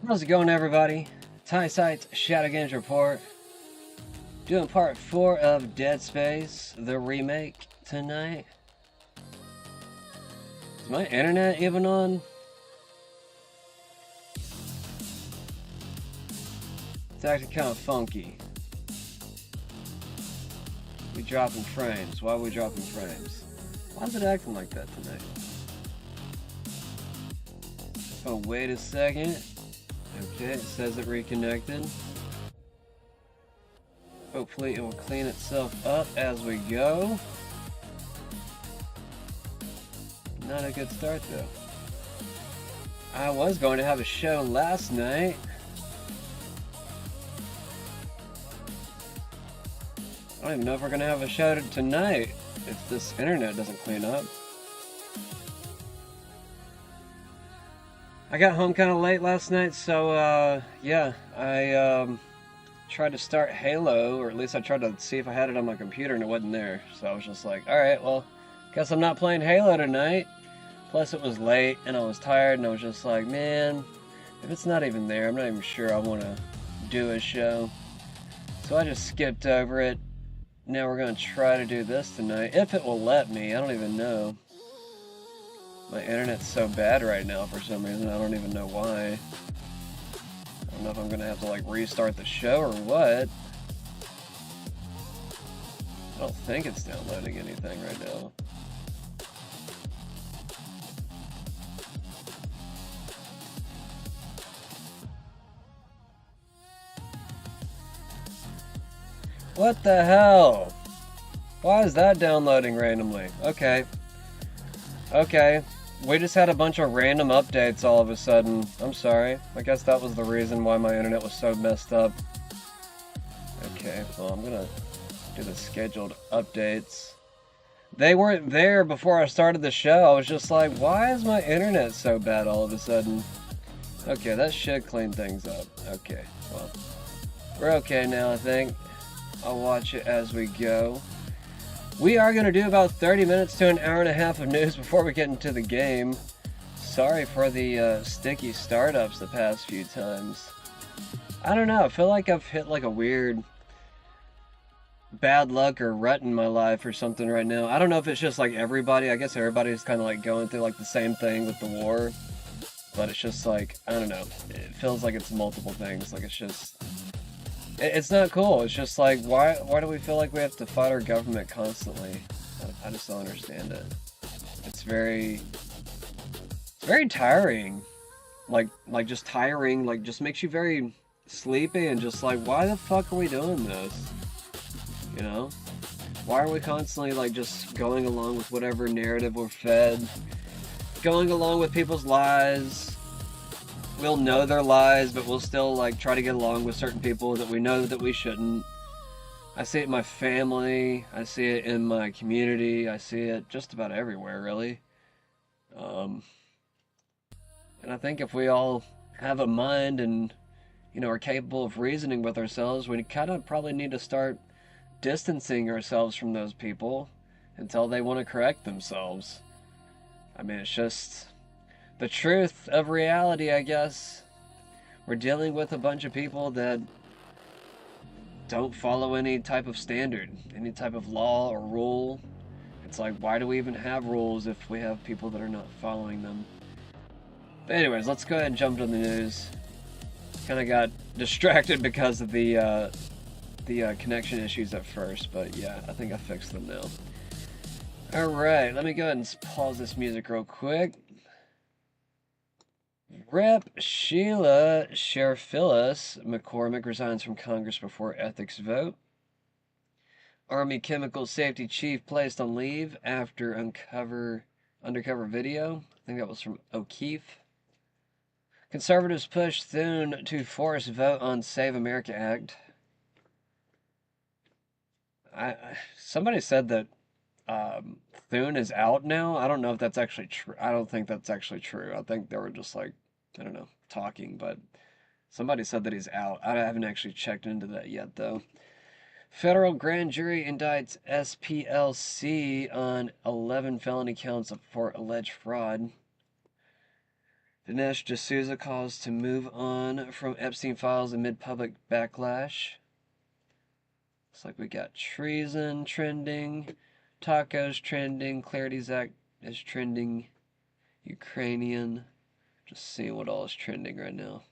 How's it going, everybody? Ty Sites Shadow Games Report. Doing part 4 of Dead Space, the remake, tonight. Is my internet even on? It's acting kind of funky. We dropping frames. Why are we dropping frames? Why is it acting like that tonight? Oh, wait a second. Okay, it says it reconnected. Hopefully it will clean itself up as we go. Not a good start though. I was going to have a show last night. I don't even know if we're going to have a show tonight if this internet doesn't clean up. I got home kind of late last night, so yeah, I tried to start Halo, or at least I tried to see if I had it on my computer and it wasn't there. So I was just like, alright, well, guess I'm not playing Halo tonight. Plus it was late and I was tired and I was just like, man, if it's not even there, I'm not even sure I want to do a show. So I just skipped over it. Now we're going to try to do this tonight, if it will let me. I don't even know. My internet's so bad right now for some reason, I don't even know why. I don't know if I'm gonna have to like restart the show or what. I don't think it's downloading anything right now. What the hell? Why is that downloading randomly? Okay. Okay. We just had a bunch of random updates all of a sudden. I'm sorry. I guess that was the reason why my internet was so messed up. Okay, well, I'm gonna do the scheduled updates. They weren't there before I started the show. I was just like, why is my internet so bad all of a sudden? Okay, that should clean things up. Okay, well, we're okay now, I think. I'll watch it as we go. We are going to do about 30 minutes to an hour and a half of news before we get into the game. Sorry for the sticky startups the past few times. I don't know, I feel like I've hit like a weird bad luck or rut in my life or something right now. I don't know if it's just like everybody. I guess everybody's kind of like going through like the same thing with the war. But it's just like, I don't know. It feels like it's multiple things. Like it's just... It's not cool. It's just like, why do we feel like we have to fight our government constantly? I just don't understand it. It's very tiring. Like just tiring, like just makes you very sleepy and just like, why the fuck are we doing this? You know? Why are we constantly like just going along with whatever narrative we're fed? Going along with people's lies. We'll know their lies, but we'll still like try to get along with certain people that we know that we shouldn't. I see it in my family, I see it in my community, I see it just about everywhere, really. And I think if we all have a mind and, you know, are capable of reasoning with ourselves, we kind of probably need to start distancing ourselves from those people until they want to correct themselves. I mean, it's just the truth of reality, I guess. We're dealing with a bunch of people that don't follow any type of standard, any type of law or rule. It's like, why do we even have rules if we have people that are not following them? But anyways, let's go ahead and jump into the news. Kind of got distracted because of the connection issues at first, but yeah, I think I fixed them now. Alright, let me go ahead and pause this music real quick. Rep. Sheila Sheriff-Phyllis McCormick resigns from Congress before ethics vote. Army Chemical Safety Chief placed on leave after undercover video. I think that was from O'Keefe. Conservatives push Thune to force vote on Save America Act. Somebody said that Thune is out now. I don't know if that's actually true. I don't think that's actually true. I think they were just like, I don't know, talking, but somebody said that he's out. I haven't actually checked into that yet, though. Federal grand jury indicts SPLC on 11 felony counts for alleged fraud. Dinesh D'Souza calls to move on from Epstein files amid public backlash. Looks like we got treason trending, tacos trending, Clarity's Act is trending, Ukrainian. Just seeing what all is trending right now.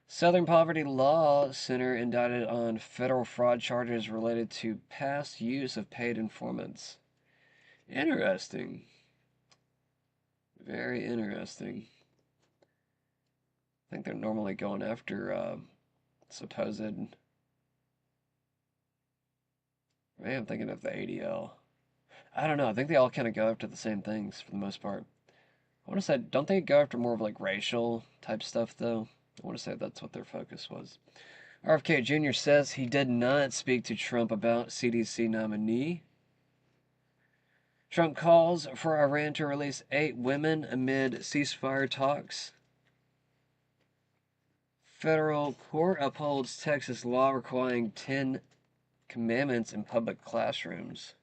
Southern Poverty Law Center indicted on federal fraud charges related to past use of paid informants. Interesting. Very interesting. I think they're normally going after supposed. Maybe I'm thinking of the ADL. I don't know. I think they all kind of go after the same things for the most part. I want to say, don't they go after more of like racial type stuff though? I want to say that's what their focus was. RFK Jr. says he did not speak to Trump about CDC nominee. Trump calls for Iran to release 8 women amid ceasefire talks. Federal court upholds Texas law requiring 10 commandments in public classrooms.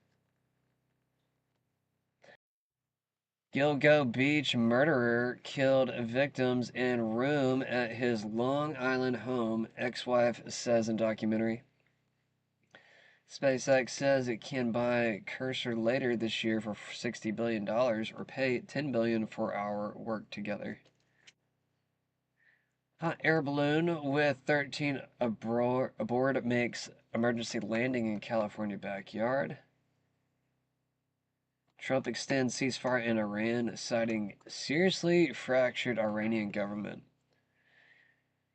Gilgo Beach murderer killed victims in room at his Long Island home, ex-wife says in documentary. SpaceX says it can buy Cursor later this year for $60 billion or pay $10 billion for our work together. Hot air balloon with 13 aboard makes emergency landing in California backyard. Trump extends ceasefire in Iran, citing seriously fractured Iranian government.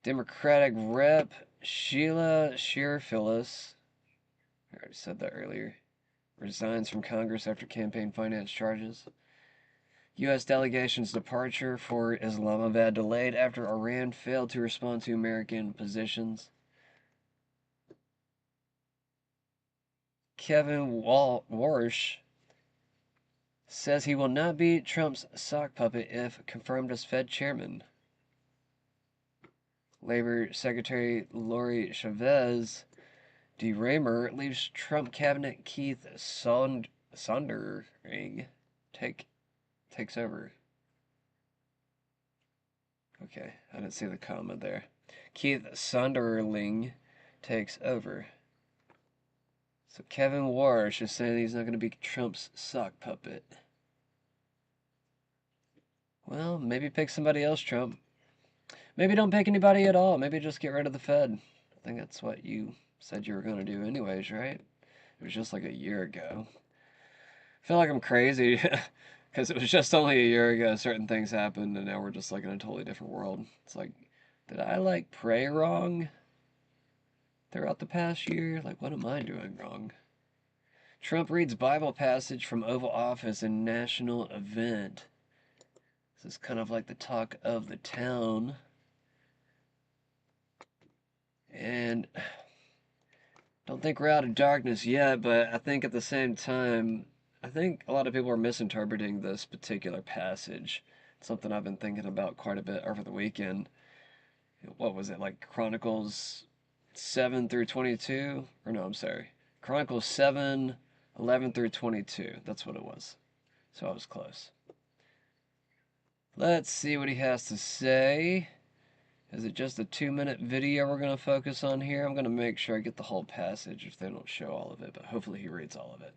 Democratic Rep. Sheila Sheriff-Phillips, I already said that earlier, resigns from Congress after campaign finance charges. U.S. delegation's departure for Islamabad delayed after Iran failed to respond to American positions. Kevin Warsh says he will not be Trump's sock puppet if confirmed as Fed chairman. Labor Secretary Lori Chavez DeRaymer leaves Trump cabinet. Keith Sondering takes over. Okay, I didn't see the comma there. Keith Sonderling takes over. So Kevin Warsh is saying he's not going to be Trump's sock puppet. Well, maybe pick somebody else, Trump. Maybe don't pick anybody at all. Maybe just get rid of the Fed. I think that's what you said you were going to do anyways, right? It was just like a year ago. I feel like I'm crazy because it was just only a year ago certain things happened and now we're just like in a totally different world. It's like, did I like pray wrong throughout the past year? Like, what am I doing wrong? Trump reads Bible passage from Oval Office in national event. This is kind of like the talk of the town. And don't think we're out of darkness yet, but I think at the same time, I think a lot of people are misinterpreting this particular passage. It's something I've been thinking about quite a bit over the weekend. What was it, like Chronicles 7 through 22? Or no, I'm sorry. Chronicles 7, 11 through 22. That's what it was. So I was close. Let's see what he has to say. Is it just a 2-minute video we're going to focus on here? I'm going to make sure I get the whole passage if they don't show all of it, but hopefully he reads all of it.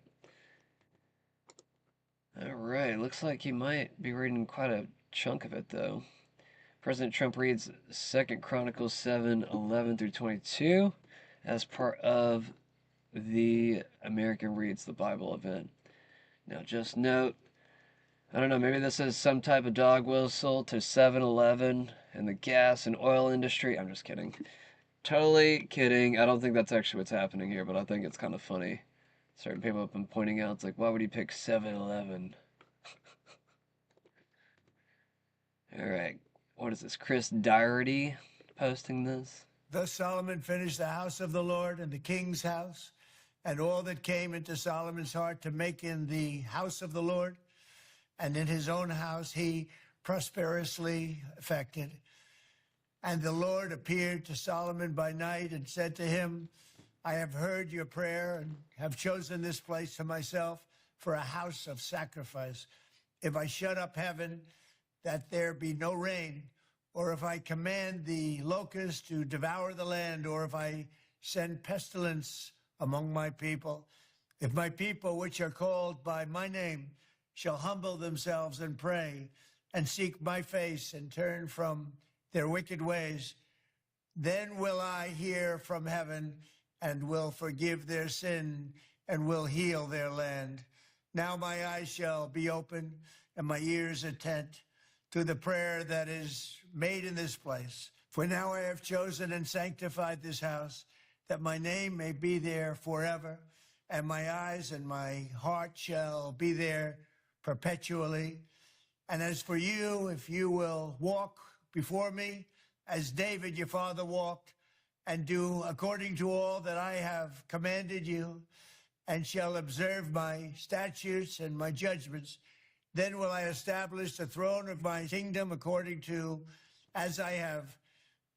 Alright, looks like he might be reading quite a chunk of it, though. President Trump reads 2 Chronicles 7, 11 through 22 as part of the American Reads the Bible event. Now, just note, I don't know, maybe this is some type of dog whistle to 7-Eleven and the gas and oil industry. I'm just kidding. Totally kidding. I don't think that's actually what's happening here, but I think it's kind of funny. Certain people have been pointing out, it's like, why would he pick 7-Eleven? Alright, what is this? Chris Doherty posting this? Thus Solomon finished the house of the Lord and the king's house, and all that came into Solomon's heart to make in the house of the Lord, and in his own house he prosperously effected. And the Lord appeared to Solomon by night and said to him, I have heard your prayer and have chosen this place for myself for a house of sacrifice. If I shut up heaven that there be no rain, or if I command the locust to devour the land, or if I send pestilence among my people, if my people, which are called by my name, shall humble themselves and pray and seek my face and turn from their wicked ways, then will I hear from heaven and will forgive their sin and will heal their land. Now my eyes shall be open and my ears attent to the prayer that is made in this place. For now I have chosen and sanctified this house, that my name may be there forever, and my eyes and my heart shall be there perpetually. And as for you, if you will walk before me, as David your father walked, and do according to all that I have commanded you, and shall observe my statutes and my judgments, then will I establish the throne of my kingdom according to as I have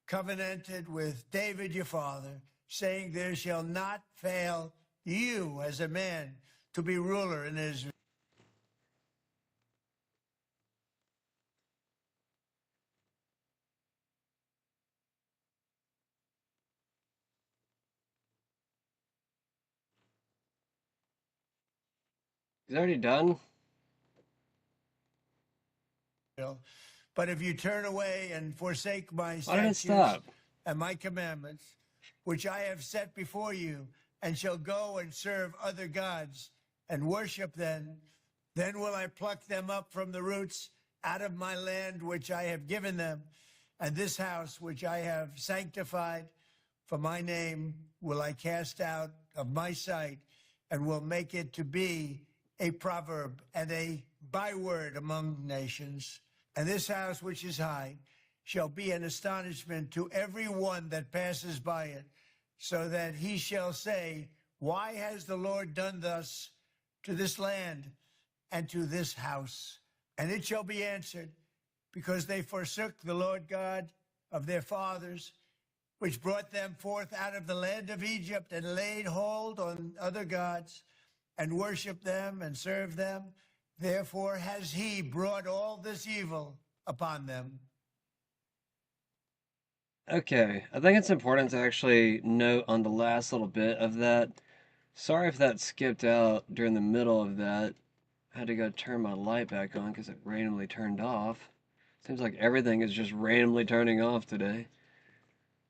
covenanted with David your father, saying, there shall not fail you as a man to be ruler in Israel. He's already done? But if you turn away and forsake my Why did it statutes stop? and my commandments, which I have set before you, and shall go and serve other gods and worship them, then will I pluck them up from the roots out of my land which I have given them, and this house which I have sanctified for my name will I cast out of my sight, and will make it to be a proverb and a byword among nations. And this house which is high shall be an astonishment to every one that passes by it, so that he shall say, why has the Lord done thus to this land and to this house? And it shall be answered, because they forsook the Lord God of their fathers, which brought them forth out of the land of Egypt, and laid hold on other gods, and worshiped them and served them. Therefore has he brought all this evil upon them. Okay, I think it's important to actually note on the last little bit of that. Sorry if that skipped out during the middle of that. I had to go turn my light back on because it randomly turned off. Seems like everything is just randomly turning off today.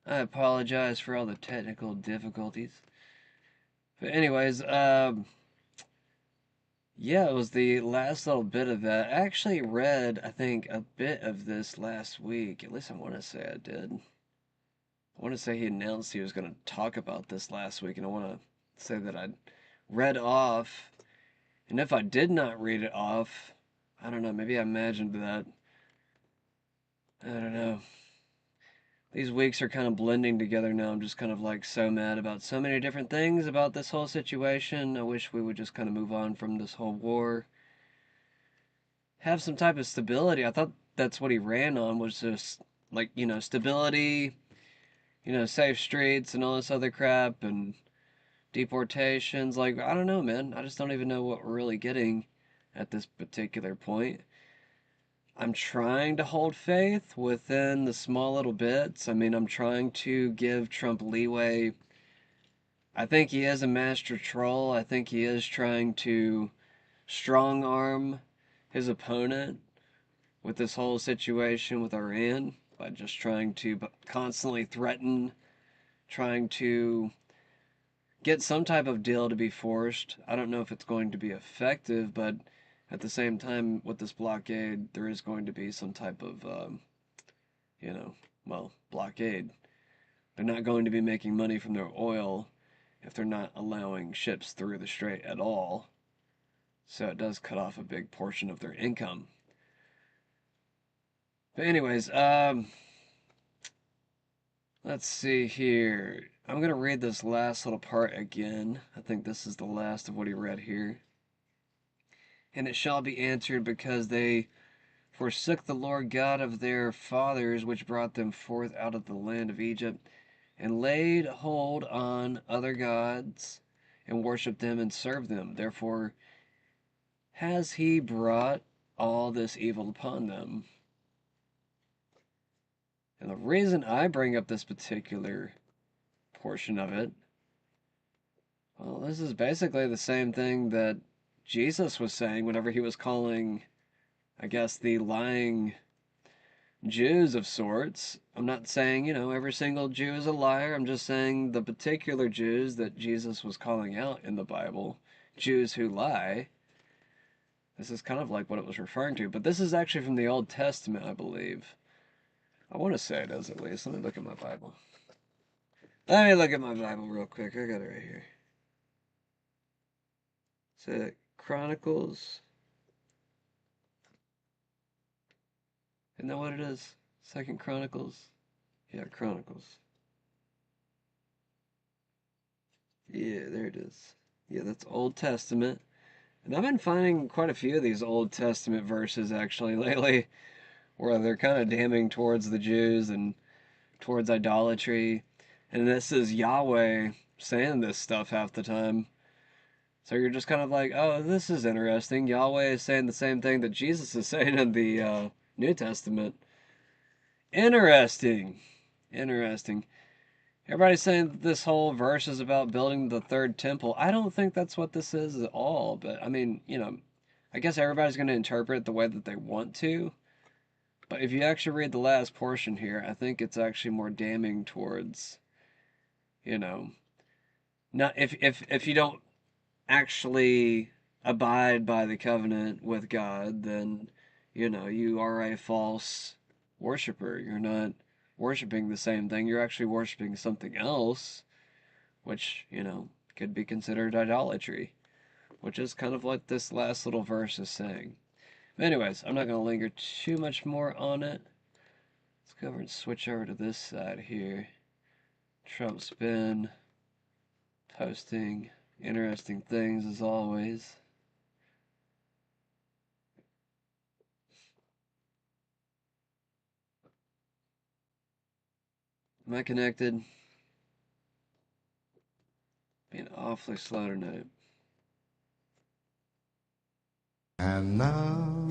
I apologize for all the technical difficulties. But anyways, yeah, it was the last little bit of that. I actually read, I think, a bit of this last week. At least I want to say I did. I want to say he announced he was going to talk about this last week, and I want to say that I read off. And if I did not read it off, I don't know, maybe I imagined that. I don't know. These weeks are kind of blending together now. I'm just kind of like so mad about so many different things about this whole situation. I wish we would just kind of move on from this whole war. Have some type of stability. I thought that's what he ran on, was just like, stability, safe streets and all this other crap and deportations. Like, I don't know, man. I just don't even know what we're really getting at this particular point. I'm trying to hold faith within the small little bits. I mean, I'm trying to give Trump leeway. I think he is a master troll. I think he is trying to strong arm his opponent with this whole situation with Iran by just trying to constantly threaten, trying to get some type of deal to be forced. I don't know if it's going to be effective, but at the same time, with this blockade, there is going to be some type of, blockade. They're not going to be making money from their oil if they're not allowing ships through the strait at all. So it does cut off a big portion of their income. But anyways, let's see here. I'm going to read this last little part again. I think this is the last of what he read here. And it shall be answered, because they forsook the Lord God of their fathers, which brought them forth out of the land of Egypt, and laid hold on other gods, and worshipped them and served them. Therefore has he brought all this evil upon them. And the reason I bring up this particular portion of it, well, this is basically the same thing that Jesus was saying whenever he was calling, I guess, the lying Jews of sorts. I'm not saying, every single Jew is a liar. I'm just saying the particular Jews that Jesus was calling out in the Bible, Jews who lie. This is kind of like what it was referring to. But this is actually from the Old Testament, I believe. I want to say it is, at least. Let me look at my Bible. Let me look at my Bible real quick. I got it right here. Is it Chronicles? Isn't that what it is? Second Chronicles? Yeah, Chronicles. Yeah, there it is. Yeah, that's Old Testament. And I've been finding quite a few of these Old Testament verses actually lately where they're kind of damning towards the Jews and towards idolatry. And this is Yahweh saying this stuff half the time. So you're just kind of like, oh, this is interesting. Yahweh is saying the same thing that Jesus is saying in the New Testament. Interesting. Interesting. Everybody's saying that this whole verse is about building the third temple. I don't think that's what this is at all. But I mean, I guess everybody's going to interpret it the way that they want to. But if you actually read the last portion here, I think it's actually more damning towards, you know, not if you don't actually abide by the covenant with God, then you are a false worshiper. You're not worshiping the same thing. You're actually worshiping something else, which, could be considered idolatry, which is kind of what this last little verse is saying. But anyways, I'm not going to linger too much more on it. Let's go over and switch over to this side here. Trump's been posting interesting things as always. Am I connected? Being awfully slow tonight. And now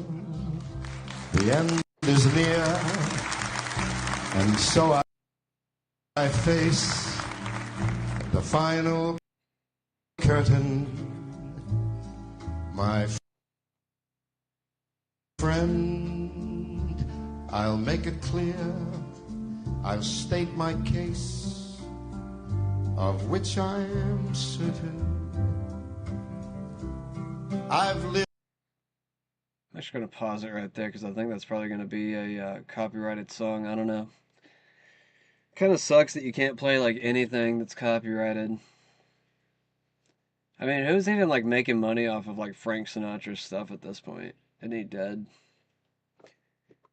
the end is near, and so I face the final curtain. My friend, I'll make it clear, I'll state my case, of which I am certain. I've lived. I'm just going to pause it right there because I think that's probably going to be a copyrighted song. I don't know. Kind of sucks that you can't play like anything that's copyrighted. I mean, who's even like making money off of like Frank Sinatra's stuff at this point? Isn't he dead?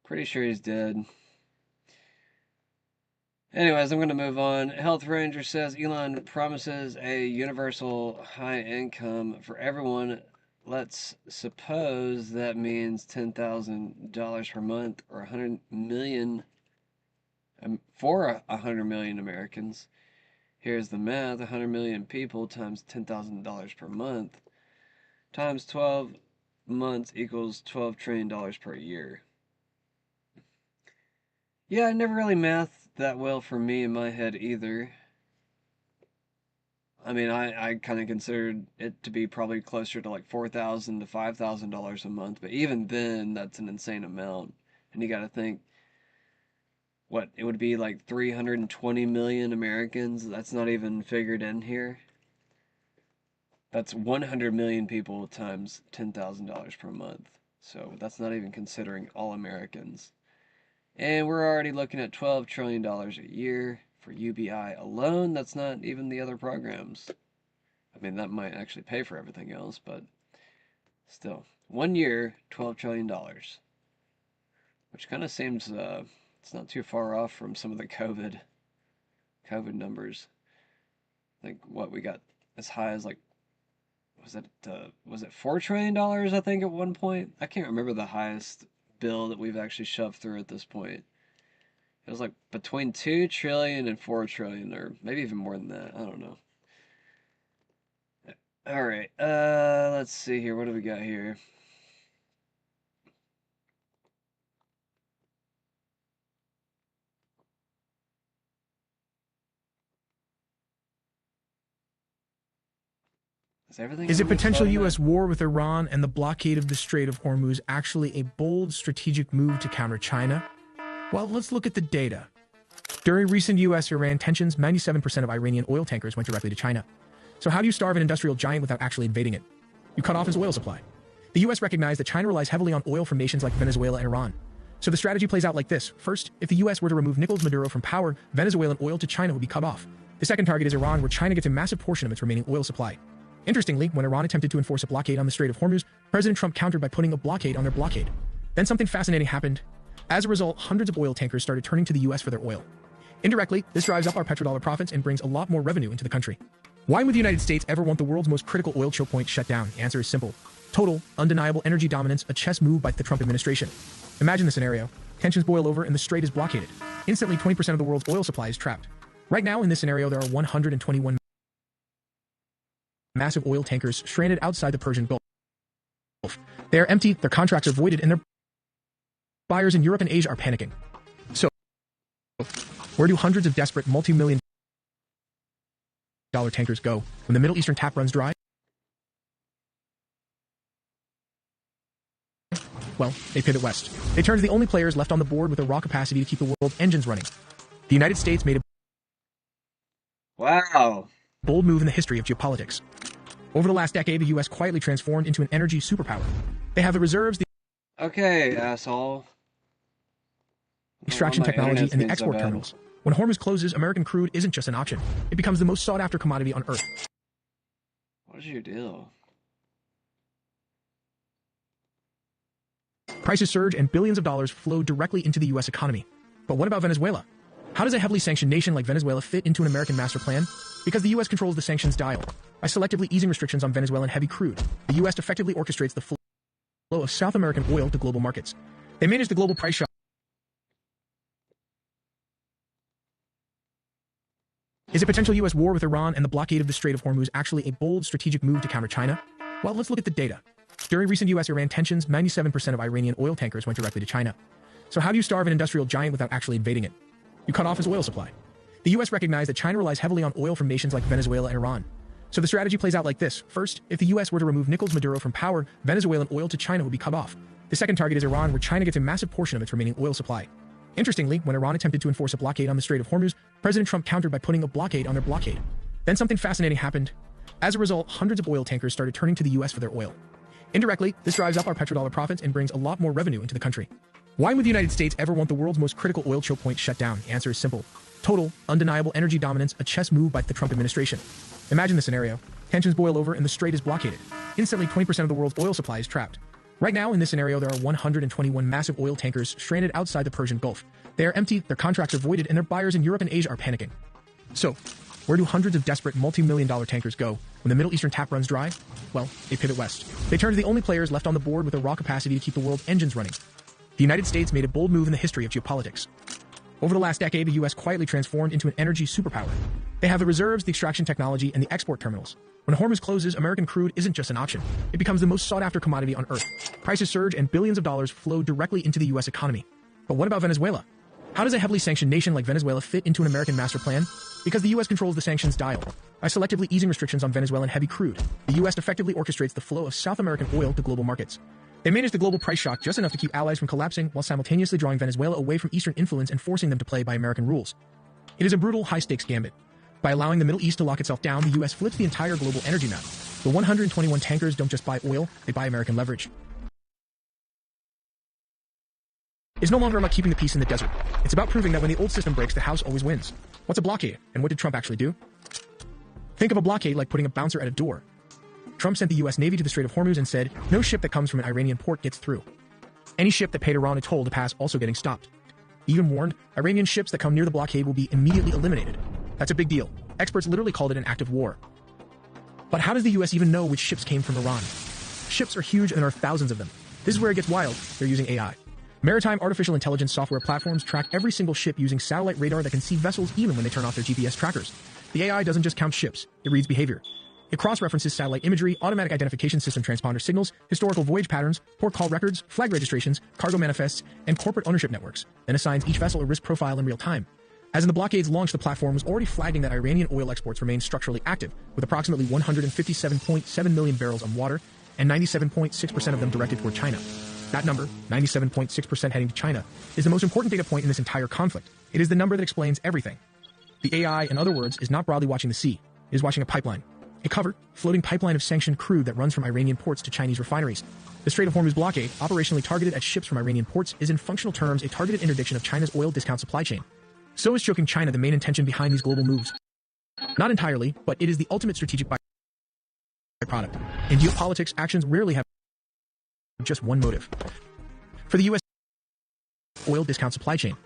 Pretty sure he's dead. Anyways, I'm going to move on. Health Ranger says Elon promises a universal high income for everyone. Let's suppose that means $10,000 per month or 100 million for 100 million Americans. Here's the math: 100 million people times $10,000 per month times 12 months equals $12 trillion per year. Yeah, I never really mathed that well for me in my head either. I mean, I kind of considered it to be probably closer to like $4,000 to $5,000 a month, but even then, that's an insane amount. And you got to think, what, it would be like 320 million Americans? That's not even figured in here. That's 100 million people times $10,000 per month. So that's not even considering all Americans. And we're already looking at $12 trillion a year for UBI alone. That's not even the other programs. I mean, that might actually pay for everything else, but still. 1 year, $12 trillion. Which kind of seems, it's not too far off from some of the COVID numbers. I think what we got as high as like, was it $4 trillion, I think, at one point? I can't remember the highest bill that we've actually shoved through at this point. It was like between 2 trillion and 4 trillion, or maybe even more than that. I don't know. All right. Let's see here. What do we got here? everything Is a gonna be potential flooded U.S. out? war with Iran and the blockade of the Strait of Hormuz actually a bold strategic move to counter China? Well, let's look at the data. During recent U.S.-Iran tensions, 97% of Iranian oil tankers went directly to China. So how do you starve an industrial giant without actually invading it? You cut off its oil supply. The U.S. recognized that China relies heavily on oil from nations like Venezuela and Iran. So the strategy plays out like this. First, if the U.S. were to remove Nicolas Maduro from power, Venezuelan oil to China would be cut off. The second target is Iran, where China gets a massive portion of its remaining oil supply. Interestingly, when Iran attempted to enforce a blockade on the Strait of Hormuz, President Trump countered by putting a blockade on their blockade. Then something fascinating happened. As a result, hundreds of oil tankers started turning to the U.S. for their oil. Indirectly, this drives up our petrodollar profits and brings a lot more revenue into the country. Why would the United States ever want the world's most critical oil choke point shut down? The answer is simple. Total, undeniable energy dominance, a chess move by the Trump administration. Imagine the scenario. Tensions boil over and the strait is blockaded. Instantly, 20% of the world's oil supply is trapped. Right now, in this scenario, there are 121 massive oil tankers stranded outside the Persian Gulf. They are empty, their contracts are voided, and their buyers in Europe and Asia are panicking. So, where do hundreds of desperate multi-million dollar tankers go when the Middle Eastern tap runs dry? Well, they pivot west. They turn to the only players left on the board with a raw capacity to keep the world's engines running. The United States made a Wow. bold move in the history of geopolitics. Over the last decade, the U.S. quietly transformed into an energy superpower. They have the reserves, the Okay, asshole. extraction Oh, my technology, internet's and the being so export bad. terminals. When Hormuz closes, American crude isn't just an option. It becomes the most sought-after commodity on Earth. What did you do? Prices surge and billions of dollars flow directly into the U.S. economy. But what about Venezuela? How does a heavily sanctioned nation like Venezuela fit into an American master plan? Because the U.S. controls the sanctions dial. By selectively easing restrictions on Venezuelan heavy crude, the U.S. effectively orchestrates the flow of South American oil to global markets. They manage the global price shock. Is a potential U.S. war with Iran and the blockade of the Strait of Hormuz actually a bold strategic move to counter China? Well, let's look at the data. During recent U.S.-Iran tensions, 97% of Iranian oil tankers went directly to China. So how do you starve an industrial giant without actually invading it? You cut off its oil supply. The U.S. recognized that China relies heavily on oil from nations like Venezuela and Iran. So the strategy plays out like this. First, if the U.S. were to remove Nicolas Maduro from power, Venezuelan oil to China would be cut off. The second target is Iran, where China gets a massive portion of its remaining oil supply. Interestingly, when Iran attempted to enforce a blockade on the Strait of Hormuz, President Trump countered by putting a blockade on their blockade. Then something fascinating happened. As a result, hundreds of oil tankers started turning to the U.S. for their oil. Indirectly, this drives up our petrodollar profits and brings a lot more revenue into the country. Why would the United States ever want the world's most critical oil choke point shut down? The answer is simple. Total, undeniable energy dominance, a chess move by the Trump administration. Imagine the scenario. Tensions boil over and the strait is blockaded. Instantly, 20% of the world's oil supply is trapped. Right now, in this scenario, there are 121 massive oil tankers stranded outside the Persian Gulf. They are empty, their contracts are voided, and their buyers in Europe and Asia are panicking. So, where do hundreds of desperate multi-million dollar tankers go when the Middle Eastern tap runs dry? Well, they pivot west. They turn to the only players left on the board with a raw capacity to keep the world's engines running. The United States made a bold move in the history of geopolitics. Over the last decade, the U.S. quietly transformed into an energy superpower. They have the reserves, the extraction technology, and the export terminals. When Hormuz closes, American crude isn't just an option. It becomes the most sought-after commodity on Earth. Prices surge and billions of dollars flow directly into the U.S. economy. But what about Venezuela? How does a heavily sanctioned nation like Venezuela fit into an American master plan? Because the U.S. controls the sanctions dial. By selectively easing restrictions on Venezuelan heavy crude, the U.S. effectively orchestrates the flow of South American oil to global markets. They manage the global price shock just enough to keep allies from collapsing while simultaneously drawing Venezuela away from Eastern influence and forcing them to play by American rules. It is a brutal, high-stakes gambit. By allowing the Middle East to lock itself down, the U.S. flips the entire global energy map. The 121 tankers don't just buy oil, they buy American leverage. It's no longer about keeping the peace in the desert. It's about proving that when the old system breaks, the house always wins. What's a blockade, and what did Trump actually do? Think of a blockade like putting a bouncer at a door. Trump sent the U.S. Navy to the Strait of Hormuz and said, no ship that comes from an Iranian port gets through. Any ship that paid Iran a toll to pass also getting stopped. He even warned, Iranian ships that come near the blockade will be immediately eliminated. That's a big deal. Experts literally called it an act of war. But how does the U.S. even know which ships came from Iran? Ships are huge and there are thousands of them. This is where it gets wild. They're using AI. Maritime artificial intelligence software platforms track every single ship using satellite radar that can see vessels even when they turn off their GPS trackers. The AI doesn't just count ships, it reads behavior. It cross-references satellite imagery, automatic identification system transponder signals, historical voyage patterns, port call records, flag registrations, cargo manifests, and corporate ownership networks, then assigns each vessel a risk profile in real time. As in the blockades launched, the platform was already flagging that Iranian oil exports remain structurally active, with approximately 157.7 million barrels on water and 97.6% of them directed toward China. That number, 97.6% heading to China, is the most important data point in this entire conflict. It is the number that explains everything. The AI, in other words, is not broadly watching the sea. It is watching a pipeline. A covered, floating pipeline of sanctioned crude that runs from Iranian ports to Chinese refineries. The Strait of Hormuz blockade, operationally targeted at ships from Iranian ports, is in functional terms a targeted interdiction of China's oil discount supply chain. So is choking China the main intention behind these global moves? Not entirely, but it is the ultimate strategic byproduct. In geopolitics, actions rarely have just one motive. For the U.S. oil discount supply chain.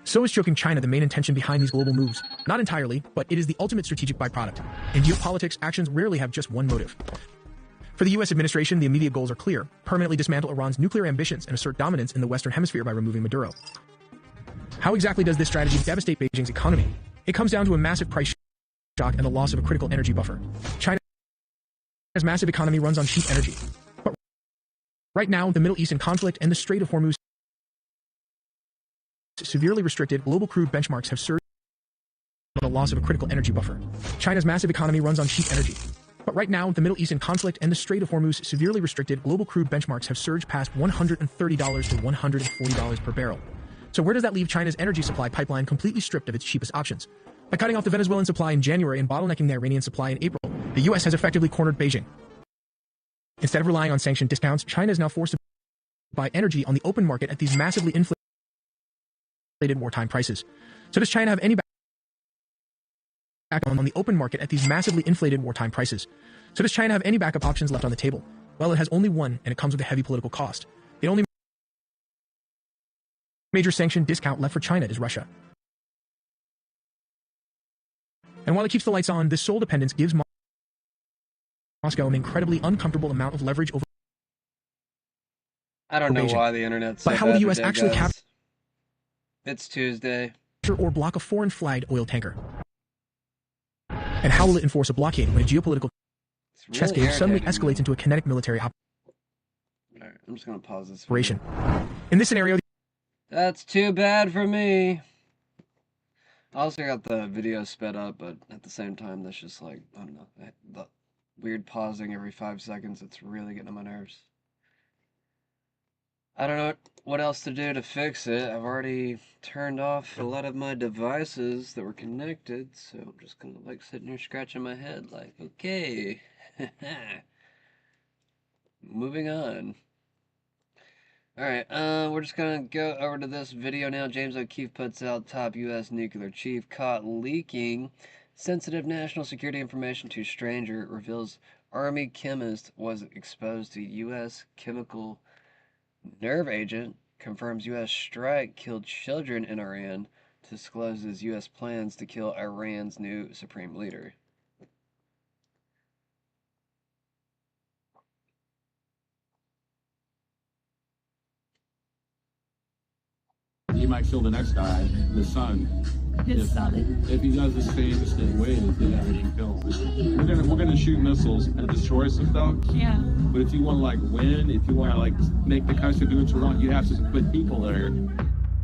So is choking China the main intention behind these global moves? Not entirely, but it is the ultimate strategic byproduct. In geopolitics, actions rarely have just one motive. For the U.S. administration, the immediate goals are clear: permanently dismantle Iran's nuclear ambitions and assert dominance in the Western Hemisphere by removing Maduro. How exactly does this strategy devastate Beijing's economy? It comes down to a massive price shock and the loss of a critical energy buffer. China's massive economy runs on cheap energy. But right now, the Middle Eastern conflict and the Strait of Hormuz severely restricted global crude benchmarks have surged the loss of a critical energy buffer. China's massive economy runs on cheap energy. But right now, the Middle Eastern conflict and the Strait of Hormuz severely restricted global crude benchmarks have surged past $130 to $140 per barrel. So where does that leave China's energy supply pipeline completely stripped of its cheapest options? By cutting off the Venezuelan supply in January and bottlenecking the Iranian supply in April, the U.S. has effectively cornered Beijing. Instead of relying on sanctioned discounts, China is now forced to buy energy on the open market at these massively inflated wartime prices. So does China have any backup on the open market at these massively inflated wartime prices? So does China have any backup options left on the table? Well, it has only one, and it comes with a heavy political cost. The only major sanctioned discount left for China is Russia. And while it keeps the lights on, this sole dependence gives Moscow an incredibly uncomfortable amount of leverage over I don't know Beijing. why the internet's But so how will the bad U.S. today, actually guys. capture It's Tuesday. or block a foreign flagged oil tanker? And how will it enforce a blockade when a geopolitical It's chess really game suddenly irritating. escalates into a kinetic military Alright, I'm just gonna pause this video. operation? In this scenario, That's too bad for me. I also got the video sped up, but at the same time, that's just like, I don't know, the weird pausing every 5 seconds, it's really getting on my nerves. I don't know what else to do to fix it. I've already turned off a lot of my devices that were connected, so I'm just gonna like sitting here scratching my head like, okay. Moving on. Alright, we're just gonna go over to this video now. James O'Keefe puts out top U.S. nuclear chief caught leaking sensitive national security information to stranger. Reveals Army chemist was exposed to U.S. chemical nerve agent. Confirms U.S. strike killed children in Iran. Discloses U.S. plans to kill Iran's new supreme leader. He might kill the next guy, the son. His son. If he does the same way as did everything killed. We're gonna shoot missiles and destroy some stuff. Yeah. But if you want to like win, if you want to like make the country do what you want, you have to put people there.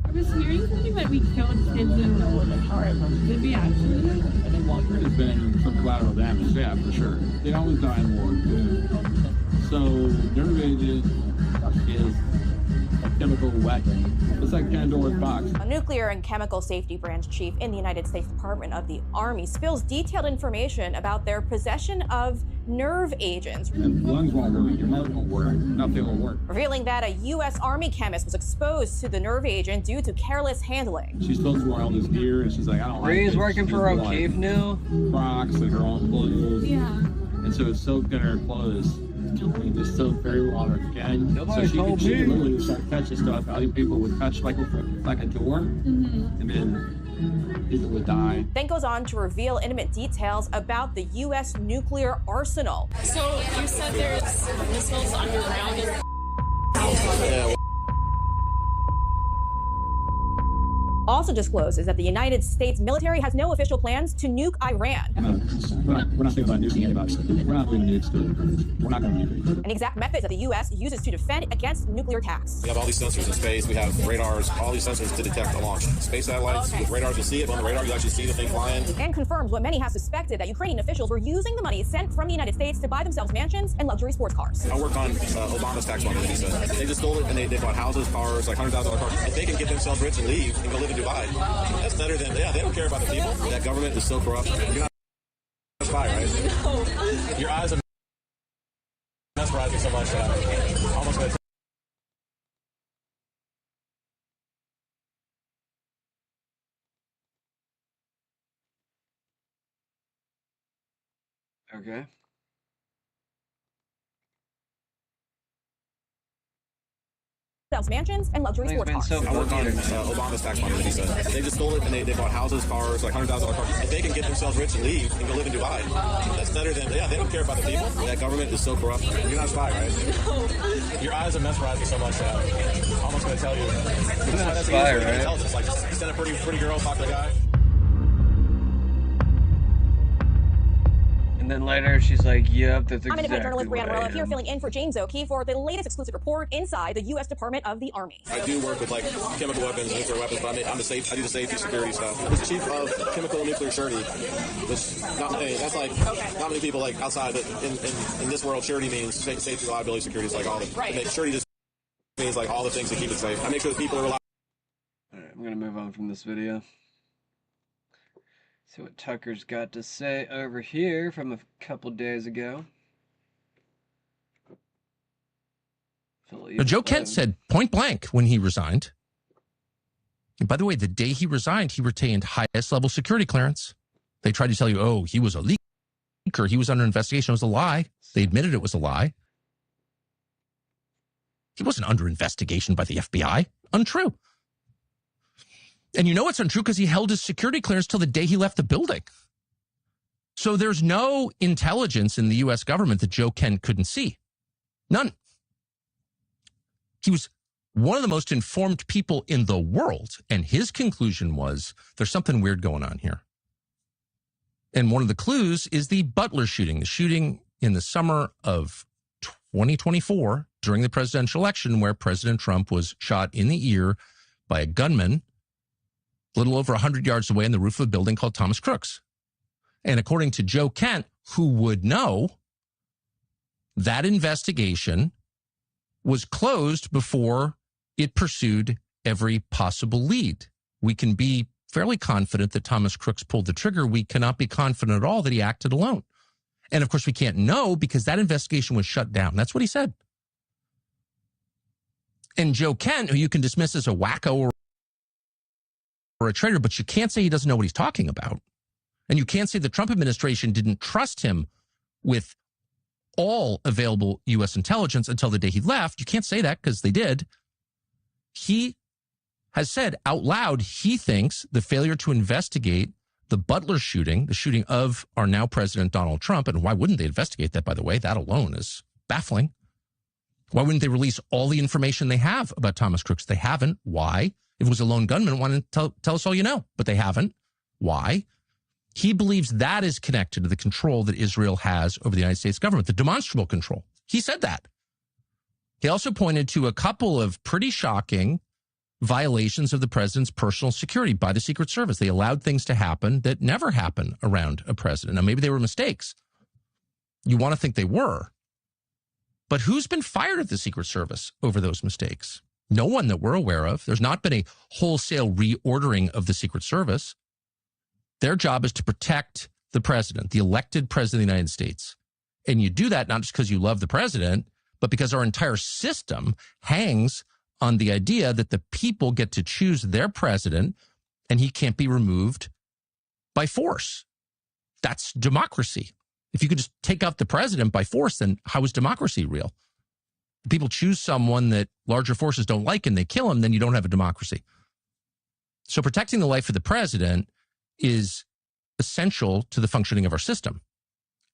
I was hearing something that we killed kids in war. Did we actually? There's been some collateral damage, yeah, for sure. They always die in war too. So nerve agent is a chemical weapon. It's like Pandora's box. A nuclear and chemical safety branch chief in the United States Department of the Army spills detailed information about their possession of nerve agents, And lungs won't work, your heart won't work, nothing will work. revealing that a U.S. Army chemist was exposed to the nerve agent due to careless handling. She's supposed to wear all this gear, and she's like, I don't like Bree's it. working She's for like O'Keefe now? Crocs and her own clothes. Yeah. And so it's soaked in her clothes. And just soaked very water again. Nobody so told she me. could literally start touching stuff. Other people would touch like a door, and then people would die. Then goes on to reveal intimate details about the U.S. nuclear arsenal. So you said there's missiles underground. also discloses that the United States military has no official plans to nuke Iran. We're not thinking about nuking anybody. We're not leaving nukes to it. We're not going to nuke it. And exact methods that the U.S. uses to defend against nuclear attacks. We have all these sensors in space. We have radars, all these sensors to detect a launch. Space satellites, with radars, you see it. On the radar, you actually see the thing flying. And confirms what many have suspected, that Ukrainian officials were using the money sent from the United States to buy themselves mansions and luxury sports cars. I worked on Obama's tax money that he said. They just stole it and they bought houses, cars, like $100,000 cars. If they can get themselves rich and leave and go live in Dubai, that's better than, they don't care about the people. That government is so corrupt. You're not a spy, right? No. Your eyes are mesmerizing so much that I'm almost going to. Okay. Mansions and luxury sports cars. So I worked on Obama's tax money that he said. They just stole it and they bought houses, cars, like $100,000 cars. If they can get themselves rich and leave and go live in Dubai, that's better than, they don't care about the people. That government is so corrupt. You're not a spy, right? No. Your eyes are mesmerizing so much that I'm almost going to tell you. You're not a spy, right? It's like, you send a pretty girl, talk to the guy. And then later she's like, yep, that's exactly I'm independent journalist what Brianna I Morello am. here, filling in for James Oakey for the latest exclusive report inside the U.S. Department of the Army. I do work with like chemical weapons and nuclear weapons, but I do the safety security stuff. As chief of chemical and nuclear surety, which that's like not many people like outside in this world. Surety means safety, reliability, security. It's like all the surety just means like all the things to keep it safe. I make sure that people are reliable. All right, I'm gonna move on from this video. See what Tucker's got to say over here from a couple days ago. Now, Joe Kent said point blank when he resigned. And by the way, the day he resigned, he retained highest level security clearance. They tried to tell you, oh, he was a leaker. He was under investigation. It was a lie. They admitted it was a lie. He wasn't under investigation by the FBI. Untrue. And you know it's untrue because he held his security clearance till the day he left the building. So there's no intelligence in the U.S. government that Joe Kent couldn't see. None. He was one of the most informed people in the world. And his conclusion was, there's something weird going on here. And one of the clues is the Butler shooting, the shooting in the summer of 2024 during the presidential election where President Trump was shot in the ear by a gunman a little over 100 yards away in the roof of a building called Thomas Crooks. And according to Joe Kent, who would know, that investigation was closed before it pursued every possible lead. We can be fairly confident that Thomas Crooks pulled the trigger. We cannot be confident at all that he acted alone. And of course, we can't know because that investigation was shut down. That's what he said. And Joe Kent, who you can dismiss as a wacko or a traitor, but you can't say he doesn't know what he's talking about. And you can't say the Trump administration didn't trust him with all available U.S. intelligence until the day he left. You can't say that because they did. He has said out loud he thinks the failure to investigate the Butler shooting, the shooting of our now president Donald Trump, and why wouldn't they investigate that, by the way? That alone is baffling. Why wouldn't they release all the information they have about Thomas Crooks? They haven't. Why? If it was a lone gunman, why didn't tell us all you know? But they haven't. Why? He believes that is connected to the control that Israel has over the United States government, the demonstrable control. He said that. He also pointed to a couple of pretty shocking violations of the president's personal security by the Secret Service. They allowed things to happen that never happen around a president. Now, maybe they were mistakes. You want to think they were. But who's been fired at the Secret Service over those mistakes? No one that we're aware of. There's not been a wholesale reordering of the Secret Service. Their job is to protect the president, the elected president of the United States. And you do that not just because you love the president, but because our entire system hangs on the idea that the people get to choose their president and he can't be removed by force. That's democracy. If you could just take out the president by force, then how is democracy real? If people choose someone that larger forces don't like and they kill him, then you don't have a democracy. So protecting the life of the president is essential to the functioning of our system.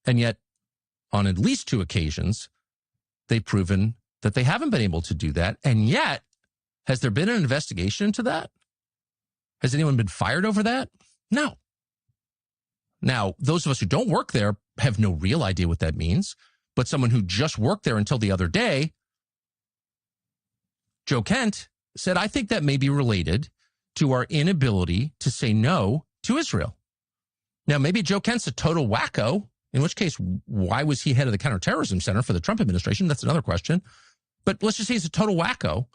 And yet, on at least 2 occasions, they've proven that they haven't been able to do that. And yet, has there been an investigation into that? Has anyone been fired over that? No. Now, those of us who don't work there have no real idea what that means, but someone who just worked there until the other day, Joe Kent, said, I think that may be related to our inability to say no to Israel. Now, maybe Joe Kent's a total wacko, in which case, why was he head of the Counterterrorism Center for the Trump administration? That's another question. But let's just say he's a total wacko.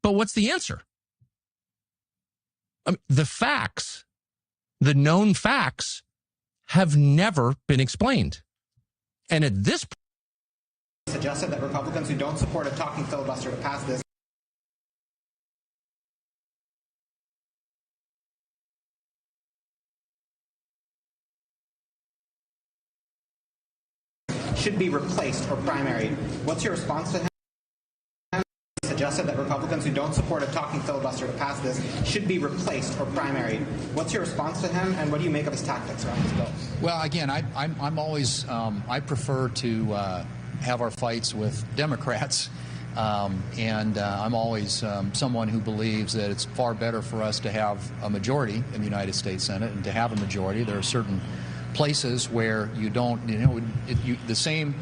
But what's the answer? I mean, the facts, the known facts, have never been explained. And at this point, suggested that Republicans who don't support a talking filibuster to pass this should be replaced or primaried. What's your response to him? Suggested that Republicans who don't support a talking filibuster to pass this should be replaced or primaried. What's your response to him, and what do you make of his tactics around this bill? Well, again, I'm always I prefer to have our fights with Democrats, and I'm always someone who believes that it's far better for us to have a majority in the United States Senate, and to have a majority. There are certain places where you don't, the same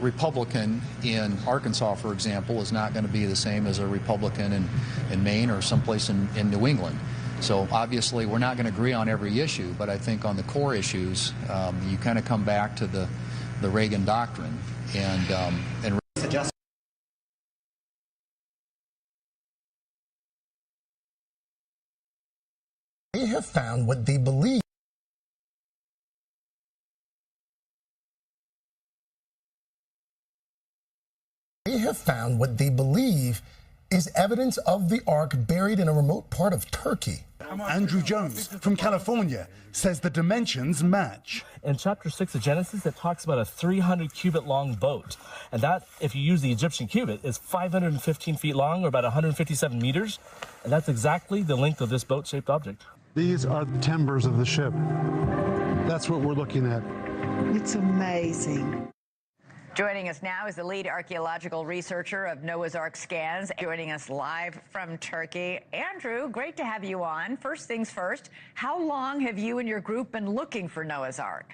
Republican in Arkansas, for example, is not going to be the same as a Republican in Maine or someplace in New England. So obviously we're not going to agree on every issue, but I think on the core issues, you kind of come back to the Reagan doctrine and suggest. They have found what they believe. They have found what they believe is evidence of the Ark buried in a remote part of Turkey. Andrew Jones from California says the dimensions match. In chapter 6 of Genesis, it talks about a 300 cubit long boat. And that, if you use the Egyptian cubit, is 515 feet long, or about 157 meters. And that's exactly the length of this boat-shaped object. These are the timbers of the ship. That's what we're looking at. It's amazing. Joining us now is the lead archaeological researcher of Noah's Ark Scans, joining us live from Turkey. Andrew, great to have you on. First things first, how long have you and your group been looking for Noah's Ark?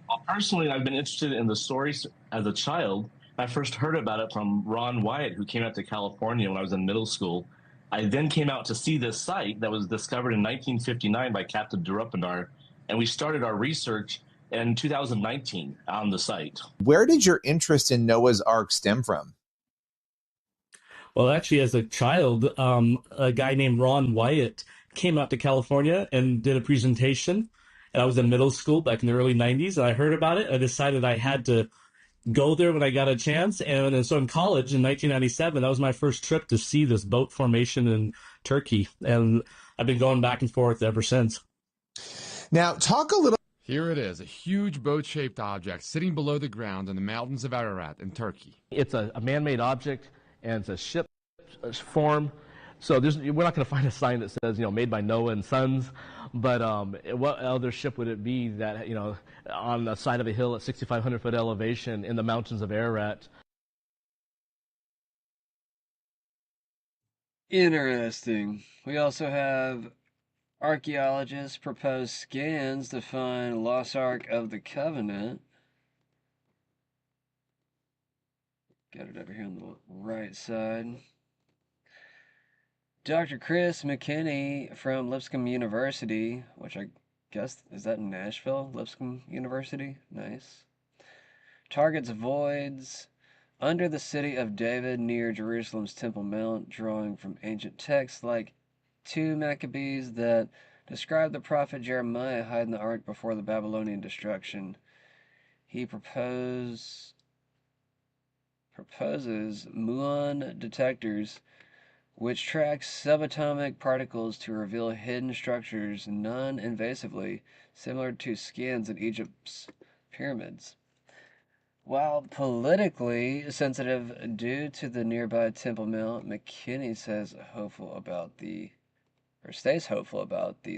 Well, personally, I've been interested in the story as a child. I first heard about it from Ron Wyatt, who came out to California when I was in middle school. I then came out to see this site that was discovered in 1959 by Captain Durupandar, and we started our research in 2019 on the site. Where did your interest in Noah's Ark stem from? Well, actually, as a child, a guy named Ron Wyatt came out to California and did a presentation. And I was in middle school back in the early 90s, and I heard about it. I decided I had to go there when I got a chance. And so in college in 1997, that was my first trip to see this boat formation in Turkey. And I've been going back and forth ever since. Now, talk a little. Here it is, a huge boat-shaped object sitting below the ground in the mountains of Ararat in Turkey. It's a man-made object, and it's a ship form. So we're not going to find a sign that says, made by Noah and Sons. But what other ship would it be that, on the side of a hill at 6,500 foot elevation in the mountains of Ararat? Interesting. We also have archaeologists propose scans to find Lost Ark of the Covenant. Got it over here on the right side. Dr. Chris McKinney from Lipscomb University, which I guess, is that in Nashville? Lipscomb University? Nice. Targets voids under the city of David near Jerusalem's Temple Mount, drawing from ancient texts like 2 Maccabees that describe the prophet Jeremiah hiding the ark before the Babylonian destruction. He proposes muon detectors, which tracks subatomic particles to reveal hidden structures non-invasively, similar to scans in Egypt's pyramids. While politically sensitive due to the nearby Temple Mount, McKinney stays hopeful about the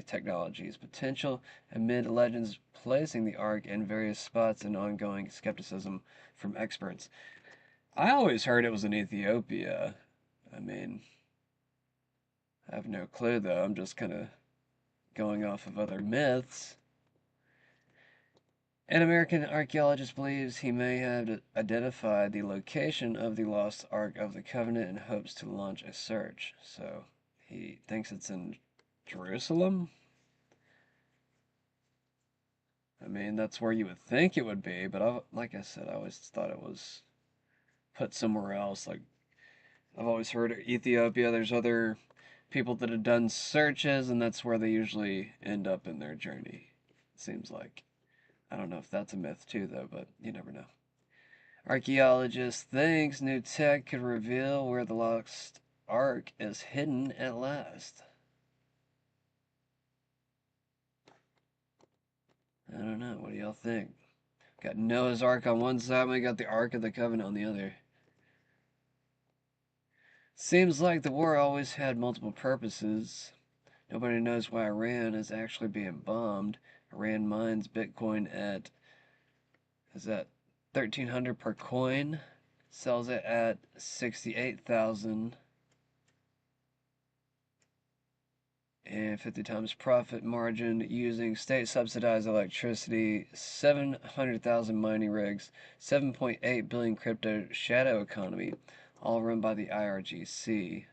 technology's potential amid legends placing the Ark in various spots and ongoing skepticism from experts. I always heard it was in Ethiopia. I mean, I have no clue, though. I'm just kind of going off of other myths. An American archaeologist believes he may have identified the location of the lost Ark of the Covenant and hopes to launch a search. So he thinks it's in Jerusalem? I mean, that's where you would think it would be, but like I said, I always thought it was put somewhere else. Like, I've always heard of Ethiopia. There's other people that have done searches, and that's where they usually end up in their journey, it seems like. I don't know if that's a myth too, though, but you never know. Archaeologist thinks new tech could reveal where the lost Ark is hidden at last. I don't know. What do y'all think? Got Noah's Ark on one side, we got the Ark of the Covenant on the other. Seems like the war always had multiple purposes. Nobody knows why Iran is actually being bombed. Iran mines Bitcoin at, is that 1,300 per coin? Sells it at 68,000. And 50 times profit margin using state-subsidized electricity, 700,000 mining rigs, 7.8 billion crypto shadow economy, all run by the IRGC.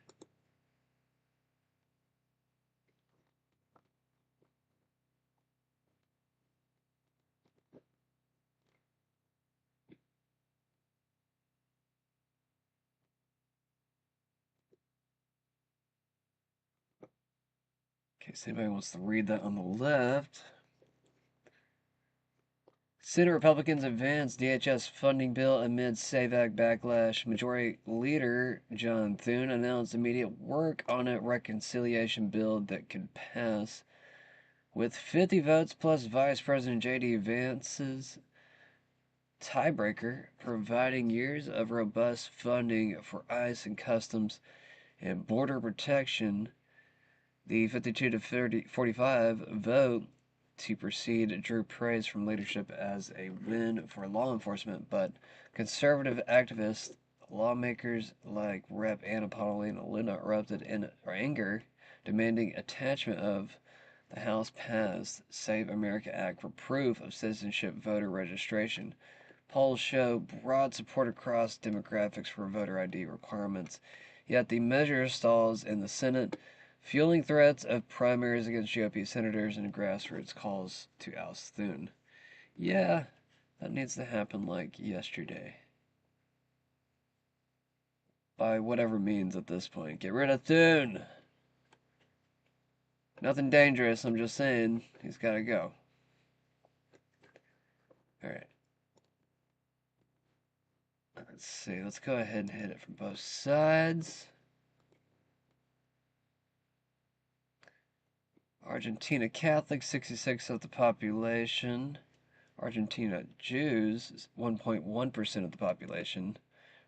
In case anybody wants to read that on the left. Senate Republicans advance DHS funding bill amid SAVE-ACT backlash. Majority Leader John Thune announced immediate work on a reconciliation bill that could pass. With 50 votes plus Vice President J.D. Vance's tiebreaker, providing years of robust funding for ICE and Customs and border protection, the 52 to 45 vote to proceed drew praise from leadership as a win for law enforcement, but conservative activists, lawmakers like Rep. Anna Paulina Luna erupted in anger, demanding attachment of the House passed Save America Act for proof of citizenship voter registration. Polls show broad support across demographics for voter ID requirements, yet the measure stalls in the Senate, fueling threats of primaries against GOP senators and grassroots calls to oust Thune. Yeah, that needs to happen like yesterday. By whatever means at this point. Get rid of Thune! Nothing dangerous, I'm just saying. He's gotta go. Alright. Let's see, let's go ahead and hit it from both sides. Argentina Catholics, 66% of the population. Argentina Jews, 1.1% of the population.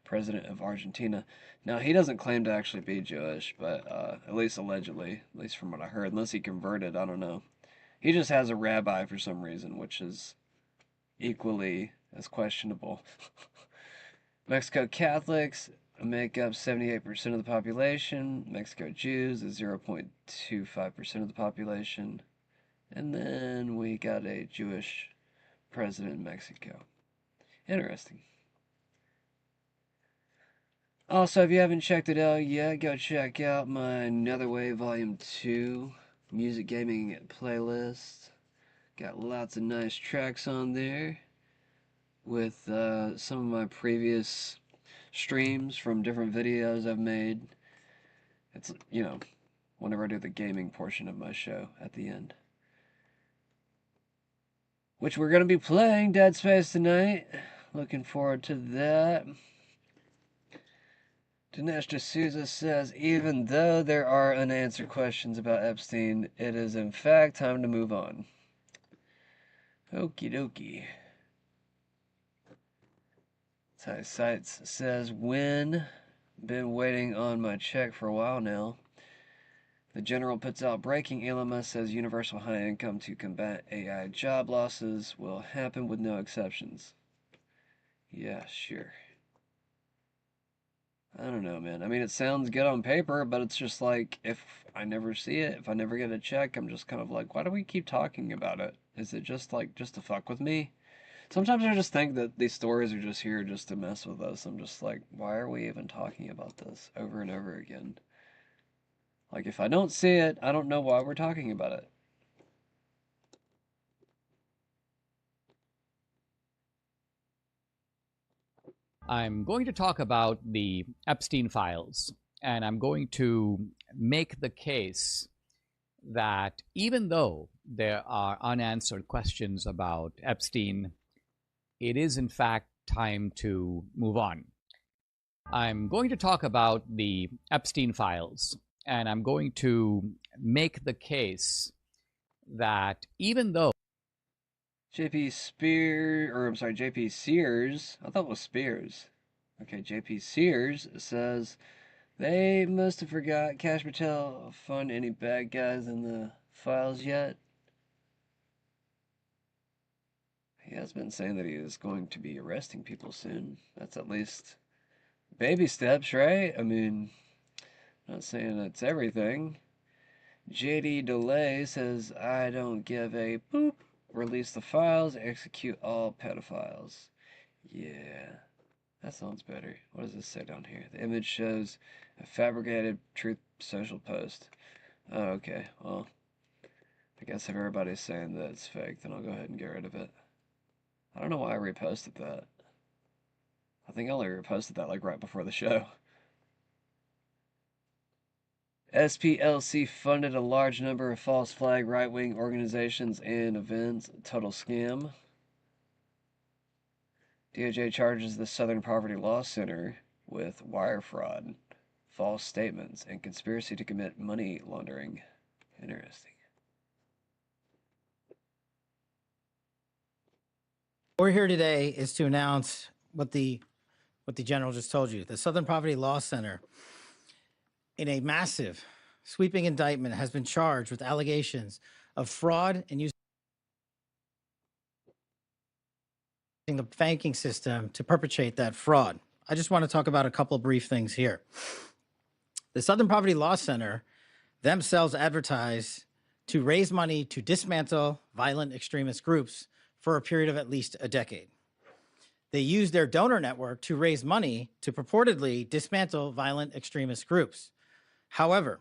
President of Argentina. Now, he doesn't claim to actually be Jewish, but at least allegedly, at least from what I heard, unless he converted, I don't know. He just has a rabbi for some reason, which is equally as questionable. Mexico Catholics make up 78% of the population. Mexico Jews is 0.25% of the population. And then we got a Jewish president in Mexico. Interesting. Also, if you haven't checked it out yet, go check out my Netherwave Volume 2 music gaming playlist. Got lots of nice tracks on there with some of my previous streams from different videos I've made. It's, you know, whenever I do the gaming portion of my show at the end. Which we're going to be playing Dead Space tonight. Looking forward to that. Dinesh D'Souza says, even though there are unanswered questions about Epstein, it is in fact time to move on. Okie dokie. Ty Sites says, been waiting on my check for a while now. The General puts out breaking. Elon Musk says universal high income to combat AI job losses will happen with no exceptions. Yeah, sure. I don't know, man. I mean, it sounds good on paper, but it's just like, if I never see it, if I never get a check, I'm just kind of like, why do we keep talking about it? Is it just like, just to fuck with me? Sometimes I just think that these stories are just here just to mess with us. I'm just like, why are we even talking about this over and over again? Like, if I don't see it, I don't know why we're talking about it. I'm going to talk about the Epstein files, and I'm going to make the case that even though there are unanswered questions about Epstein, it is in fact time to move on. I'm going to talk about the Epstein files, and I'm going to make the case that even though JP Sears, I thought it was Spears. Okay, JP Sears says, they must have forgot Cash Patel found any bad guys in the files yet. He has been saying that he is going to be arresting people soon. That's at least baby steps, right? I mean, not saying that's everything. JD Delay says, I don't give a boop. Release the files, execute all pedophiles. Yeah, that sounds better. What does this say down here? The image shows a fabricated Truth Social post. Oh, okay. Well, I guess if everybody's saying that it's fake, then I'll go ahead and get rid of it. I don't know why I reposted that. I think I only reposted that like right before the show. SPLC funded a large number of false flag right-wing organizations and events. Total scam. DOJ charges the Southern Poverty Law Center with wire fraud, false statements, and conspiracy to commit money laundering. Interesting. We're here today is to announce what the general just told you. The Southern Poverty Law Center, in a massive sweeping indictment, has been charged with allegations of fraud and using the banking system to perpetrate that fraud. I just want to talk about a couple of brief things here. The Southern Poverty Law Center themselves advertise to raise money to dismantle violent extremist groups for a period of at least a decade. They use their donor network to raise money to purportedly dismantle violent extremist groups. However,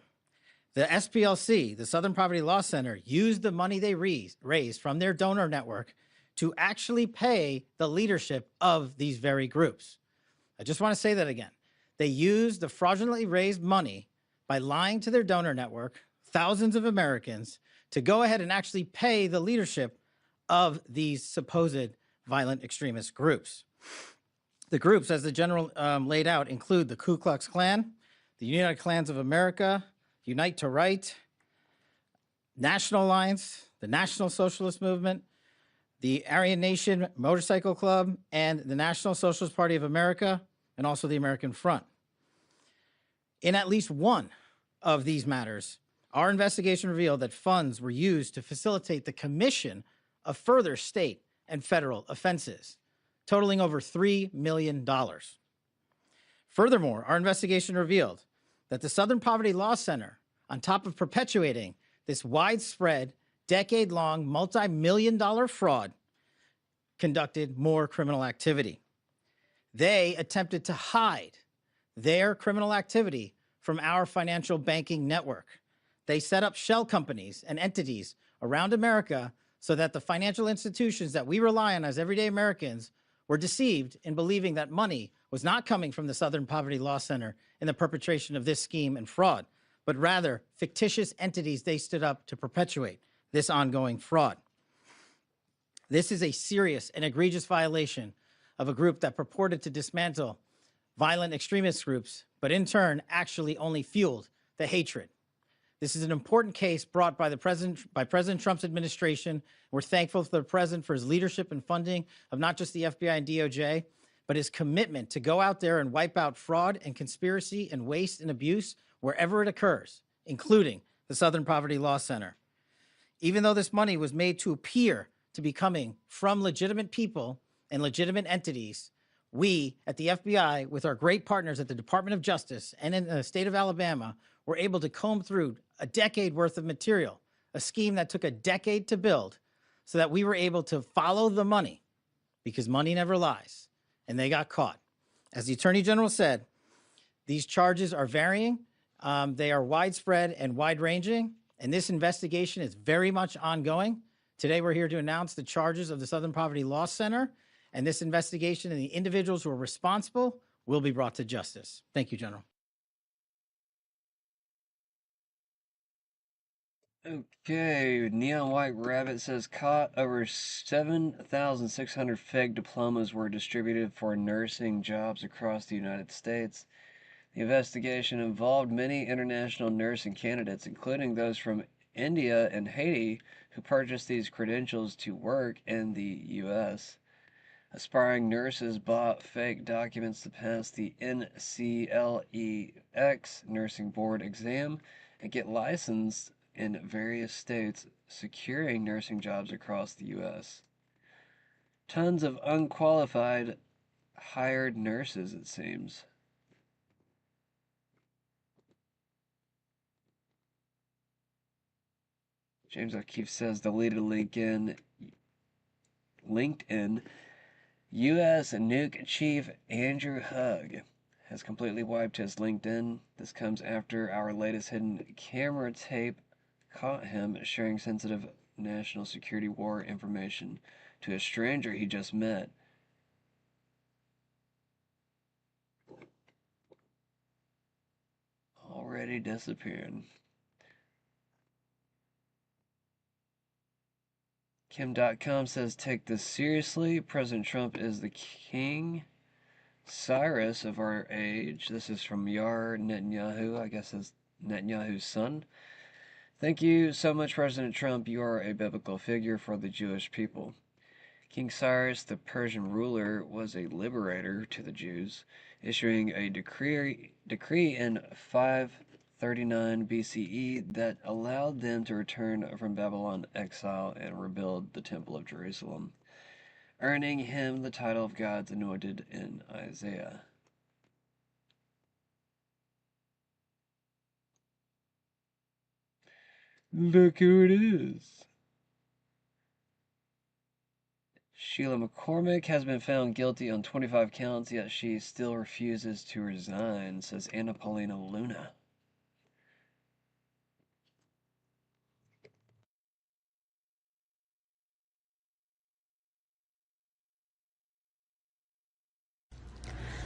the SPLC, the Southern Poverty Law Center, used the money they raised from their donor network to actually pay the leadership of these very groups. I just want to say that again. They used the fraudulently raised money by lying to their donor network, thousands of Americans, to go ahead and actually pay the leadership of these supposed violent extremist groups. The groups, as the general laid out, include the Ku Klux Klan, the United Klans of America, Unite to Right, National Alliance, the National Socialist Movement, the Aryan Nation Motorcycle Club, and the National Socialist Party of America, and also the American Front. In at least one of these matters, our investigation revealed that funds were used to facilitate the commission of further state and federal offenses, totaling over $3 million. Furthermore, our investigation revealed that the Southern Poverty Law Center, on top of perpetuating this widespread, decade-long, multi-million-dollar fraud, conducted more criminal activity. They attempted to hide their criminal activity from our financial banking network. They set up shell companies and entities around America so that the financial institutions that we rely on as everyday Americans were deceived in believing that money was not coming from the Southern Poverty Law Center in the perpetration of this scheme and fraud, but rather fictitious entities they stood up to perpetuate this ongoing fraud. This is a serious and egregious violation of a group that purported to dismantle violent extremist groups, but in turn actually only fueled the hatred. This is an important case brought by President Trump's administration. We're thankful to the president for his leadership and funding of not just the FBI and DOJ, but his commitment to go out there and wipe out fraud and conspiracy and waste and abuse wherever it occurs, including the Southern Poverty Law Center. Even though this money was made to appear to be coming from legitimate people and legitimate entities, we at the FBI, with our great partners at the Department of Justice and in the state of Alabama, were able to comb through a decade worth of material, a scheme that took a decade to build, so that we were able to follow the money, because money never lies, and they got caught. As the Attorney General said, these charges are varying, they are widespread and wide-ranging, and this investigation is very much ongoing. Today, we're here to announce the charges of the Southern Poverty Law Center, and this investigation and the individuals who are responsible will be brought to justice. Thank you, General. Okay, Neon White Rabbit says caught over 7,600 fake diplomas were distributed for nursing jobs across the United States. The investigation involved many international nursing candidates, including those from India and Haiti, who purchased these credentials to work in the U.S. Aspiring nurses bought fake documents to pass the NCLEX nursing board exam and get licensed in various states, securing nursing jobs across the U.S. Tons of unqualified hired nurses, it seems. James O'Keefe says deleted LinkedIn. U.S. nuke chief Andrew Hugg has completely wiped his LinkedIn. This comes after our latest hidden camera tape caught him sharing sensitive national security war information to a stranger he just met. Already disappeared. Kim.com says, take this seriously. President Trump is the King Cyrus of our age. This is from Yair Netanyahu, I guess is Netanyahu's son. Thank you so much, President Trump. You are a biblical figure for the Jewish people. King Cyrus, the Persian ruler, was a liberator to the Jews, issuing a decree in 539 BCE that allowed them to return from Babylon exile and rebuild the Temple of Jerusalem, earning him the title of God's anointed in Isaiah. Look who it is. Sheila McCormick has been found guilty on 25 counts, yet she still refuses to resign, says Anna Paulina Luna.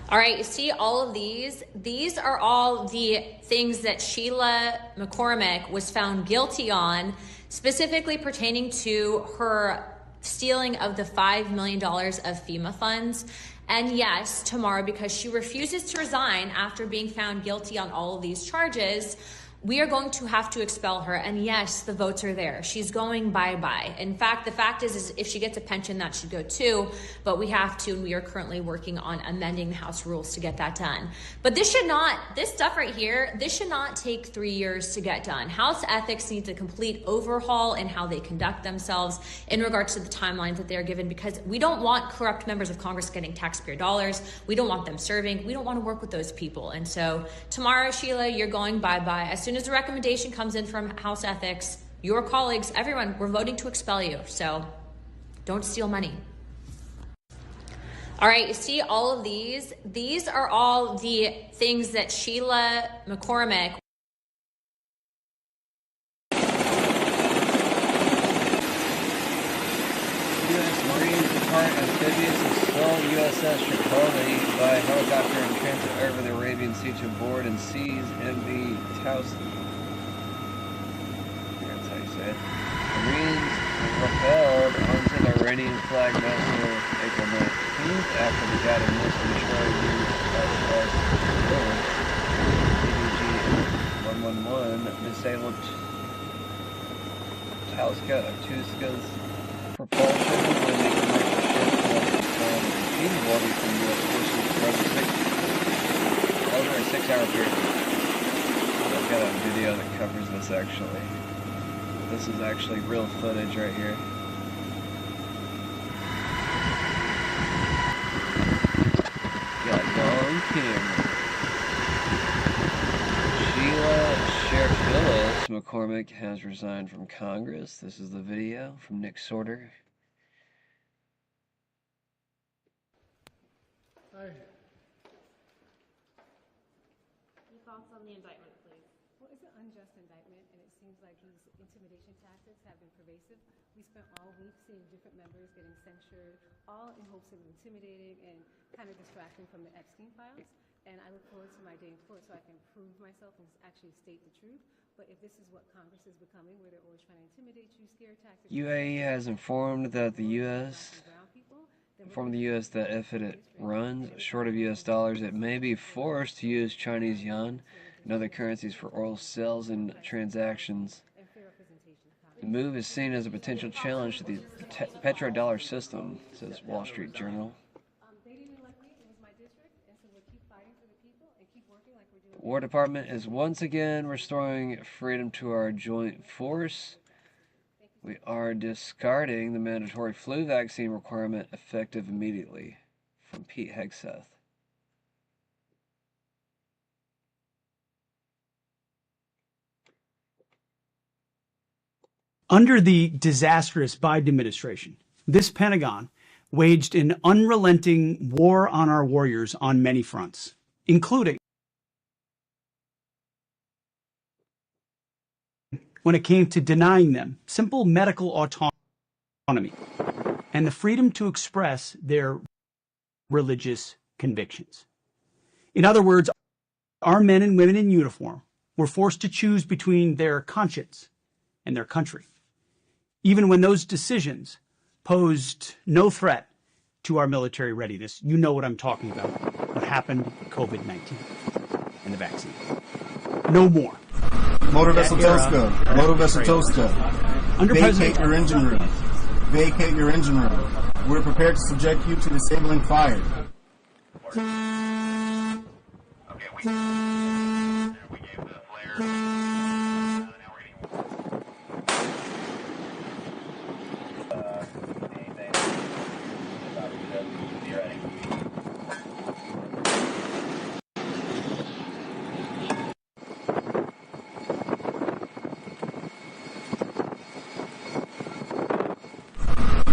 All right, you see all of these? These are all the things that Sheila McCormick was found guilty on, specifically pertaining to her stealing of the $5 million of FEMA funds. And yes, Tamara, because she refuses to resign after being found guilty on all of these charges, we are going to have to expel her. And yes, the votes are there. She's going bye-bye. In fact, the fact is if she gets a pension, that should go too. But we have to, and we are currently working on amending the House rules to get that done. But this stuff right here, this should not take 3 years to get done. House ethics needs a complete overhaul in how they conduct themselves in regards to the timelines that they're given, because we don't want corrupt members of Congress getting taxpayer dollars. We don't want them serving. We don't want to work with those people. And so tomorrow, Sheila, you're going bye-bye. As soon as the recommendation comes in from House Ethics, your colleagues, everyone, we're voting to expel you. So don't steal money. All right, you see all of these? These are all the things that Sheila McCormick U.S. Marines depart amphibious and stole USS Tripoli by helicopter and transit over the Arabian Sea to board and seize MV Towson. That's how you say it. Marines repelled onto the Iranian flag vessel April 19th after they got a missile destroyed DDG-111 disabled Tuska's propulsion when the commercial ship was repeated warning from U.S. forces over a 6-hour period. I've got a video that covers this actually. This is actually real footage right here. camera. Sheila Phyllis McCormick has resigned from Congress. This is the video from Nick Sorter. Your thoughts on the indictment, please. Well, it's an unjust indictment, and it seems like these intimidation tactics have been pervasive. We spent all week seeing different members getting censured, all in hopes of intimidating and kind of distracting from the Epstein files. And I look forward to my day in court so I can prove myself and actually state the truth. But if this is what Congress is becoming, where they're always trying to intimidate you, scare tactics... UAE has informed that the U.S. that if it runs short of U.S. dollars, it may be forced to use Chinese yuan and other currencies for oil sales and transactions. The move is seen as a potential challenge to the petrodollar system, says Wall Street Journal. The War Department is once again restoring freedom to our joint force. We are discarding the mandatory flu vaccine requirement effective immediately, from Pete Hegseth. Under the disastrous Biden administration, this Pentagon waged an unrelenting war on our warriors on many fronts, including when it came to denying them simple medical autonomy and the freedom to express their religious convictions. In other words, our men and women in uniform were forced to choose between their conscience and their country, even when those decisions posed no threat to our military readiness. You know what I'm talking about, what happened with COVID-19 and the vaccine. No more. Motor Vessel Tosca. Motor Vessel Tosca. Vacate your engine room. Vacate your engine room. We're prepared to subject you to disabling fire.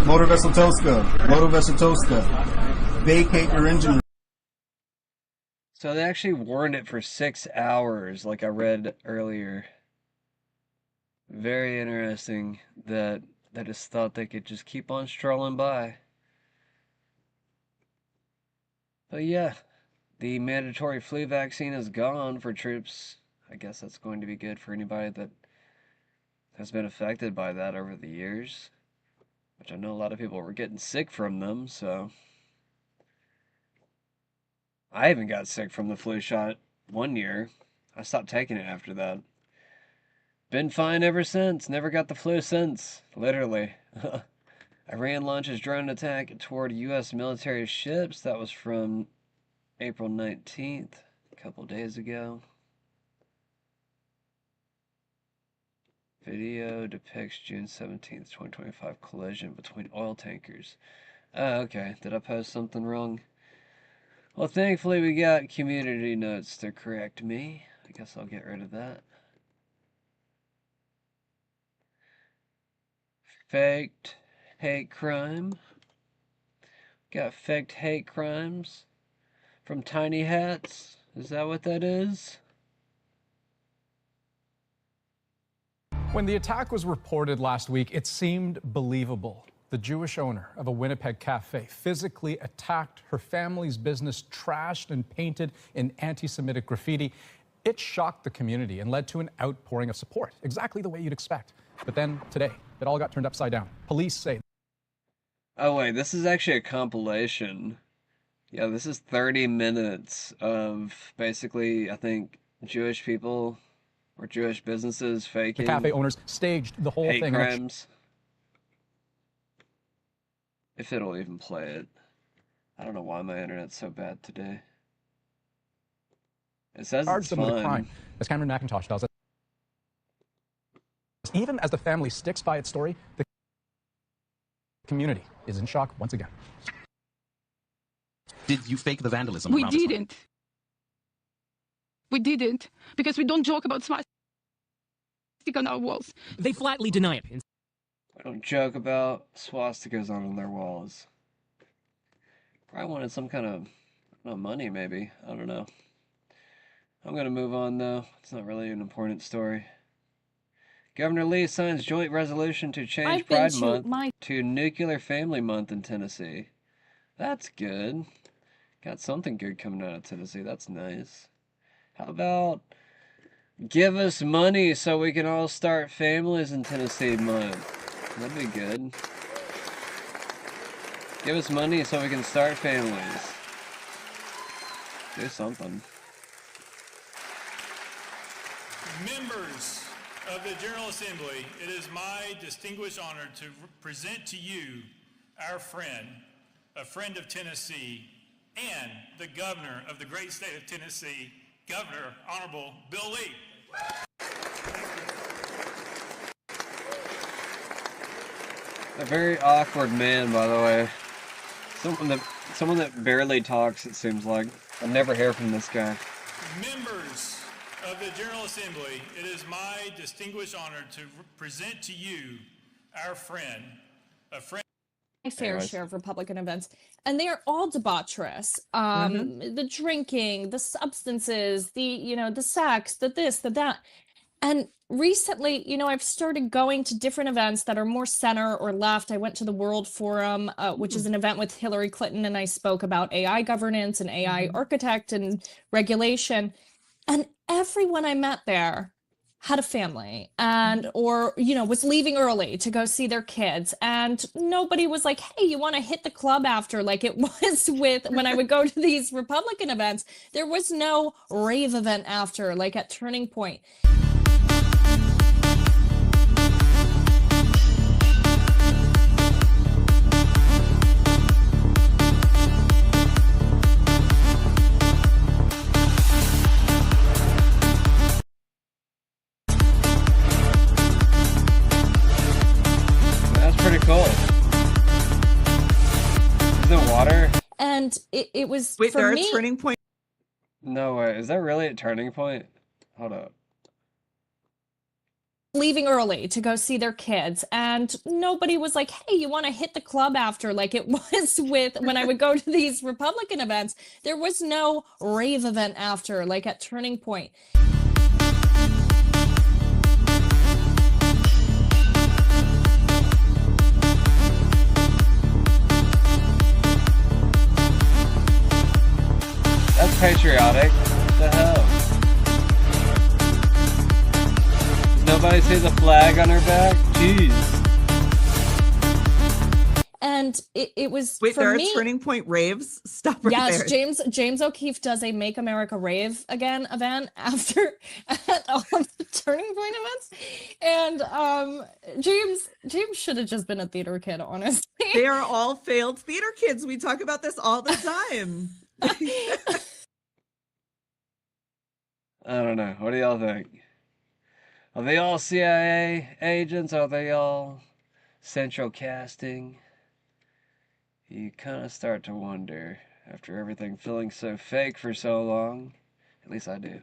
Motor Vessel Tosca. Motor Vessel Tosca. Vacate your engine room. So they actually warned it for 6 hours, like I read earlier. Very interesting that they just thought they could just keep on strolling by. But yeah, the mandatory flu vaccine is gone for troops. I guess that's going to be good for anybody that has been affected by that over the years. Which I know a lot of people were getting sick from them, so... I even got sick from the flu shot one year. I stopped taking it after that. Been fine ever since. Never got the flu since. Literally. Iran launches drone attack toward U.S. military ships. That was from April 19th, a couple days ago. Video depicts June 17th, 2025 collision between oil tankers. Oh, okay. Did I post something wrong? Well, thankfully we got community notes to correct me. I guess I'll get rid of that. Faked hate crime. Got faked hate crimes from Tiny Hats. Is that what that is? When the attack was reported last week, it seemed believable. The Jewish owner of a Winnipeg cafe physically attacked her family's business, trashed and painted in anti-Semitic graffiti. It shocked the community and led to an outpouring of support, exactly the way you'd expect. But then today, it all got turned upside down. Police say... Oh wait, this is actually a compilation. Yeah, this is 30 minutes of basically, I think, Jewish people... or Jewish businesses faking the cafe owners staged the whole hate thing. Crimes. If it'll even play it. I don't know why my internet's so bad today. It says it's them with a fine. crime, as Cameron McIntosh tells us. Even as the family sticks by its story, the community is in shock once again. Did you fake the vandalism? We around this one? didn't. We didn't, because we don't joke about swastika on our walls. They flatly deny it. I don't joke about swastikas on their walls. Probably wanted some kind of, money maybe. I don't know. I'm gonna move on though. It's not really an important story. Governor Lee signs joint resolution to change Pride Month to Nuclear Family Month in Tennessee. That's good. Got something good coming out of Tennessee. That's nice. How about give us money so we can all start families in Tennessee month? That'd be good. Give us money so we can start families. Do something. Members of the General Assembly, it is my distinguished honor to present to you our friend, a friend of Tennessee, and the governor of the great state of Tennessee, Governor Honorable Bill Lee. A very awkward man, by the way. Someone that barely talks, it seems like. I never hear from this guy. Members of the General Assembly, it is my distinguished honor to present to you our friend, a friend. My fair share of Republican events, and they are all debaucherous. The drinking, the substances, the sex, the this, the that. And recently, I've started going to different events that are more center or left. I went to the World Forum, which is an event with Hillary Clinton, and I spoke about AI governance and AI architect and regulation. And everyone I met there had a family or was leaving early to go see their kids. And nobody was like, hey, you want to hit the club after, like it was with when I would go to these Republican events. There was no rave event after, like at Turning Point. Pretty cool. Is there water? And it was Wait, for there me. are Turning Point. No way. Is that really a Turning Point? Hold up. Leaving early to go see their kids, and nobody was like, hey, you want to hit the club after, like it was with when I would go to these Republican events. There was no rave event after, like at Turning Point. That's patriotic. What the hell? Does nobody see the flag on her back? Jeez. And it was Wait, for there me. are Turning Point raves? Stop right Yes, there. James O'Keefe does a Make America Rave Again event after at all of the Turning Point events, and James should have just been a theater kid, honestly. They are all failed theater kids. We talk about this all the time. I don't know. What do y'all think? Are they all CIA agents? Are they all central casting? You kind of start to wonder after everything feeling so fake for so long. At least I do.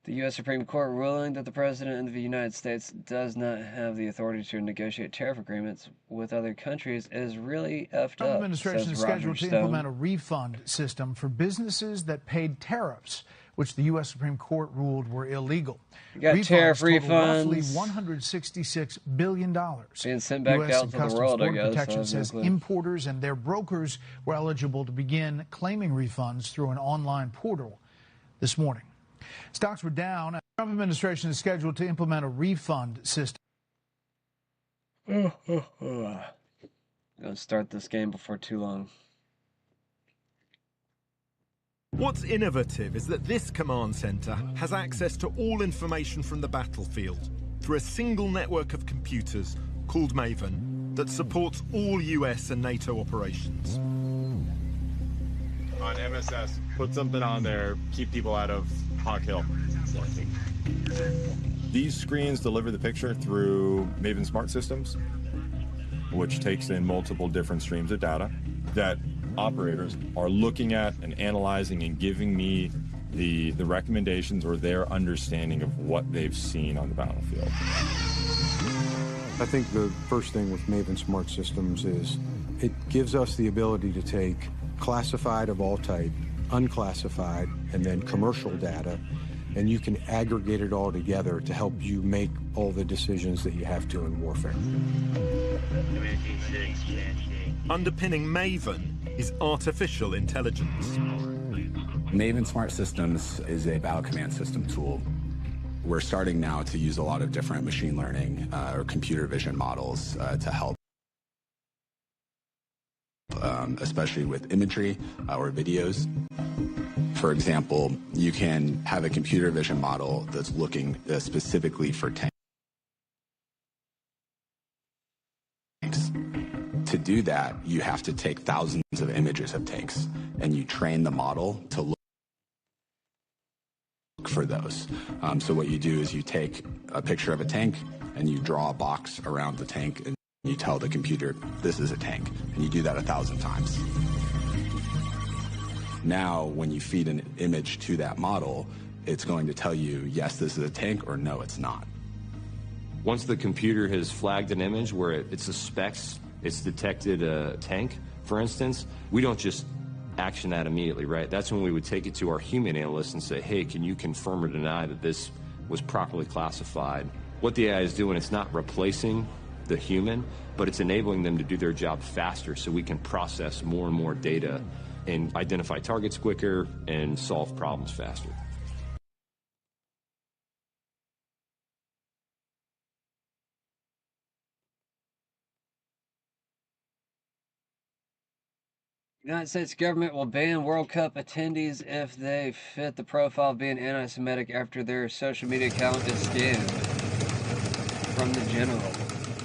The U.S. Supreme Court ruling that the President of the United States does not have the authority to negotiate tariff agreements with other countries is really effed Trump up, administration is says Roger scheduled to Stone. implement a refund system for businesses that paid tariffs, which the U.S. Supreme Court ruled were illegal. You got tariff total roughly refunds. $166 billion. Being sent back U.S. out and to the Customs world, I Border guess. Protection I have no says clue. importers and their brokers were eligible to begin claiming refunds through an online portal this morning. Stocks were down. The Trump administration is scheduled to implement a refund system. I'm going to start this game before too long. What's innovative is that this command center has access to all information from the battlefield through a single network of computers called Maven that supports all US and NATO operations. On MSS, put something on there, keep people out of Hawk Hill. These screens deliver the picture through Maven Smart Systems, which takes in multiple different streams of data that operators are looking at and analyzing and giving me the recommendations or their understanding of what they've seen on the battlefield. I think the first thing with Maven Smart Systems is it gives us the ability to take classified of all type, unclassified, and then commercial data, and you can aggregate it all together to help you make all the decisions that you have to in warfare. Underpinning Maven is artificial intelligence. Maven Smart Systems is a battle command system tool. We're starting now to use a lot of different machine learning or computer vision models to help, especially with imagery or videos. For example, you can have a computer vision model that's looking specifically for tanks. To do that, you have to take thousands of images of tanks, and you train the model to look for those. So what you do is you take a picture of a tank and you draw a box around the tank and you tell the computer this is a tank, and you do that 1,000 times. Now when you feed an image to that model, it's going to tell you yes, this is a tank, or no, it's not. Once the computer has flagged an image where it suspects it's detected a tank, for instance, we don't just action that immediately, right? That's when we would take it to our human analysts and say, hey, can you confirm or deny that this was properly classified? What the AI is doing, it's not replacing the human, but it's enabling them to do their job faster so we can process more and more data and identify targets quicker and solve problems faster. United States government will ban World Cup attendees if they fit the profile of being anti-Semitic after their social media account is scanned. From the General.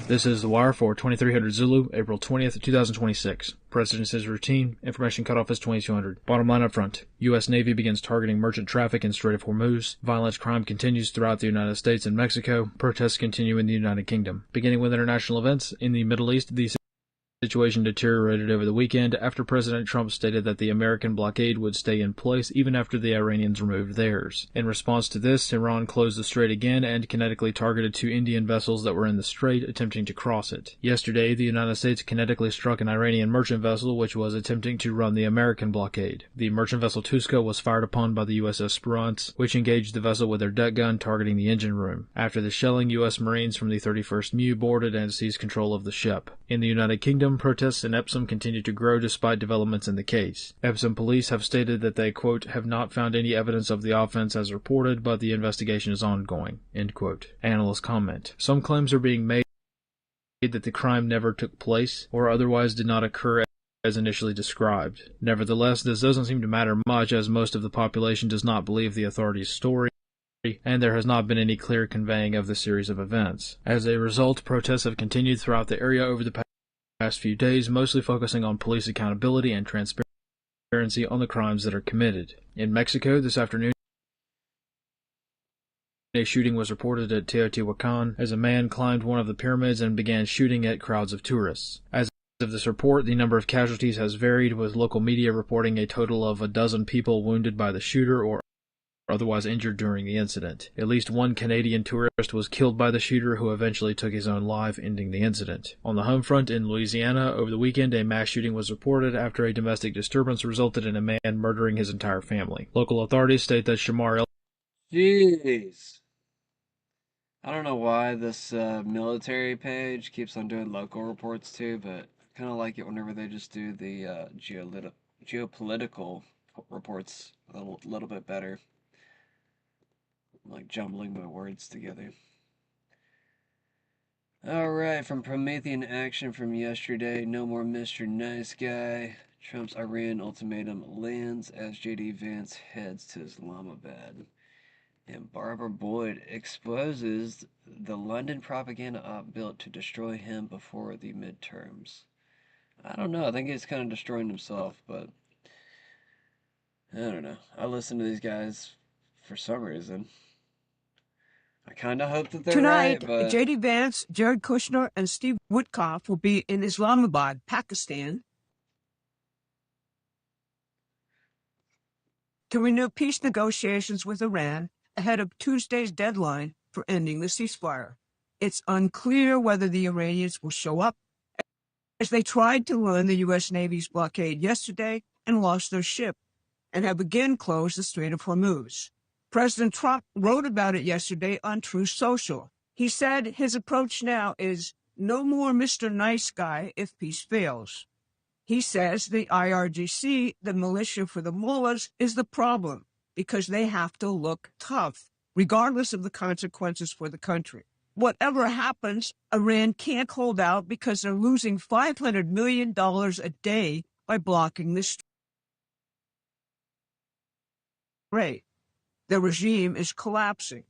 This is The Wire for 2300 Zulu, April 20th, 2026. President says routine. Information cutoff is 2200. Bottom line up front. U.S. Navy begins targeting merchant traffic in Strait of Hormuz. Violent crime continues throughout the United States and Mexico. Protests continue in the United Kingdom. Beginning with international events, in the Middle East, the situation deteriorated over the weekend after President Trump stated that the American blockade would stay in place even after the Iranians removed theirs. In response to this, Iran closed the strait again and kinetically targeted 2 Indian vessels that were in the strait attempting to cross it. Yesterday, the United States kinetically struck an Iranian merchant vessel which was attempting to run the American blockade. The merchant vessel Tuska was fired upon by the USS Spruance, which engaged the vessel with their deck gun targeting the engine room. After the shelling, U.S. Marines from the 31st MEU boarded and seized control of the ship. In the United Kingdom, protests in Epsom continue to grow despite developments in the case. Epsom police have stated that they, quote, have not found any evidence of the offense as reported, but the investigation is ongoing, end quote. Analysts comment. Some claims are being made that the crime never took place or otherwise did not occur as initially described. Nevertheless, this doesn't seem to matter much as most of the population does not believe the authorities' story, and there has not been any clear conveying of the series of events. As a result, protests have continued throughout the area over the past few days, mostly focusing on police accountability and transparency on the crimes that are committed. In Mexico, this afternoon, a shooting was reported at Teotihuacan as a man climbed one of the pyramids and began shooting at crowds of tourists. As of this report, the number of casualties has varied, with local media reporting a total of 12 people wounded by the shooter or otherwise injured during the incident. At least one Canadian tourist was killed by the shooter, who eventually took his own life, ending the incident. On the home front in Louisiana, over the weekend, a mass shooting was reported after a domestic disturbance resulted in a man murdering his entire family. Local authorities state that Shamar Jeez. I don't know why this military page keeps on doing local reports too, but I kind of like it whenever they just do the geopolitical reports a little bit better. I'm like jumbling my words together. Alright, from Promethean Action from yesterday, no more Mr. Nice Guy. Trump's Iran ultimatum lands as J.D. Vance heads to Islamabad. And Barbara Boyd exposes the London propaganda op built to destroy him before the midterms. I don't know, I think he's kind of destroying himself, but I don't know. I listen to these guys for some reason. I kind of hope that they're Tonight, right, but J.D. Vance, Jared Kushner, and Steve Witkoff will be in Islamabad, Pakistan, to renew peace negotiations with Iran ahead of Tuesday's deadline for ending the ceasefire. It's unclear whether the Iranians will show up, as they tried to run the U.S. Navy's blockade yesterday and lost their ship, and have again closed the Strait of Hormuz. President Trump wrote about it yesterday on Truth Social. He said his approach now is no more Mr. Nice Guy if peace fails. He says the IRGC, the militia for the mullahs, is the problem because they have to look tough, regardless of the consequences for the country. Whatever happens, Iran can't hold out because they're losing $500 million a day by blocking the strait. The regime is collapsing.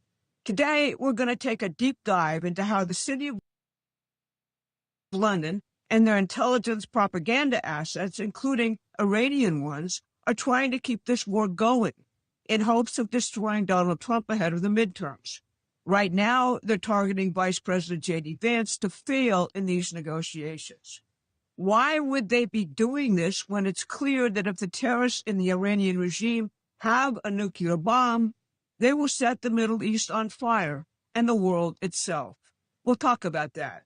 Today, we're going to take a deep dive into how the city of London and their intelligence propaganda assets, including Iranian ones, are trying to keep this war going in hopes of destroying Donald Trump ahead of the midterms. Right now, they're targeting Vice President J.D. Vance to fail in these negotiations. Why would they be doing this when it's clear that if the terrorists in the Iranian regime have a nuclear bomb, they will set the Middle East on fire and the world itself? We'll talk about that.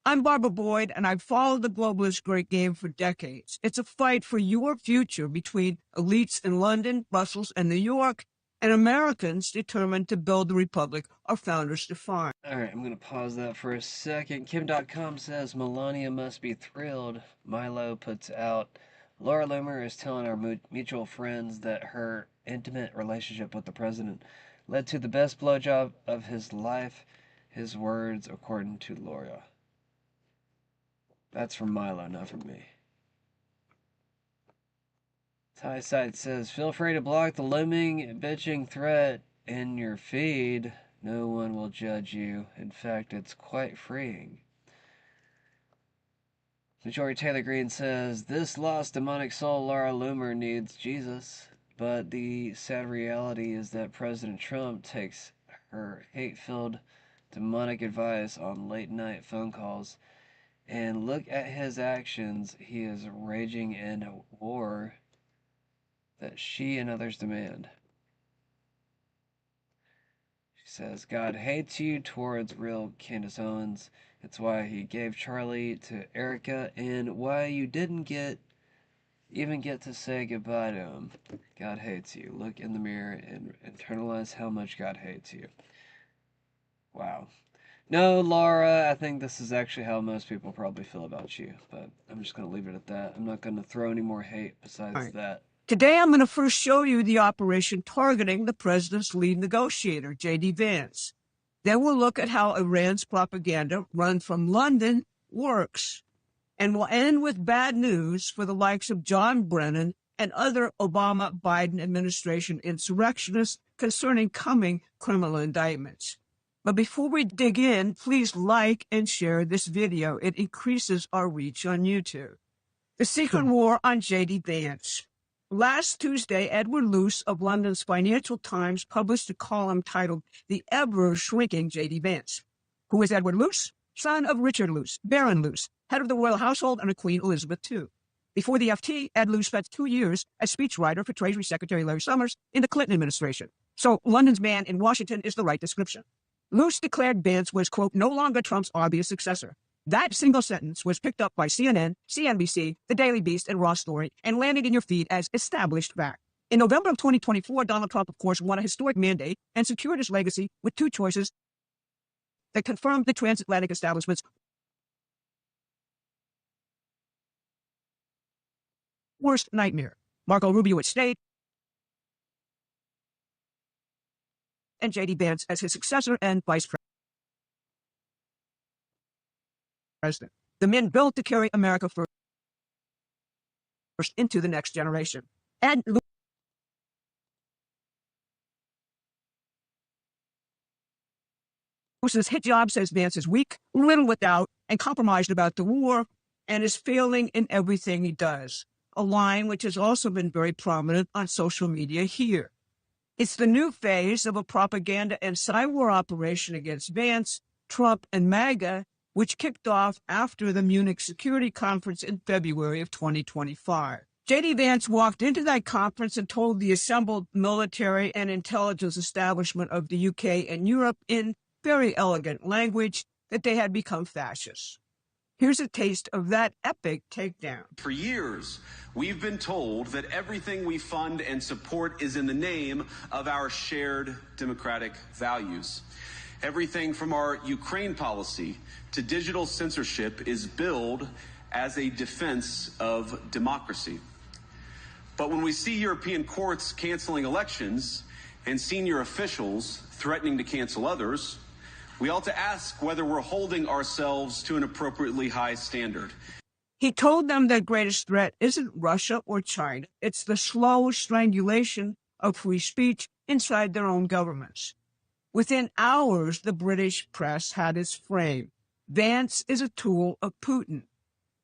I'm Barbara Boyd, and I've followed the globalist great game for decades. It's a fight for your future between elites in London, Brussels, and New York, and Americans determined to build the republic our founders defined. All right, I'm going to pause that for a second. Kim.com says Melania must be thrilled. Milo puts out, Laura Loomer is telling our mutual friends that her intimate relationship with the president led to the best blowjob of his life. His words, according to Laura. That's from Milo, not from me. Ty Side says, feel free to block the looming bitching threat in your feed. No one will judge you. In fact, it's quite freeing. Majority Taylor Green says, this lost demonic soul Laura Loomer needs Jesus. But the sad reality is that President Trump takes her hate-filled demonic advice on late-night phone calls. And look at his actions. He is raging in a war that she and others demand. She says, God hates you towards real Candace Owens. It's why he gave Charlie to Erica and why you didn't even get to say goodbye to him. God hates you. Look in the mirror and internalize how much God hates you. Wow. No, Laura, I think this is actually how most people probably feel about you, but I'm just going to leave it at that. I'm not going to throw any more hate besides that. Today, I'm going to first show you the operation targeting the president's lead negotiator, J.D. Vance. Then we'll look at how Iran's propaganda run from London works. And we'll end with bad news for the likes of John Brennan and other Obama-Biden administration insurrectionists concerning coming criminal indictments. But before we dig in, please like and share this video. It increases our reach on YouTube. The Secret War on J.D. Vance. Last Tuesday, Edward Luce of London's Financial Times published a column titled The Ever-Shrinking J.D. Vance. Who is Edward Luce? Son of Richard Luce, Baron Luce, head of the royal household under Queen Elizabeth II. Before the FT, Ed Luce spent 2 years as speechwriter for Treasury Secretary Larry Summers in the Clinton administration. So London's man in Washington is the right description. Luce declared Vance was, quote, no longer Trump's obvious successor. That single sentence was picked up by CNN, CNBC, The Daily Beast, and Raw Story, and landed in your feed as established fact. In November of 2024, Donald Trump, of course, won a historic mandate and secured his legacy with 2 choices that confirmed the transatlantic establishment's worst nightmare. Marco Rubio at state, and J.D. Vance as his successor and vice president. The men built to carry America first into the next generation. Ed Luce's hit job says Vance is weak, little without, and compromised about the war, and is failing in everything he does. A line which has also been very prominent on social media here. It's the new phase of a propaganda and cyber operation against Vance, Trump, and MAGA, which kicked off after the Munich Security Conference in February of 2025. J.D. Vance walked into that conference and told the assembled military and intelligence establishment of the UK and Europe in very elegant language that they had become fascists. Here's a taste of that epic takedown. For years, we've been told that everything we fund and support is in the name of our shared democratic values. Everything from our Ukraine policy to digital censorship is billed as a defense of democracy. But when we see European courts canceling elections and senior officials threatening to cancel others, we ought to ask whether we're holding ourselves to an appropriately high standard. He told them that greatest threat isn't Russia or China. It's the slow strangulation of free speech inside their own governments. Within hours, the British press had its frame. Vance is a tool of Putin.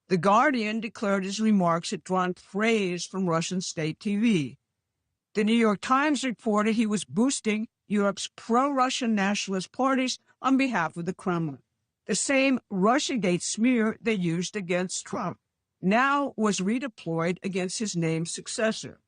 The Guardian declared his remarks had drawn praise from Russian state TV. The New York Times reported he was boosting Europe's pro-Russian nationalist parties on behalf of the Kremlin. The same Russiagate smear they used against Trump now was redeployed against his named successor.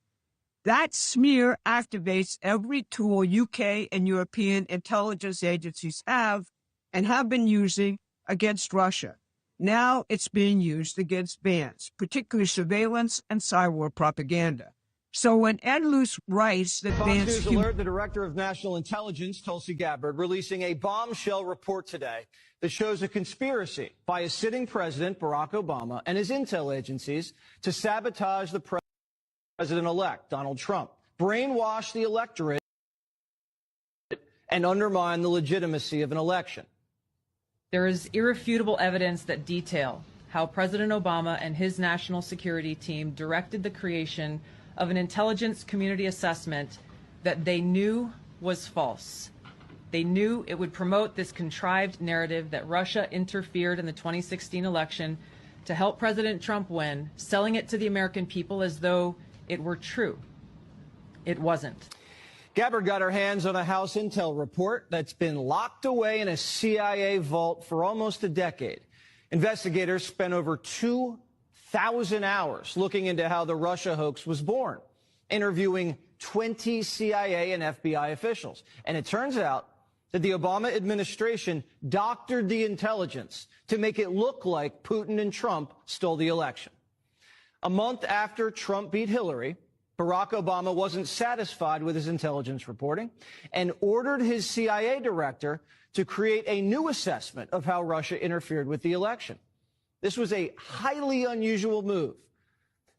That smear activates every tool UK and European intelligence agencies have and have been using against Russia. Now it's being used against Vance, particularly surveillance and cyber propaganda. So when Ed Luce writes that Fox Vance... News alert, the director of national intelligence, Tulsi Gabbard, releasing a bombshell report today that shows a conspiracy by a sitting president, Barack Obama, and his intel agencies to sabotage the president-elect, Donald Trump, brainwash the electorate, and undermine the legitimacy of an election. There is irrefutable evidence that detail how President Obama and his national security team directed the creation of an intelligence community assessment that they knew was false. They knew it would promote this contrived narrative that Russia interfered in the 2016 election to help President Trump win, selling it to the American people as though it were true. It wasn't. Gabbard got her hands on a House intel report that's been locked away in a CIA vault for almost a decade. Investigators spent over 2,000 hours looking into how the Russia hoax was born, interviewing 20 CIA and FBI officials. And it turns out that the Obama administration doctored the intelligence to make it look like Putin and Trump stole the election. A month after Trump beat Hillary, Barack Obama wasn't satisfied with his intelligence reporting and ordered his CIA director to create a new assessment of how Russia interfered with the election. This was a highly unusual move.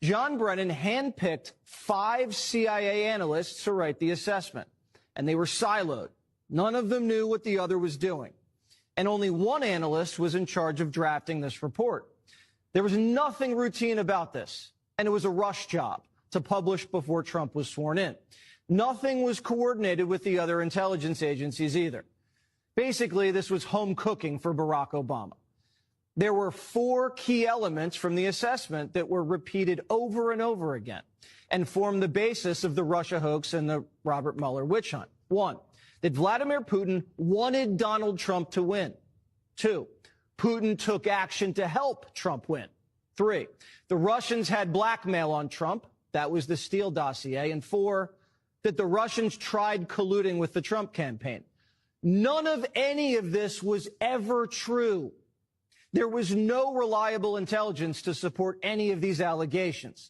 John Brennan handpicked 5 CIA analysts to write the assessment, and they were siloed. None of them knew what the other was doing, and only one analyst was in charge of drafting this report. There was nothing routine about this, and it was a rush job to publish before Trump was sworn in. Nothing was coordinated with the other intelligence agencies either. Basically, this was home cooking for Barack Obama. There were 4 key elements from the assessment that were repeated over and over again and formed the basis of the Russia hoax and the Robert Mueller witch hunt. 1, that Vladimir Putin wanted Donald Trump to win. 2, Putin took action to help Trump win. 3, the Russians had blackmail on Trump. That was the Steele dossier. And 4, that the Russians tried colluding with the Trump campaign. None of any of this was ever true. There was no reliable intelligence to support any of these allegations.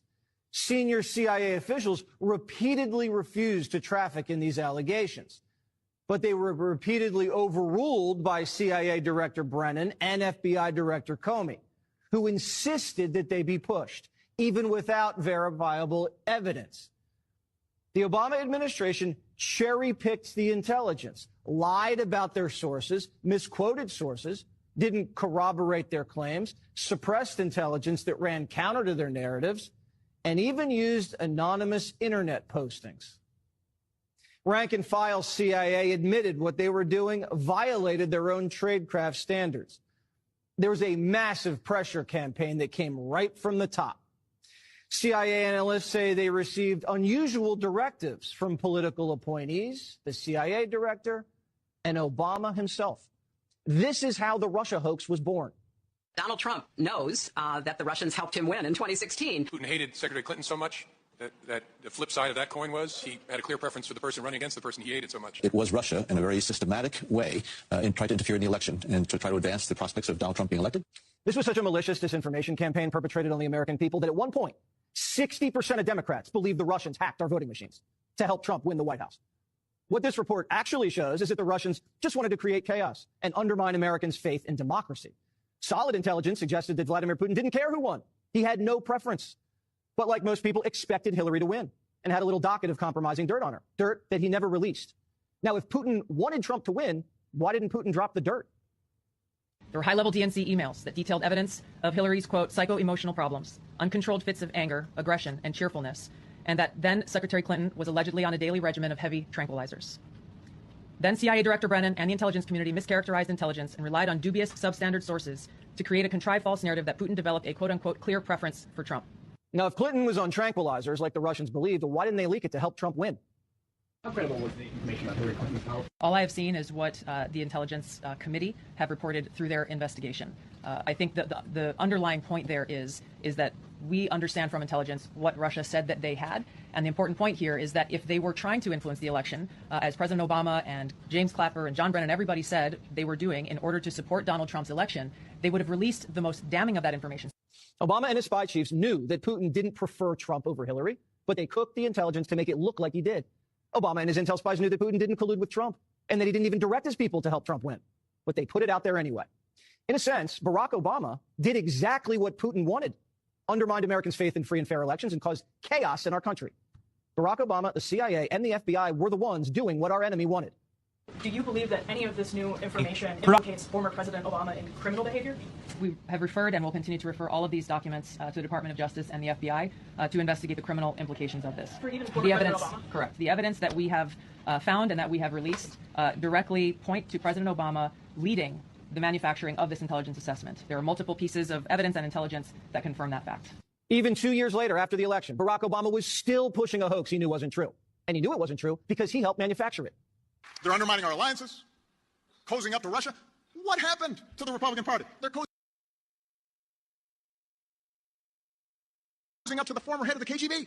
Senior CIA officials repeatedly refused to traffic in these allegations, but they were repeatedly overruled by CIA Director Brennan and FBI Director Comey, who insisted that they be pushed, even without verifiable evidence. The Obama administration cherry-picked the intelligence, lied about their sources, misquoted sources, didn't corroborate their claims, suppressed intelligence that ran counter to their narratives, and even used anonymous internet postings. Rank and file CIA admitted what they were doing violated their own tradecraft standards. There was a massive pressure campaign that came right from the top. CIA analysts say they received unusual directives from political appointees, the CIA director, and Obama himself. This is how the Russia hoax was born. Donald Trump knows that the Russians helped him win in 2016. Putin hated Secretary Clinton so much that the flip side of that coin was he had a clear preference for the person running against the person he hated so much. It was Russia, in a very systematic way, and tried to interfere in the election and to try to advance the prospects of Donald Trump being elected. This was such a malicious disinformation campaign perpetrated on the American people that at one point, 60% of Democrats believed the Russians hacked our voting machines to help Trump win the White House. What this report actually shows is that the Russians just wanted to create chaos and undermine Americans' faith in democracy. Solid intelligence suggested that Vladimir Putin didn't care who won. He had no preference. But like most people, expected Hillary to win and had a little docket of compromising dirt on her, dirt that he never released. Now, if Putin wanted Trump to win, why didn't Putin drop the dirt? There were high-level DNC emails that detailed evidence of Hillary's, quote, psycho-emotional problems, uncontrolled fits of anger, aggression, and cheerfulness, and that then Secretary Clinton was allegedly on a daily regimen of heavy tranquilizers. Then CIA Director Brennan and the intelligence community mischaracterized intelligence and relied on dubious substandard sources to create a contrived false narrative that Putin developed a, quote-unquote, clear preference for Trump. Now, if Clinton was on tranquilizers like the Russians believed, why didn't they leak it to help Trump win? How credible was the information about Hillary Clinton's power? All I have seen is what the Intelligence Committee have reported through their investigation. I think that the underlying point there is that we understand from intelligence what Russia said that they had. And the important point here is that if they were trying to influence the election, as President Obama and James Clapper and John Brennan, everybody said they were doing in order to support Donald Trump's election, they would have released the most damning of that information. Obama and his spy chiefs knew that Putin didn't prefer Trump over Hillary, but they cooked the intelligence to make it look like he did. Obama and his intel spies knew that Putin didn't collude with Trump and that he didn't even direct his people to help Trump win. But they put it out there anyway. In a sense, Barack Obama did exactly what Putin wanted, undermined Americans' faith in free and fair elections and caused chaos in our country. Barack Obama, the CIA, and the FBI were the ones doing what our enemy wanted. Do you believe that any of this new information implicates former President Obama in criminal behavior? We have referred and will continue to refer all of these documents to the Department of Justice and the FBI to investigate the criminal implications of this. For even former President Obama? Correct. The evidence that we have found and that we have released directly point to President Obama leading the manufacturing of this intelligence assessment. There are multiple pieces of evidence and intelligence that confirm that fact. Even 2 years later, after the election, Barack Obama was still pushing a hoax he knew wasn't true. And he knew it wasn't true because he helped manufacture it. They're undermining our alliances, cozying up to Russia. What happened to the Republican Party? They're cozying up to the former head of the KGB.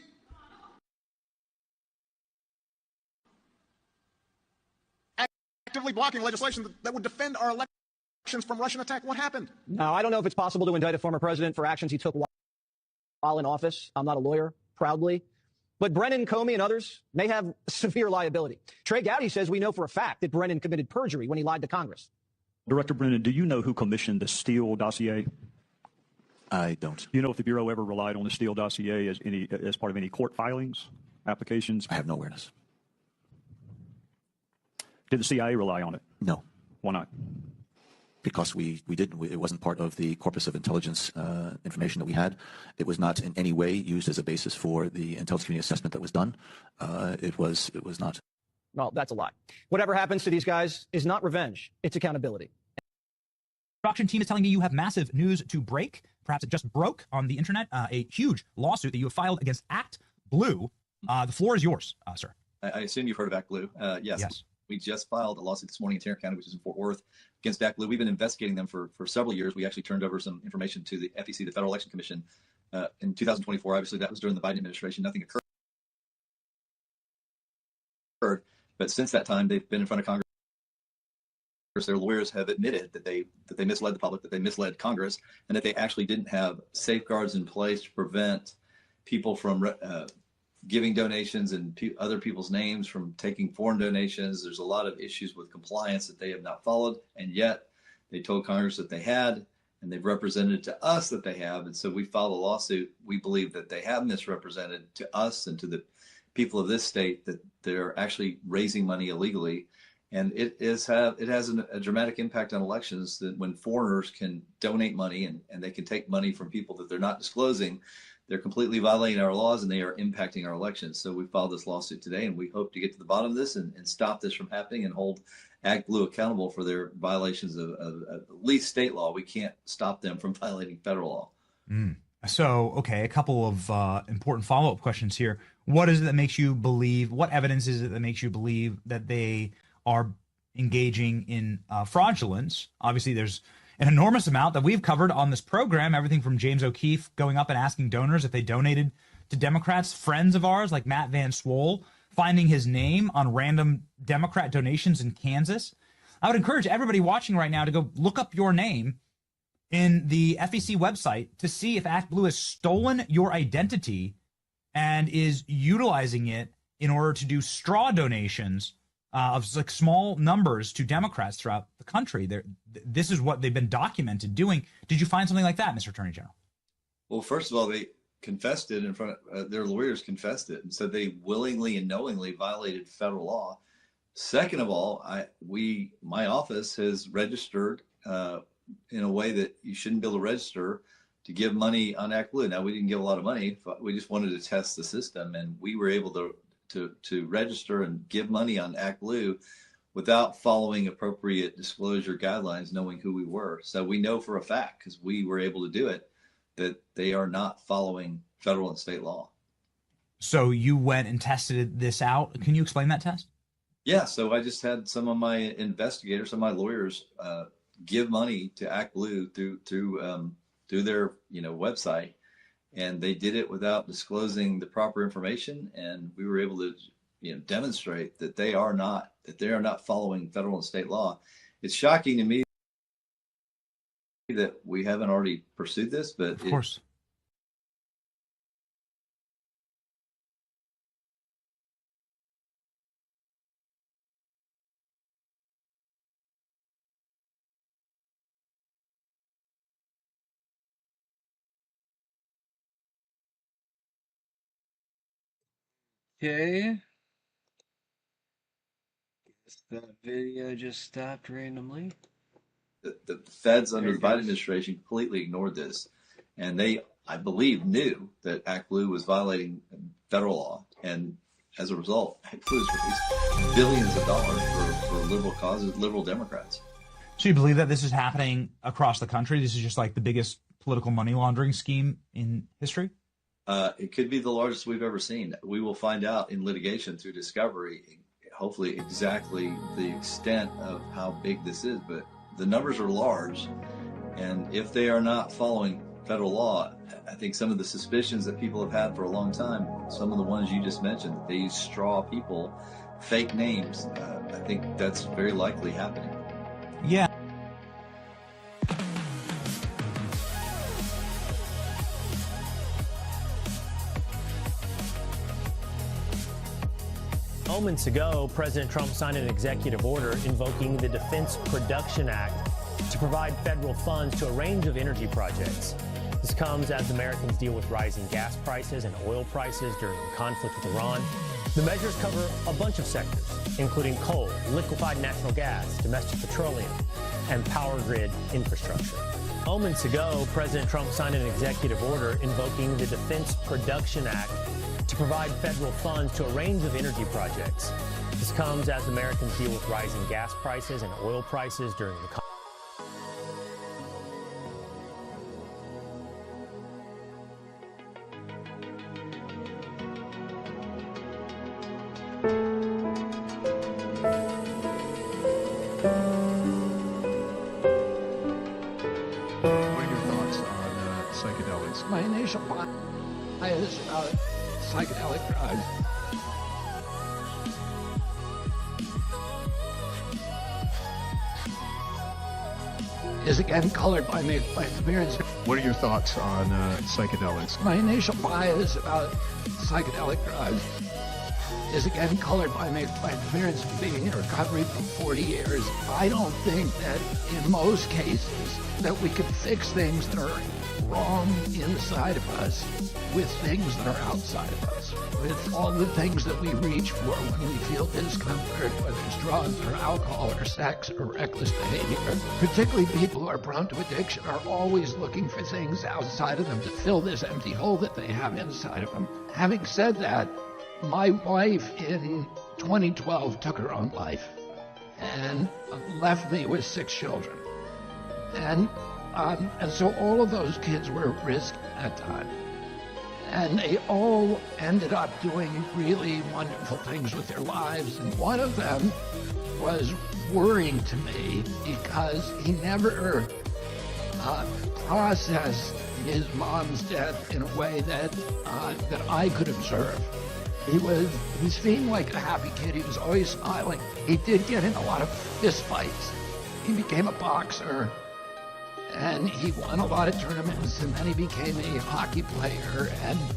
Actively blocking legislation that would defend our elections from Russian attack. What happened? Now, I don't know if it's possible to indict a former president for actions he took while in office. I'm not a lawyer, proudly. But Brennan, Comey, and others may have severe liability. Trey Gowdy says we know for a fact that Brennan committed perjury when he lied to Congress. Director Brennan, do you know who commissioned the Steele dossier? I don't. Do you know if the Bureau ever relied on the Steele dossier as part of any court filings, applications? I have no awareness. Did the CIA rely on it? No. Why not? Because we didn't. It wasn't part of the corpus of intelligence information that we had. It was not in any way used as a basis for the intelligence community assessment that was done. It was not. Well, that's a lie. Whatever happens to these guys is not revenge. It's accountability. Production team is telling me you have massive news to break. Perhaps it just broke on the internet. A huge lawsuit that you have filed against Act Blue. The floor is yours, sir. I assume you've heard of Act Blue. Yes. We just filed a lawsuit this morning in Tarrant County, which is in Fort Worth, against Act Blue. We've been investigating them for several years. We actually turned over some information to the FEC, the Federal Election Commission, in 2024. Obviously, that was during the Biden administration. Nothing occurred. But since that time, they've been in front of Congress. Their lawyers have admitted that they misled the public, that they misled Congress, and that they actually didn't have safeguards in place to prevent people from giving donations and other people's names from taking foreign donations. There's a lot of issues with compliance that they have not followed, and yet they told Congress that they had, and they've represented to us that they have. And so we filed a lawsuit. We believe that they have misrepresented to us and to the people of this state that they're actually raising money illegally. And it has a dramatic impact on elections, that when foreigners can donate money and they can take money from people that they're not disclosing, they're completely violating our laws and they are impacting our elections. So we filed this lawsuit today, and we hope to get to the bottom of this and stop this from happening and hold Act Blue accountable for their violations of at least state law. We can't stop them from violating federal law. So, okay, a couple of important follow-up questions here. What is it that makes you believe, what evidence is it that makes you believe that they are engaging in fraudulence? Obviously, there's an enormous amount that we've covered on this program, everything from James O'Keefe going up and asking donors if they donated to Democrats, friends of ours like Matt Van Swole, finding his name on random Democrat donations in Kansas. I would encourage everybody watching right now to go look up your name in the FEC website to see if ActBlue has stolen your identity and is utilizing it in order to do straw donations of like small numbers to Democrats throughout the country. This is what they've been documented doing. Did you find something like that, Mr. Attorney General? Well, first of all, they confessed it in front of their lawyers, confessed it, and said they willingly and knowingly violated federal law. Second of all, my office has registered in a way that you shouldn't be able to register to give money on ActBlue. Now, we didn't give a lot of money. But we just wanted to test the system, and we were able to register and give money on ActBlue without following appropriate disclosure guidelines, knowing who we were. So we know for a fact, because we were able to do it, that they are not following federal and state law. So you went and tested this out. Can you explain that test? Yeah, so I just had some of my investigators, some of my lawyers give money to ActBlue through their website, and they did it without disclosing the proper information, and we were able to demonstrate that they are not following federal and state law. It's shocking to me that we haven't already pursued this, but of course. Okay. Guess that video just stopped randomly. The feds under the Biden administration completely ignored this, and they, I believe, knew that ActBlue was violating federal law, and as a result, ActBlue has released billions of dollars for liberal causes, liberal Democrats. So you believe that this is happening across the country? This is just like the biggest political money laundering scheme in history? It could be the largest we've ever seen. We will find out in litigation through discovery, hopefully exactly the extent of how big this is, but the numbers are large, and if they are not following federal law, I think some of the suspicions that people have had for a long time, some of the ones you just mentioned, they use straw people, fake names, I think that's very likely happening. Yeah. Moments ago, President Trump signed an executive order invoking the Defense Production Act to provide federal funds to a range of energy projects. This comes as Americans deal with rising gas prices and oil prices during the conflict with Iran. The measures cover a bunch of sectors, including coal, liquefied natural gas, domestic petroleum, and power grid infrastructure. Moments ago, President Trump signed an executive order invoking the Defense Production Act to provide federal funds to a range of energy projects. This comes as Americans deal with rising gas prices and oil prices during the conflict. What are your thoughts on psychedelics? My initial bias about psychedelic drugs is again colored by my experience. What are your thoughts on psychedelics? My initial bias about psychedelic drugs is again colored by my experience of being in recovery for 40 years. I don't think that in most cases that we can fix things that are wrong inside of us with things that are outside of us, with all the things that we reach for when we feel discomfort, whether it's drugs or alcohol or sex or reckless behavior. Particularly people who are prone to addiction are always looking for things outside of them to fill this empty hole that they have inside of them. Having said that, my wife in 2012 took her own life and left me with 6 children. And so all of those kids were at risk at that time. And they all ended up doing really wonderful things with their lives. And one of them was worrying to me because he never processed his mom's death in a way that I could observe. He seemed like a happy kid. He was always smiling. He did get in a lot of fist fights. He became a boxer, and he won a lot of tournaments, and then he became a hockey player.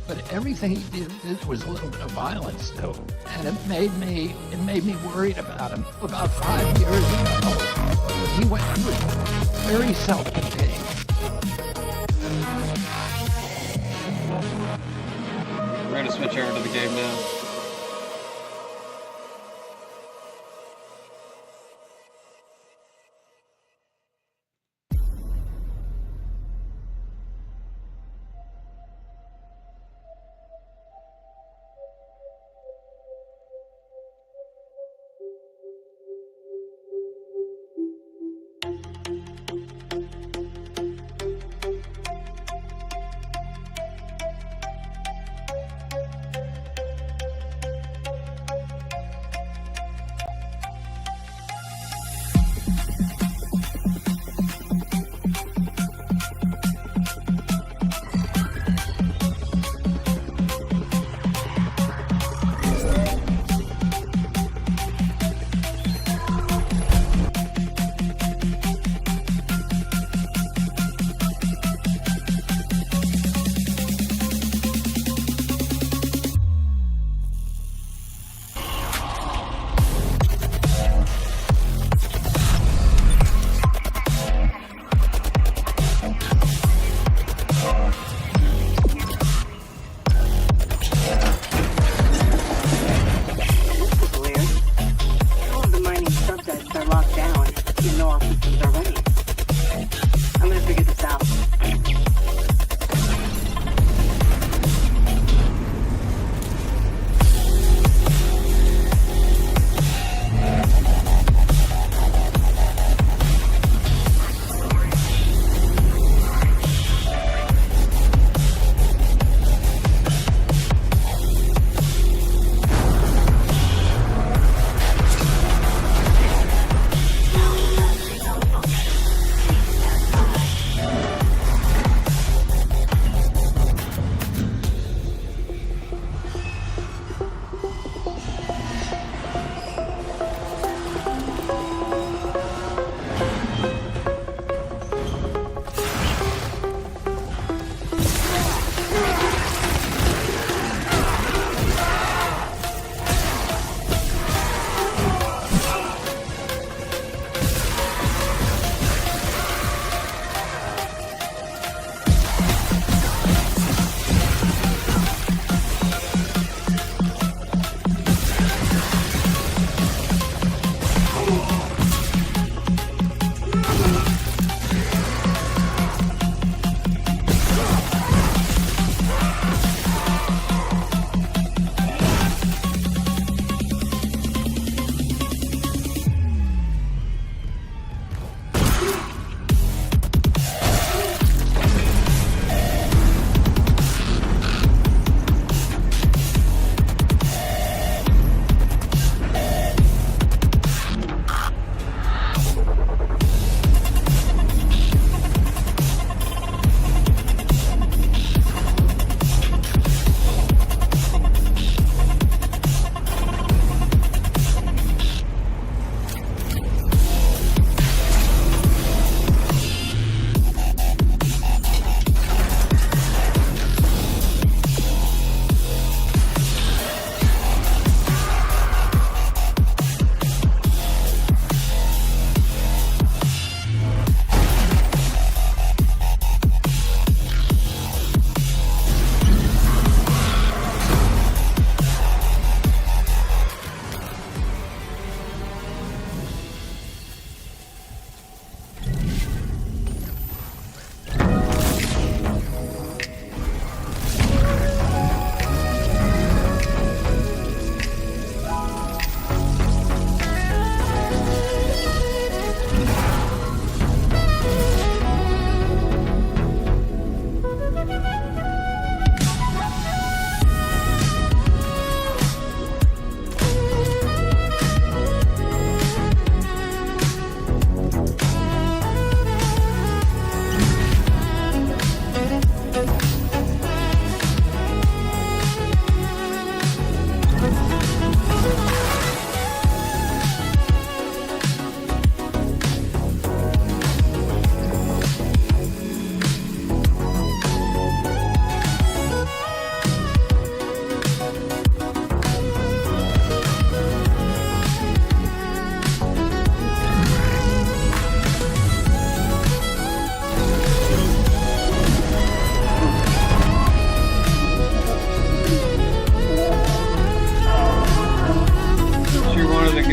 But everything he did, there was a little bit of violence too, and it made me worried about him. About 5 years ago, he was very self-contained. We're gonna switch over to the game now.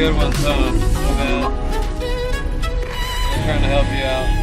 good ones, huh? I bet. I'm trying to help you out.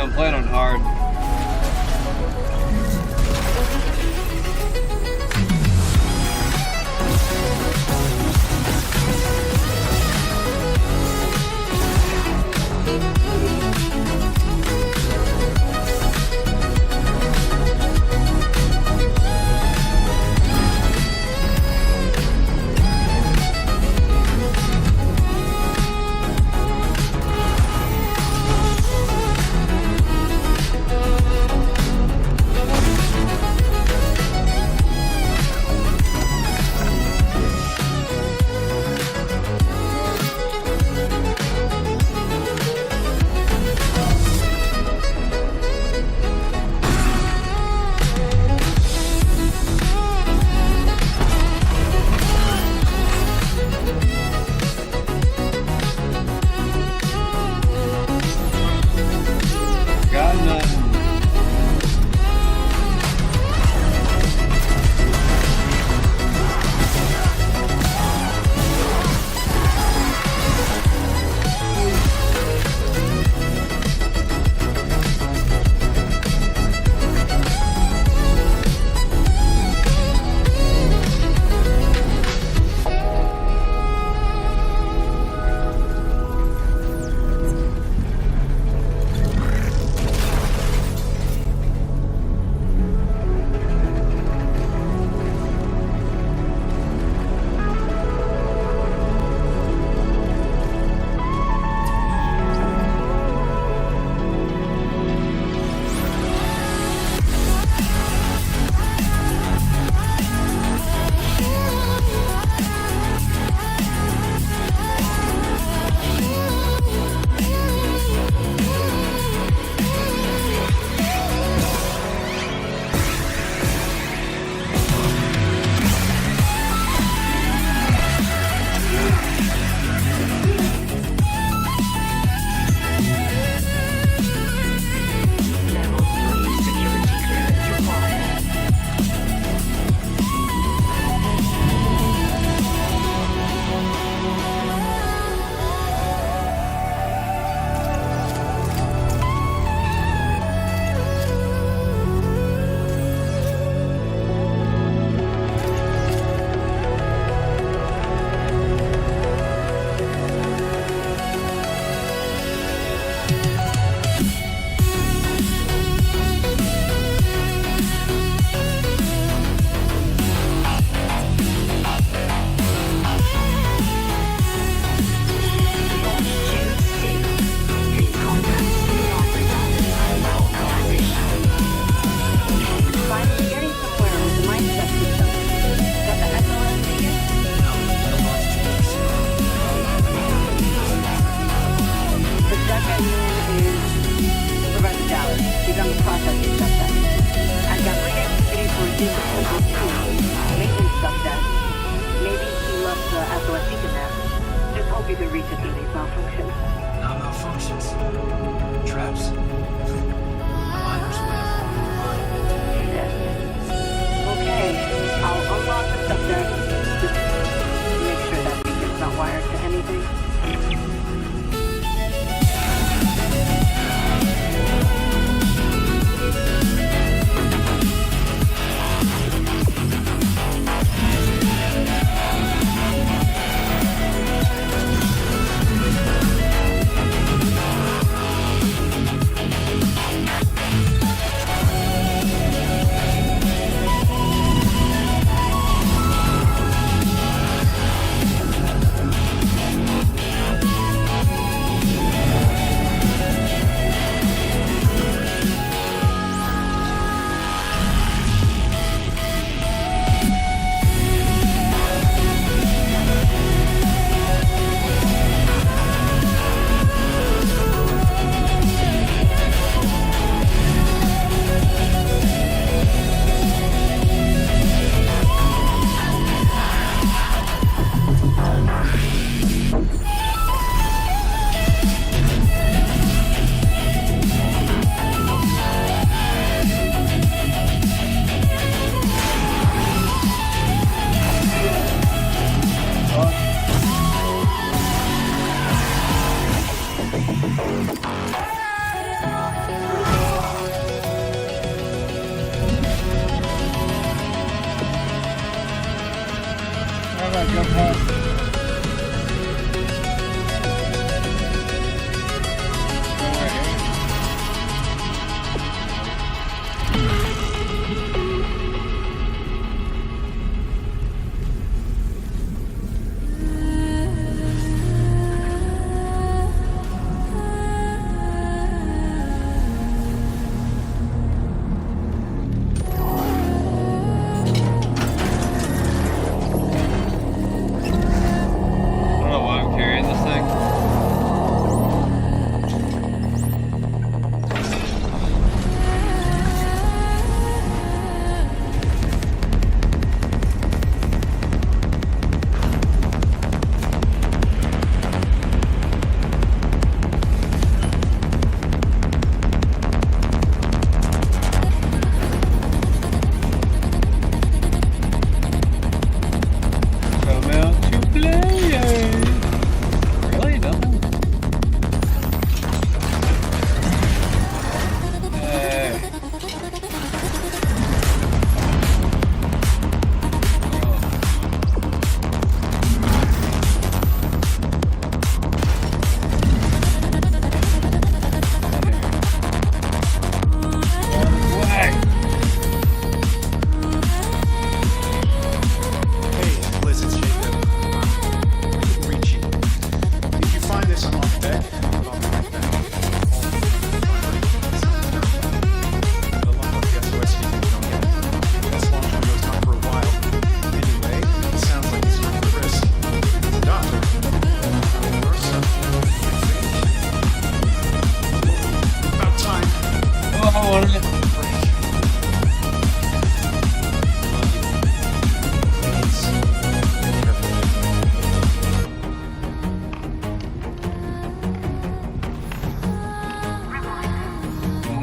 I'm playing on hard.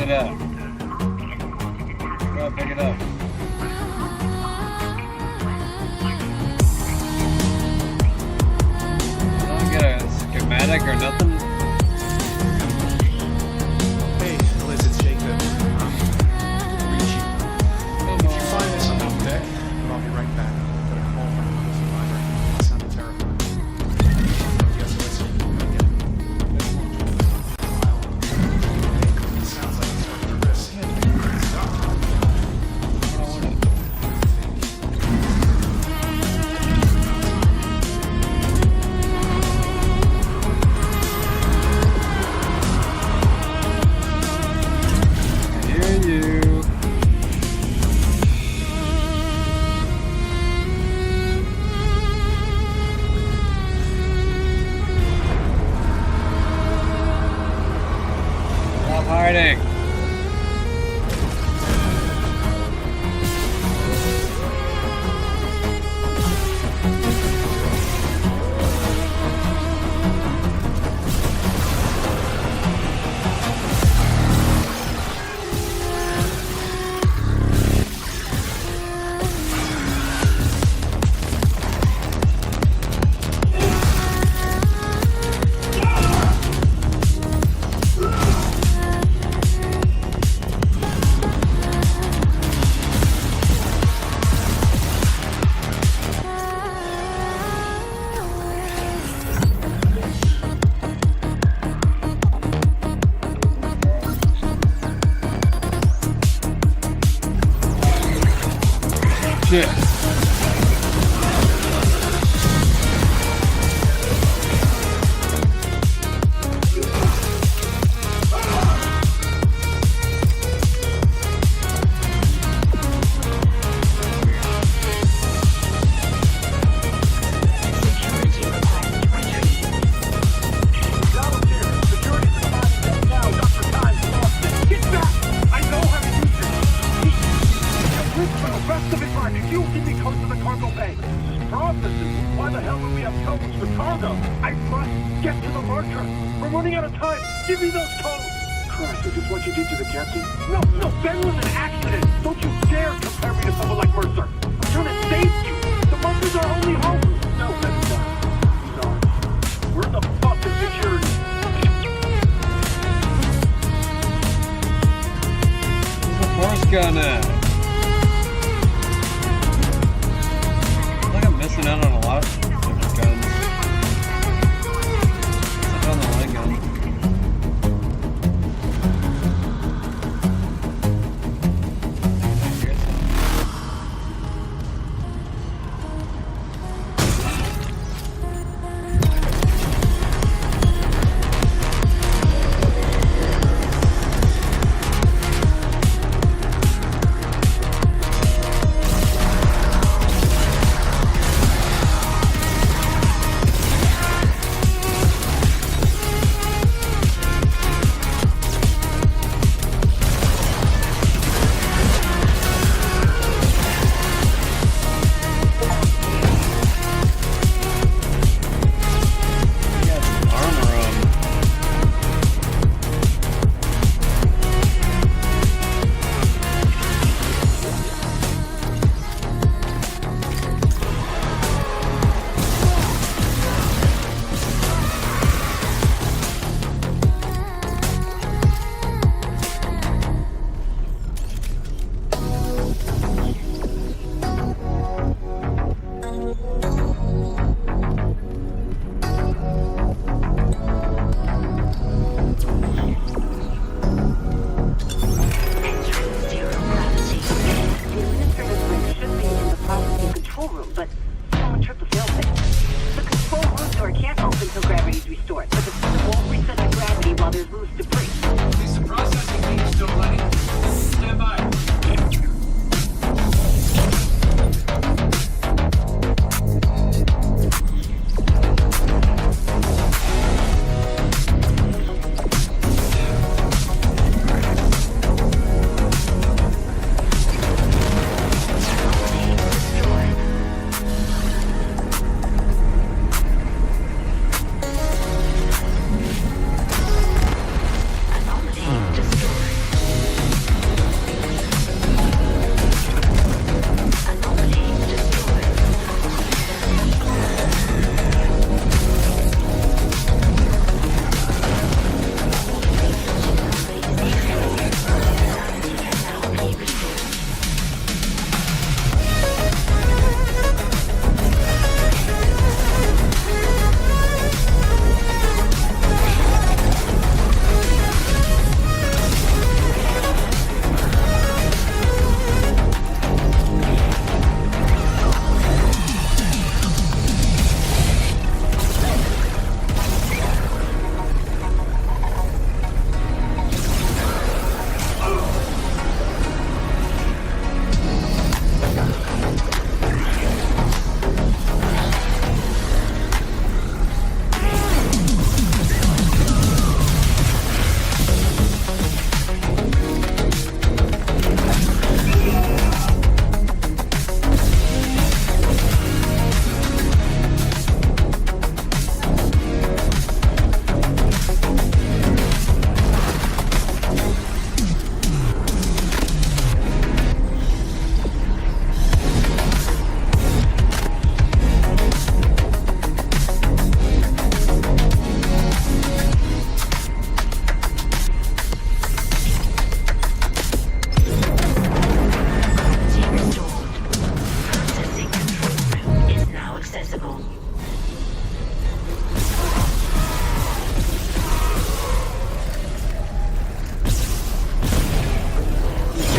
it up. Go pick it up. Don't get a schematic or nothing. Hey, Liz, it's Jacob. Reach you. If you find this on the deck, I'll be right back. Got a call from the prison library. It sounded terrifying. Yes, let's it sounds like it's worth the risk. Stop. Stop hiding. Shit. Why the hell would we have codes for cargo? I must get to the marker. We're running out of time. Give me those codes. Christ, is this what you did to the captain? No, Ben was an accident. Don't you dare compare me to someone like Mercer. I'm trying to save you. The markers are only home. No, Ben's not. He's ours. We're in the fucking security. Where's the force gun at? I think I'm missing out on a lot of different guns. I found the light gun.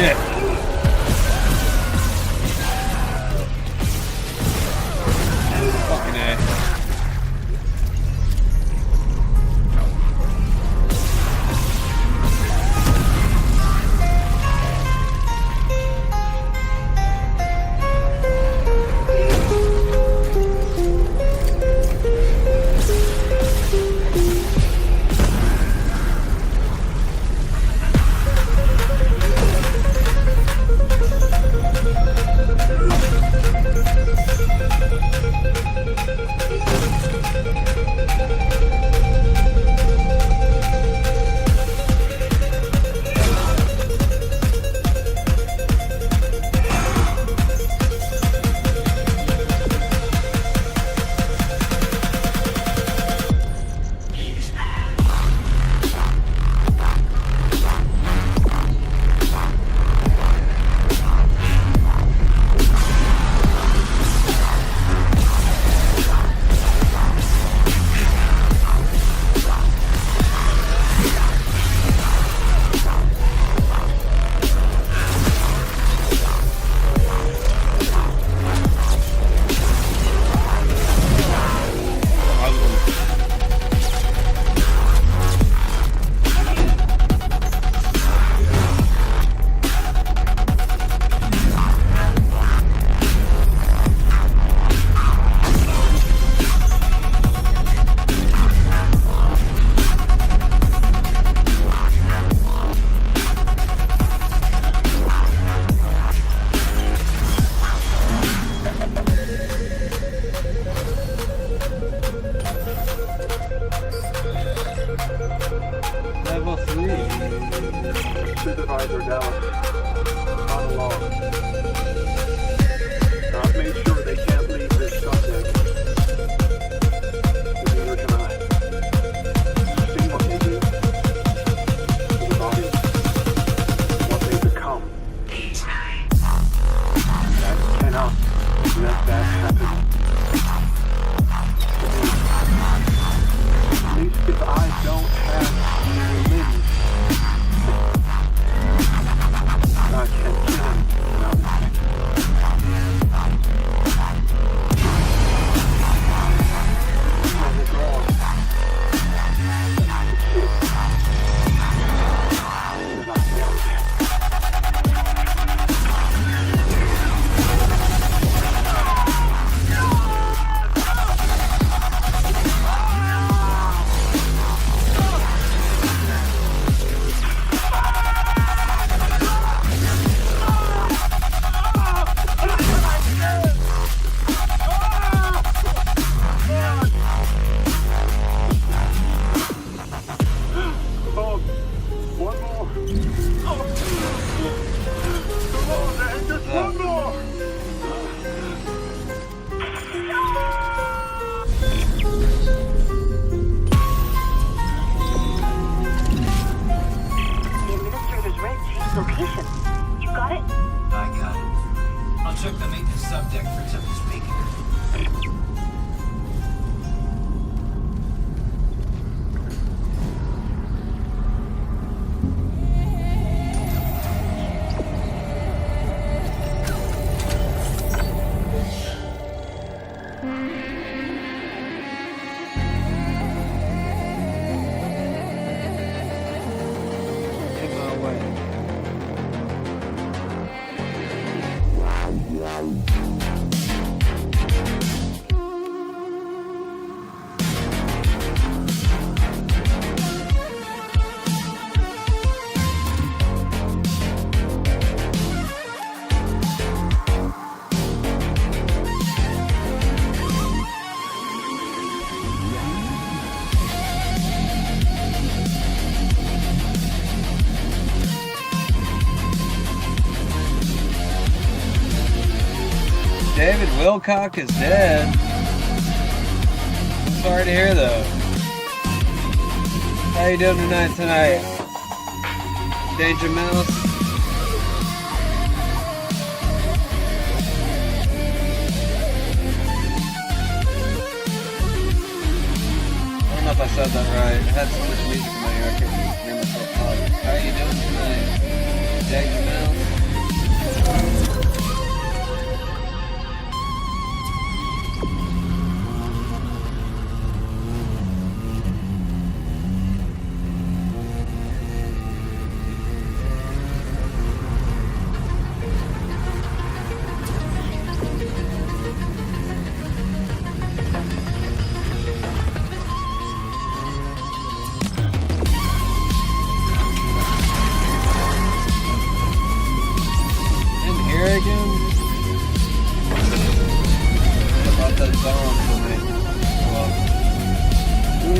shit. Fucking A. Level 3. Supervisor Dallas, on alarm. I've made sure they can't leave this subject. Neither can I. See what they do. The body. What they become. I cannot let that happen. At least if I don't have any limbs, I can kill him without location. You got it? I got it. I'll check the maintenance subdeck for Tempest Baker. David Wilcock is dead. Sorry to hear though. How you doing tonight? Danger Mouse? I don't know if I said that right. I had so much music in my ear I couldn't hear myself talk. How you doing tonight? Danger Mouse?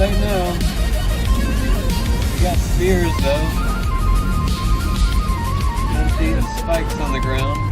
late now. We got spears though. Empty spikes on the ground.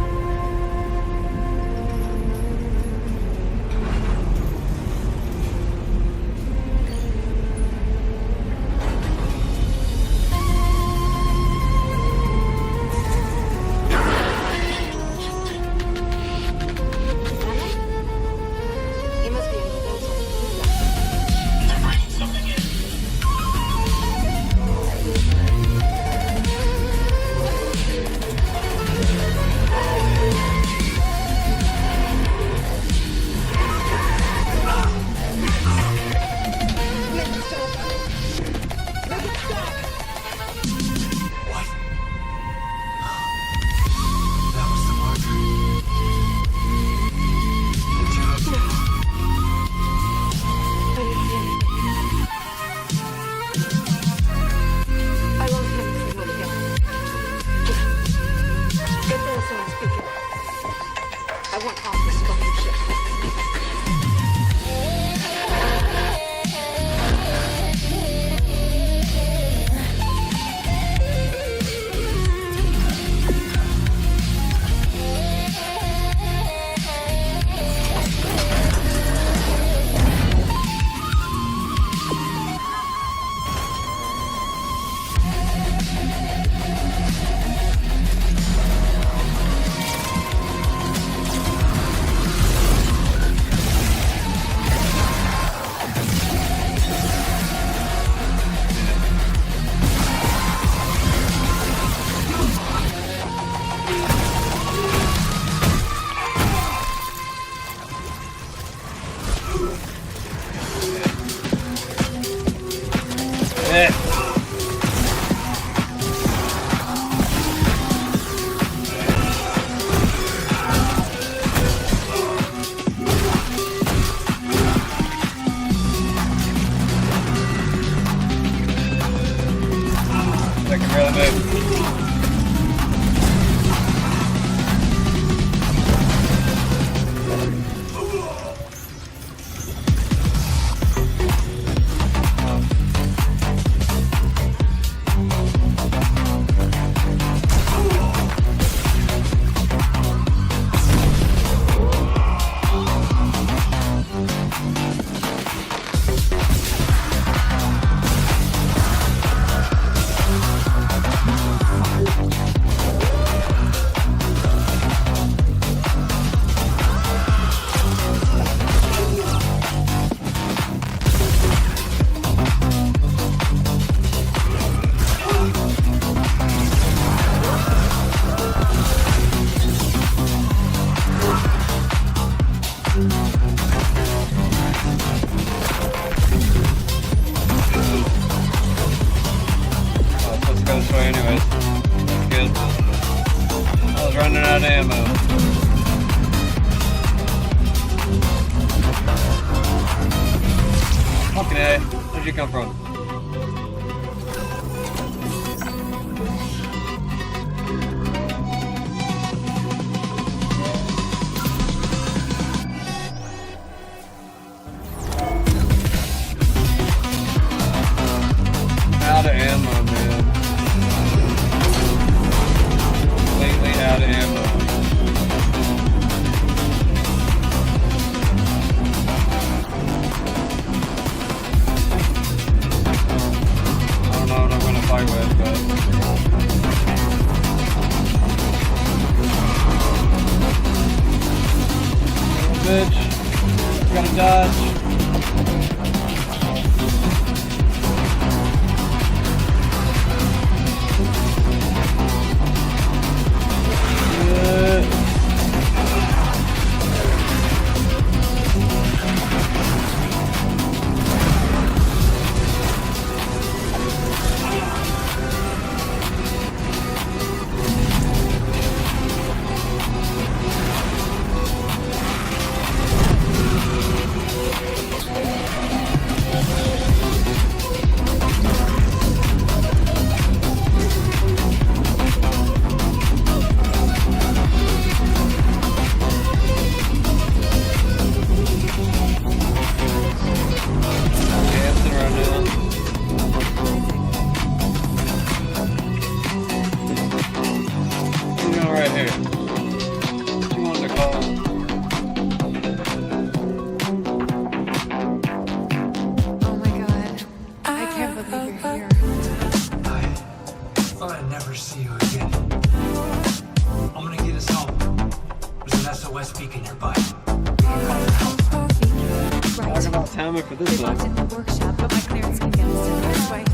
coming for this one. in the workshop, but my clearance can get us in this way.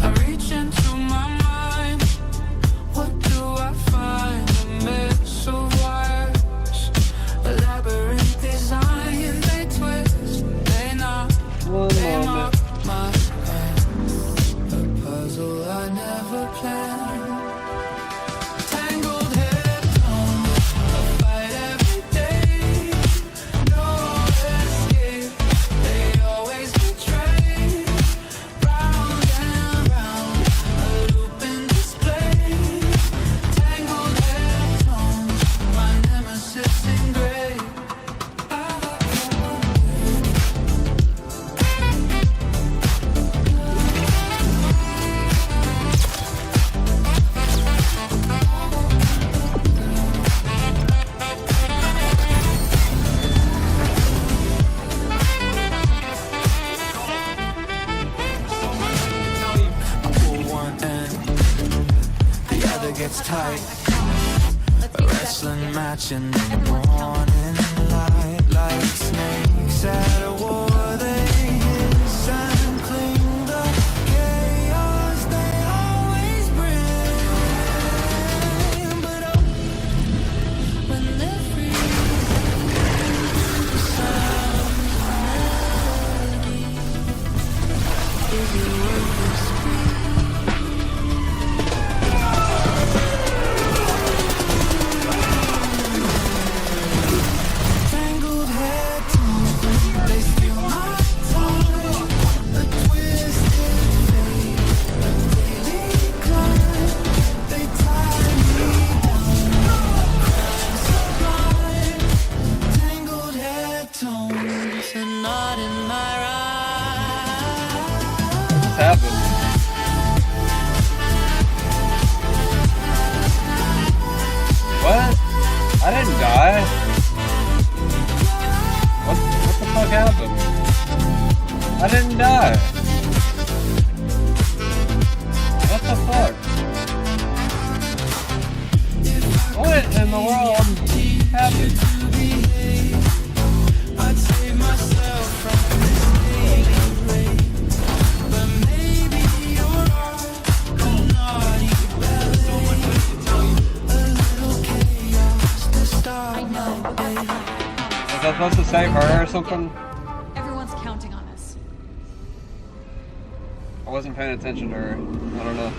I reach into my mind. What do I find? A mess of wires, a labyrinth design. They twist, they knock, they mock my path. A puzzle I never planned. Tangled headphones, a fight every day. No escape, they always betray. Round and round, a looping display. Tangled headphones, my nemesis in gray. I pull one end, the other gets tight. A wrestling match in the morning light, like snakes at a war. They hiss and cling, the chaos they always bring. But oh, when they're free, the sound melody is it worth the scream? Tangled headphones, they steal my time. A twisted fate, a daily climb. They tie me down, sublime. Tangled headphones, and not in my What's happened? What? I didn't die. What the fuck happened? I didn't die. What the fuck? What in the world happened? I'd save myself from this daily race, but maybe you're right. I'm naughty, a little chaos to start my day. Was I supposed to save her or something? Everyone's counting on us. I wasn't paying attention to her. I don't know.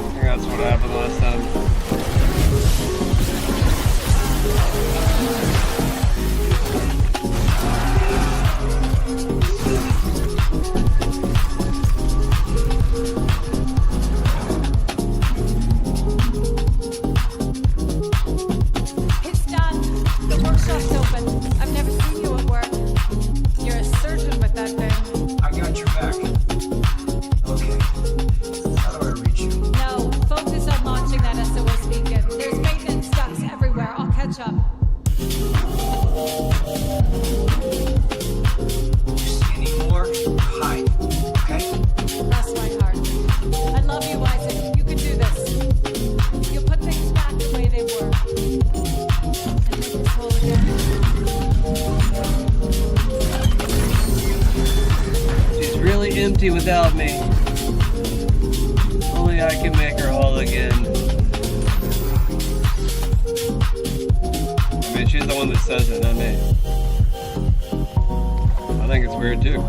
I think that's what happened last time. It's done. The workshop's open. I've never seen you at work. You're a surgeon with that thing. I got your back. Okay. How do I reach you? No, focus on launching that SOS beacon. There's maintenance ducts everywhere. I'll catch up. You see any more? Hide. Okay? Bless my heart. I love you, Isaac. You can do this. You'll put things back the way they were. And make this whole again. She's really empty without me. Only I can make her whole again. I mean, she's the one that says it, not me. I think it's weird too.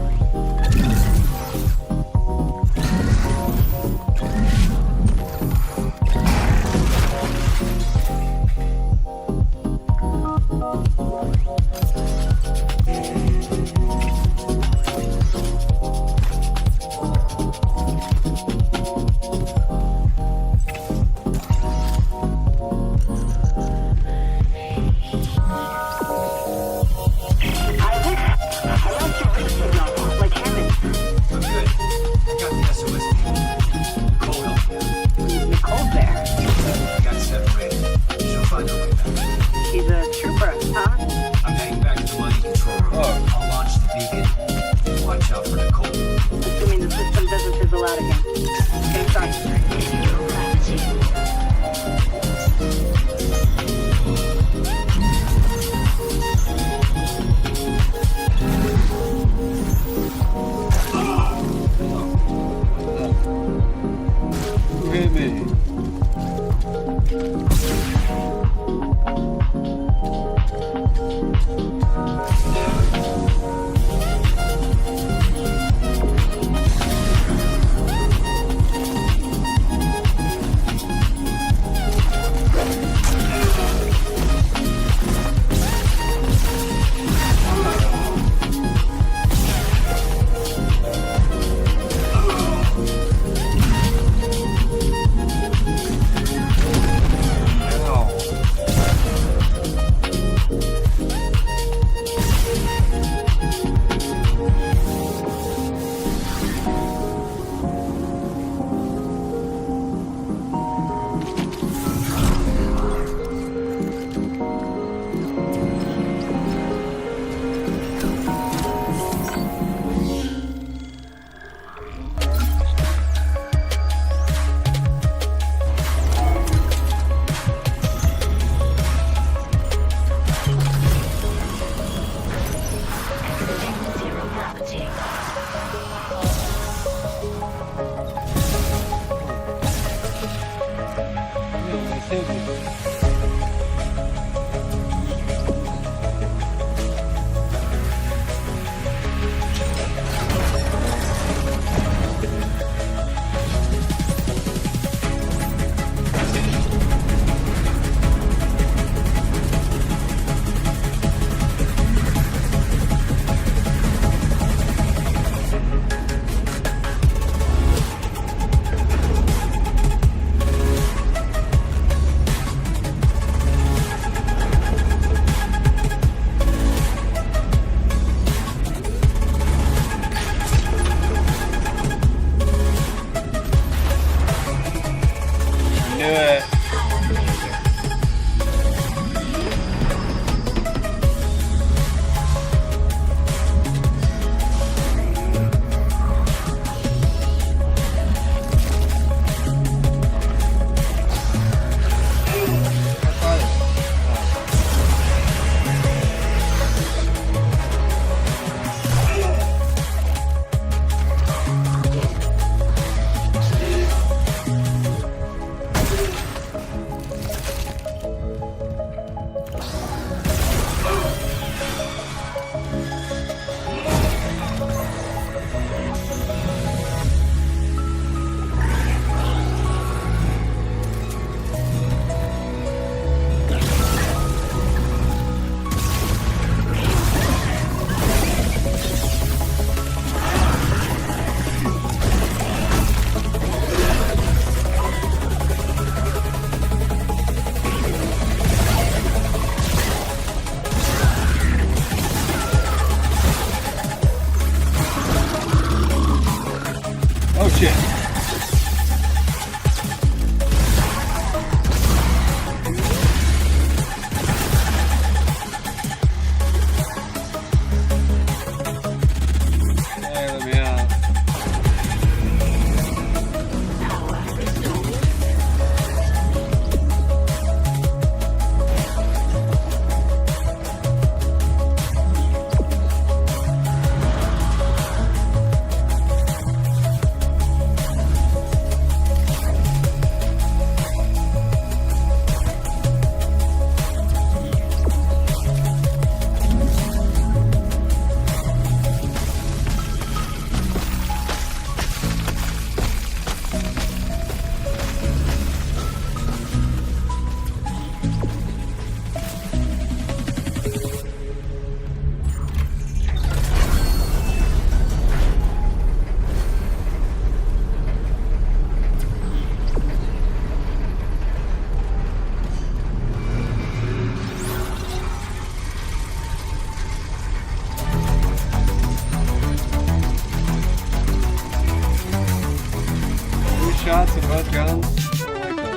guns. I like that.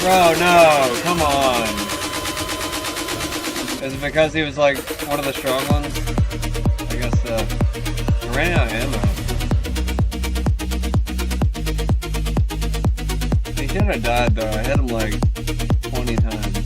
Bro, no, come on. Is it because he was like one of the strong ones? I guess I ran out of ammo. He should have died though. I hit him like 20 times.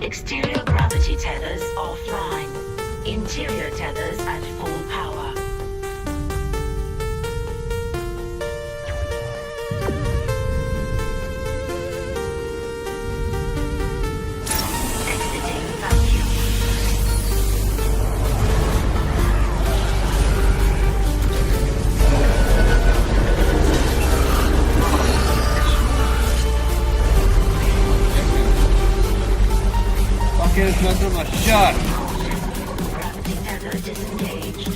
Exterior gravity tethers offline. Interior tethers at full power. Exiting vacuum. Fucking it's not through my shot. Gravity tether disengaged.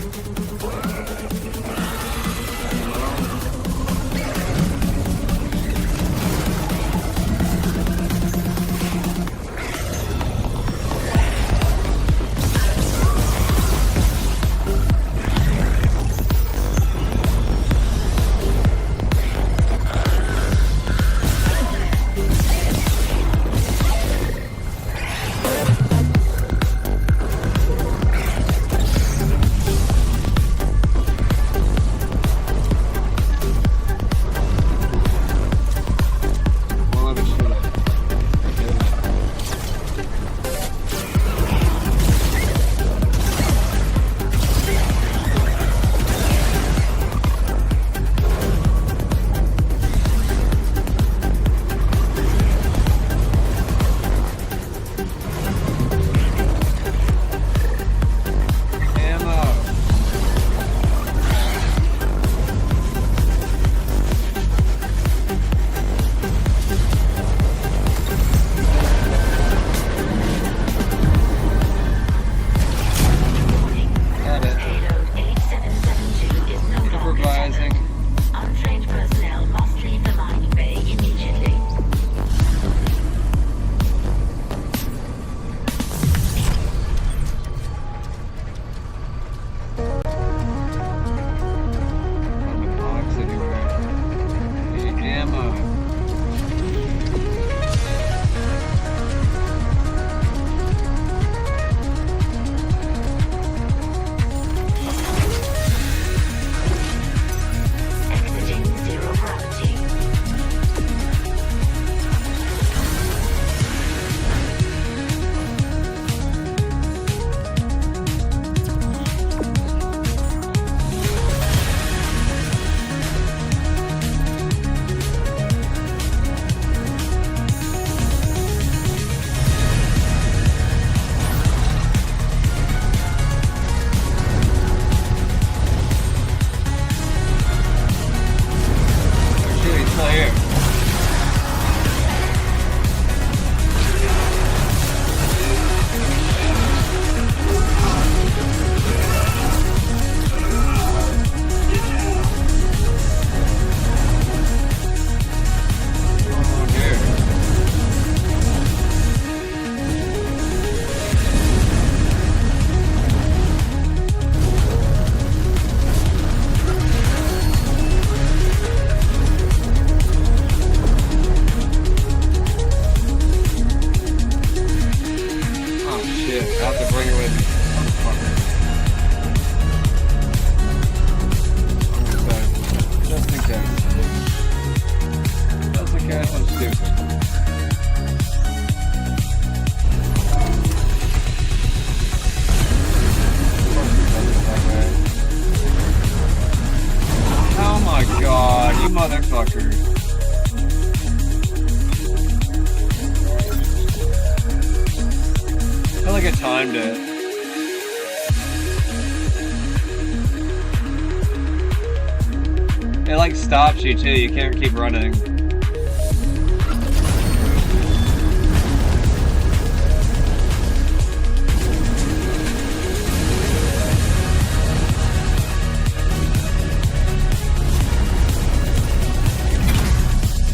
It like stops you too. You can't keep running.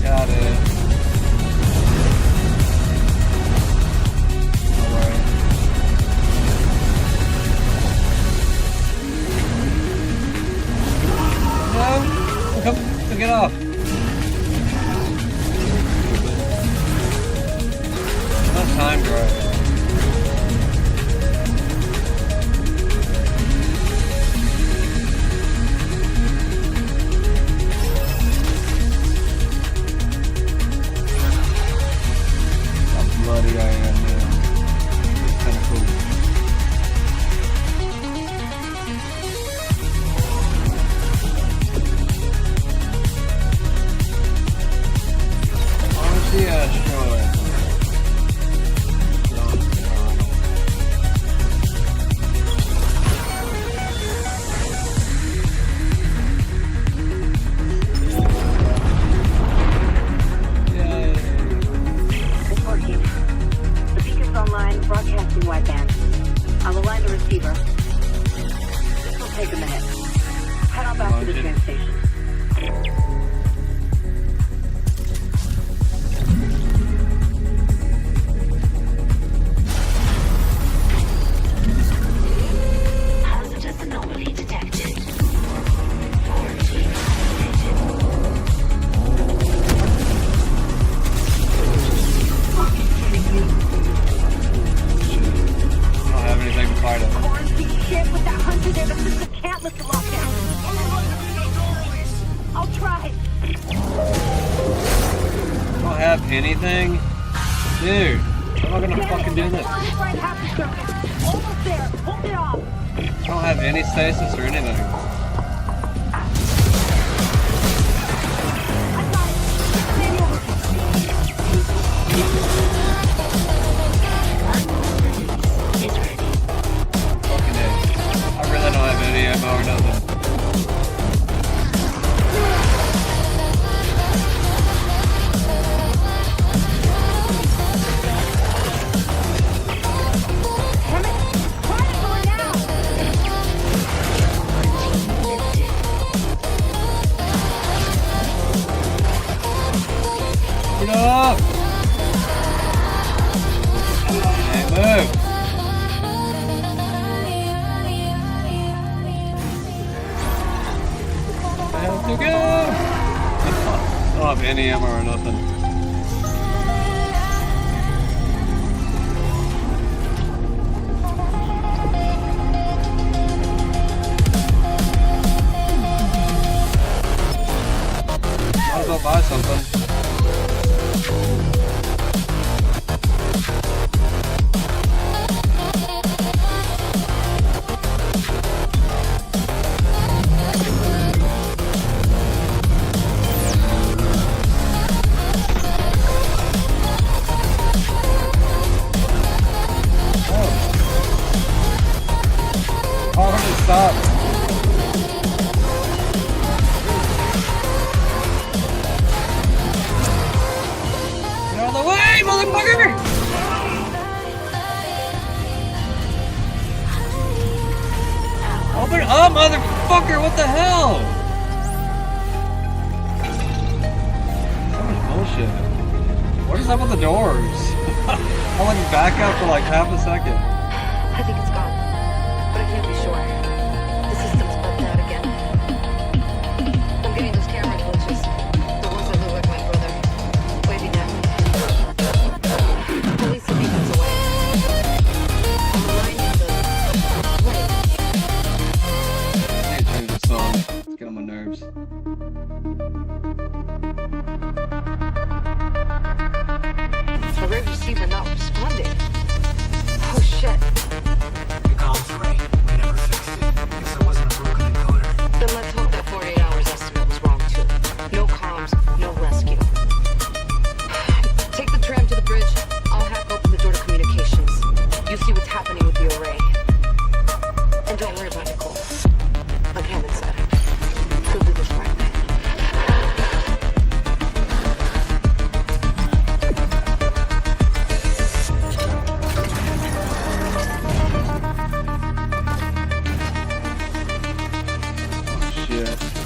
Got it. Alright. No! Come get off! Not time drive. How bloody I am now. It's kinda cool. Honestly, asteroid. It's working. The beacon's online, broadcasting wideband. I'll align the receiver. This will take a minute. Head on back to the train station. Hazardous anomaly detected. I don't have anything to fight it. Quarantine shit with that hunter there. The system can't lift the lockdown. I'll try. I don't have anything? Dude, how am I gonna fucking do this? Right half the circuit. Almost there. Hold it off. I don't have any stasis or anything. Fucking A. I really don't have any ammo or nothing. Get up! Hey, move! I have to go! I don't have any ammo or nothing. Might as well buy something. Oh, I heard it stop. Get out of the way, motherfucker! Open up, motherfucker! What the hell? So much bullshit. What is up with the doors? I like back up for like half a second. I think it's gone, but I can't be sure. The system's bugged out again. I'm getting those camera glitches. The ones that look like my brother. Waving at me. Police and beacons away. I'm reminding the... Wait. I need to change the song. It's getting on my nerves. Array receiver not responding. Oh shit. The comms array. We never fixed it. Guess there wasn't a broken encoder. Then let's hope that 48 hours estimate was wrong too. No comms, no rescue. Take the tram to the bridge. I'll hack open the door to communications. You see what's happening with the array. And don't worry about Nicole. Like Hammond said, he'll do this right. shit.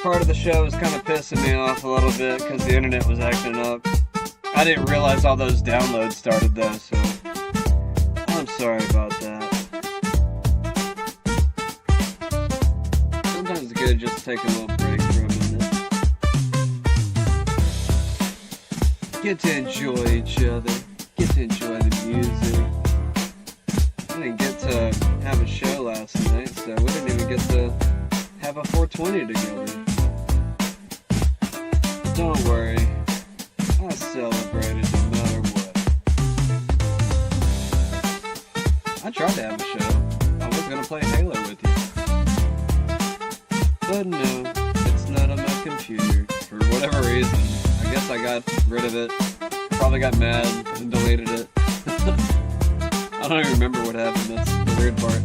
Part of the show was kind of pissing me off a little bit because the internet was acting up. I didn't realize all those downloads started though, so I'm sorry about that. Sometimes it's good just to take a little break for a minute. Get to enjoy each other. Get to enjoy the music. I didn't get to have a show last night, so we didn't even get to have a 420 together. Don't worry, I celebrated no matter what. I tried to have a show. I was gonna play Halo with you. But no, it's not on my computer. For whatever reason. I guess I got rid of it. Probably got mad and deleted it. I don't even remember what happened, that's the weird part.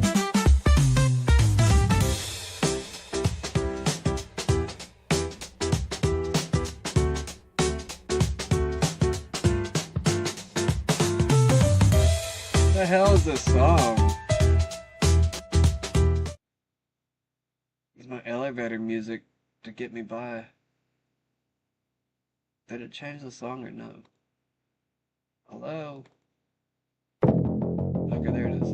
What the hell is this song? It's my elevator music to get me by. Did it change the song or no? Hello? Okay, there it is.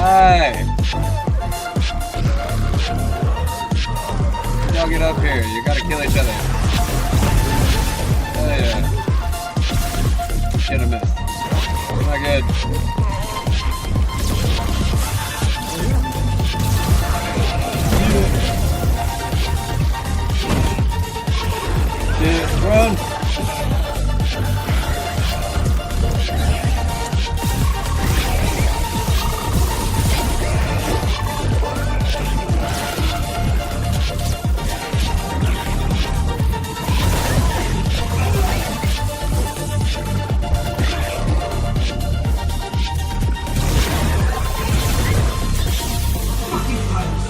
Hey! Y'all get up here. You gotta kill each other. Oh yeah. Shit, I missed. Not good. Shit, run!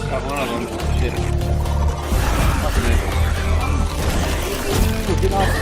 Got one of them. Shit. Fucking idiot. Ooh, get off.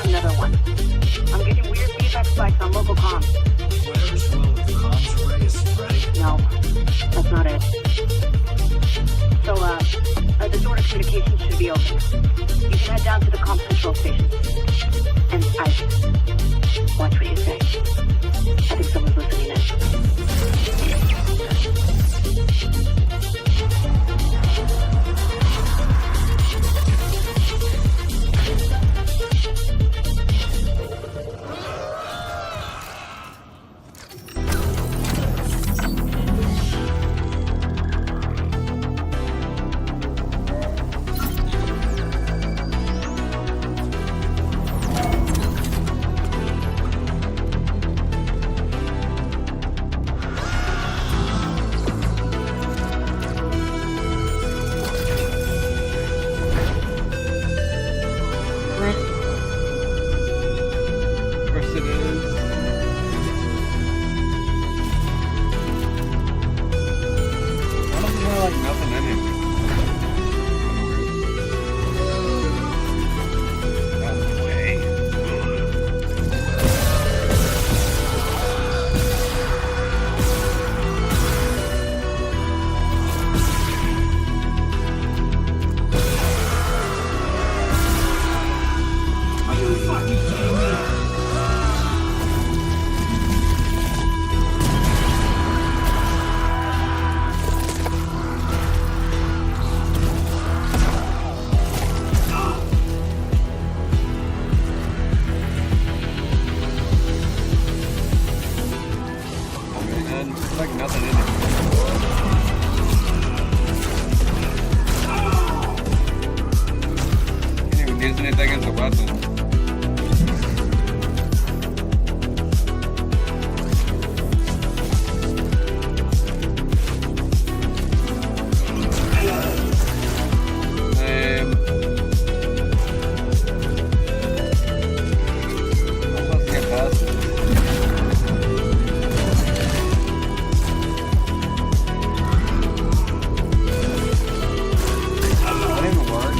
Another one. I'm getting weird feedback spikes on local comms. Whatever's wrong with the comms array is spreading. No, that's not it. So, the door to communications should be open. You can head down to the comms control station. And Isaac, watch what you say. I think someone's listening in. Of course it is. Why doesn't there like nothing in here? Out of the way. Are you fucking kidding me? Man, there's like nothing in here. Can't even use anything as a weapon. I'm supposed to get past it. That didn't work.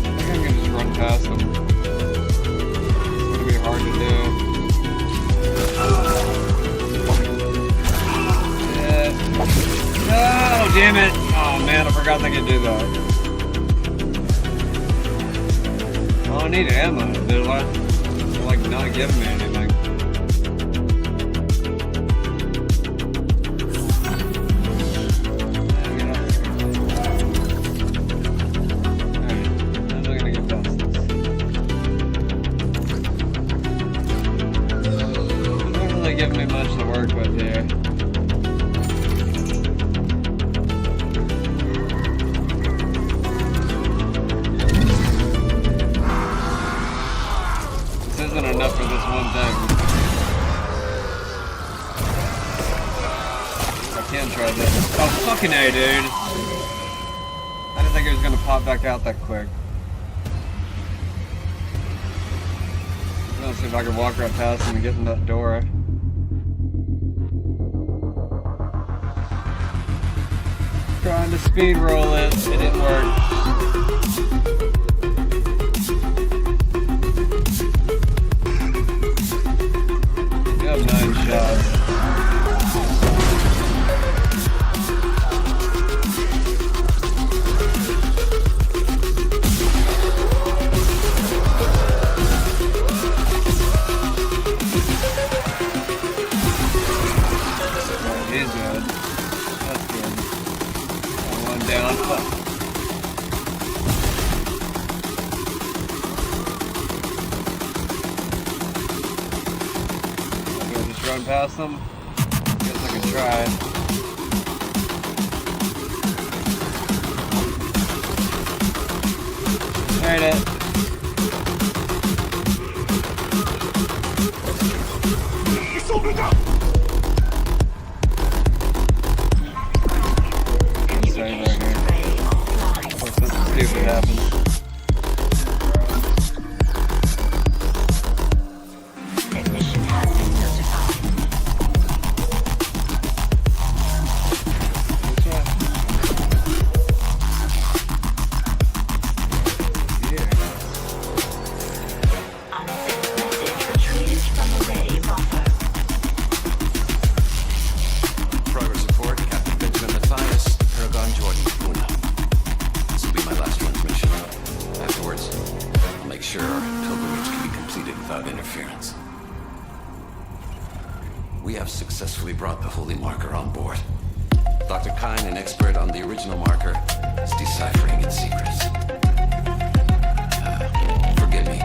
I think I can just run past them. It's gonna be hard to do. Yeah. No, damn it! Oh man, I forgot I could do that. Oh, I need ammo. They're like not giving me anything. Yeah, get up. Alright. fucking A, dude. I didn't think it was gonna pop back out that quick. Let's see if I can walk right past him and get in that door. Trying to speed roll it, it didn't work. You have 9 shots. He's good. That's good. One down. I'm gonna just run past them. Guess I can try. Made it. See what happens. Progress report, Captain Benjamin Matthias, Paragon Jordan, Luna. This will be my last transmission. Afterwards, I'll make sure our pilgrimage can be completed without interference. We have successfully brought the holy marker on board. Dr. Kine, an expert on the original marker, is deciphering its secrets. Forgive me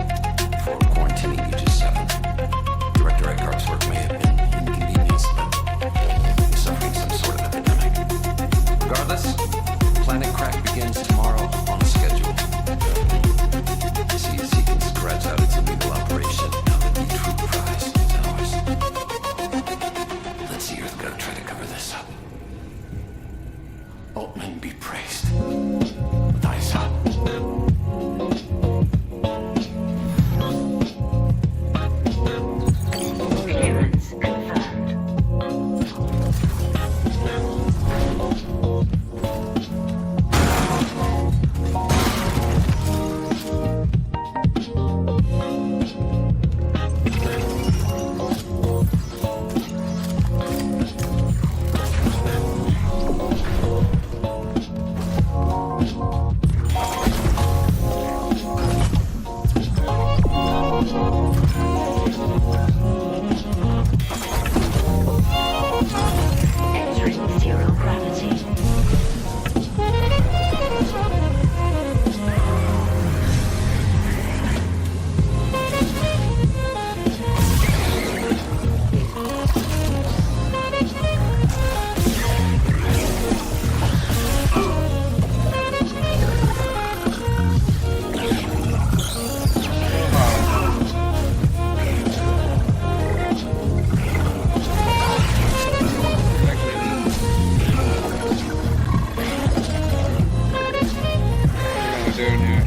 for quarantining you just 7. Director Eckhart's work may have been inconvenienced, but he's suffering some sort of epidemic. Regardless, Planet Crack begins tomorrow on schedule. See, Sequence grabs out its illegal operation now that the true prize is ours. Let's see Earth God try to cover this up. Altman be praised. Thaisa. Clearance confirmed. Entering zero gravity. What am I doing here?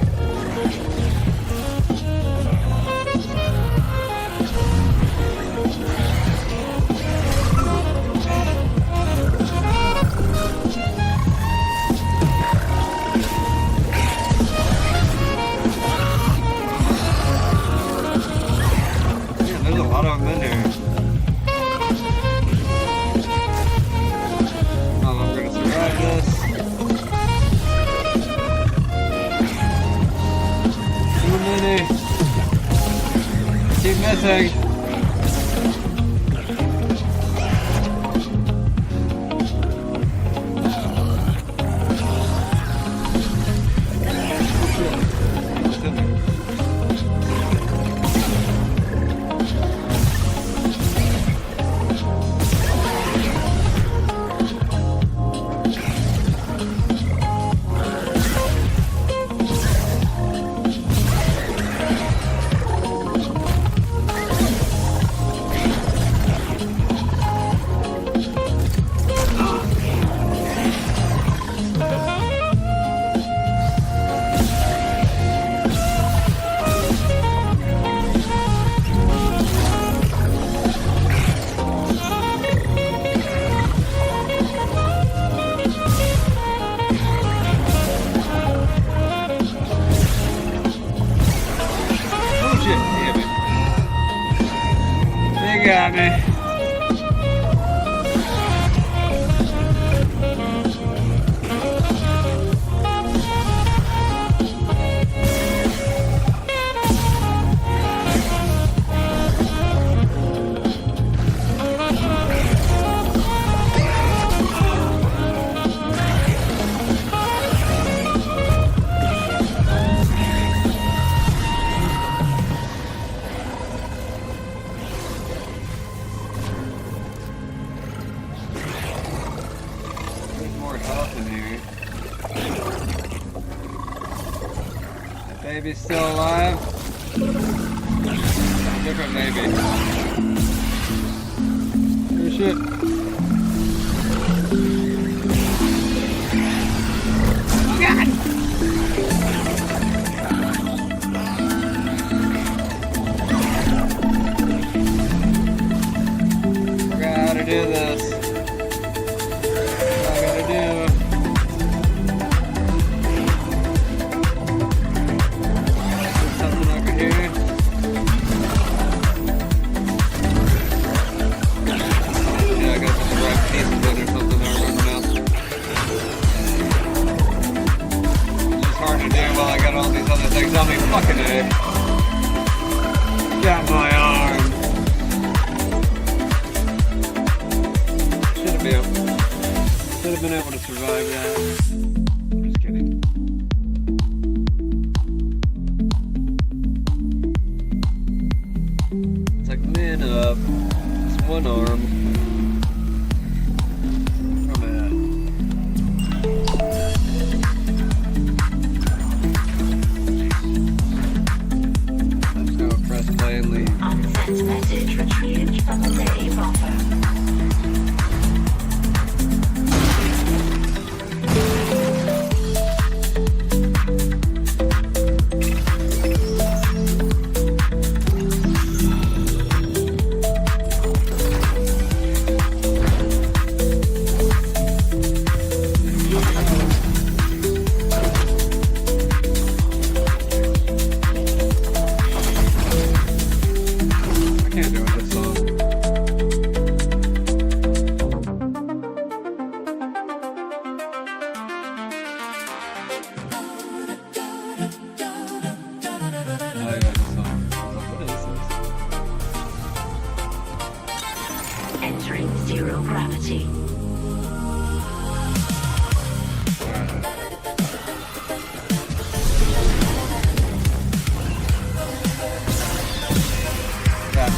Yeah, there's a lot of them in here. I'm gonna survive this. Too many. Keep missing. got me. Baby's still alive. Different baby. Oh shit. Oh god! Forgot how to do this. What I gotta do. Tell me fucking A. Got my arm. Should have been able to survive that. I'm just kidding. It's like man up. It's one arm. Unsent message retrieved from the day buffer. Entering zero gravity. That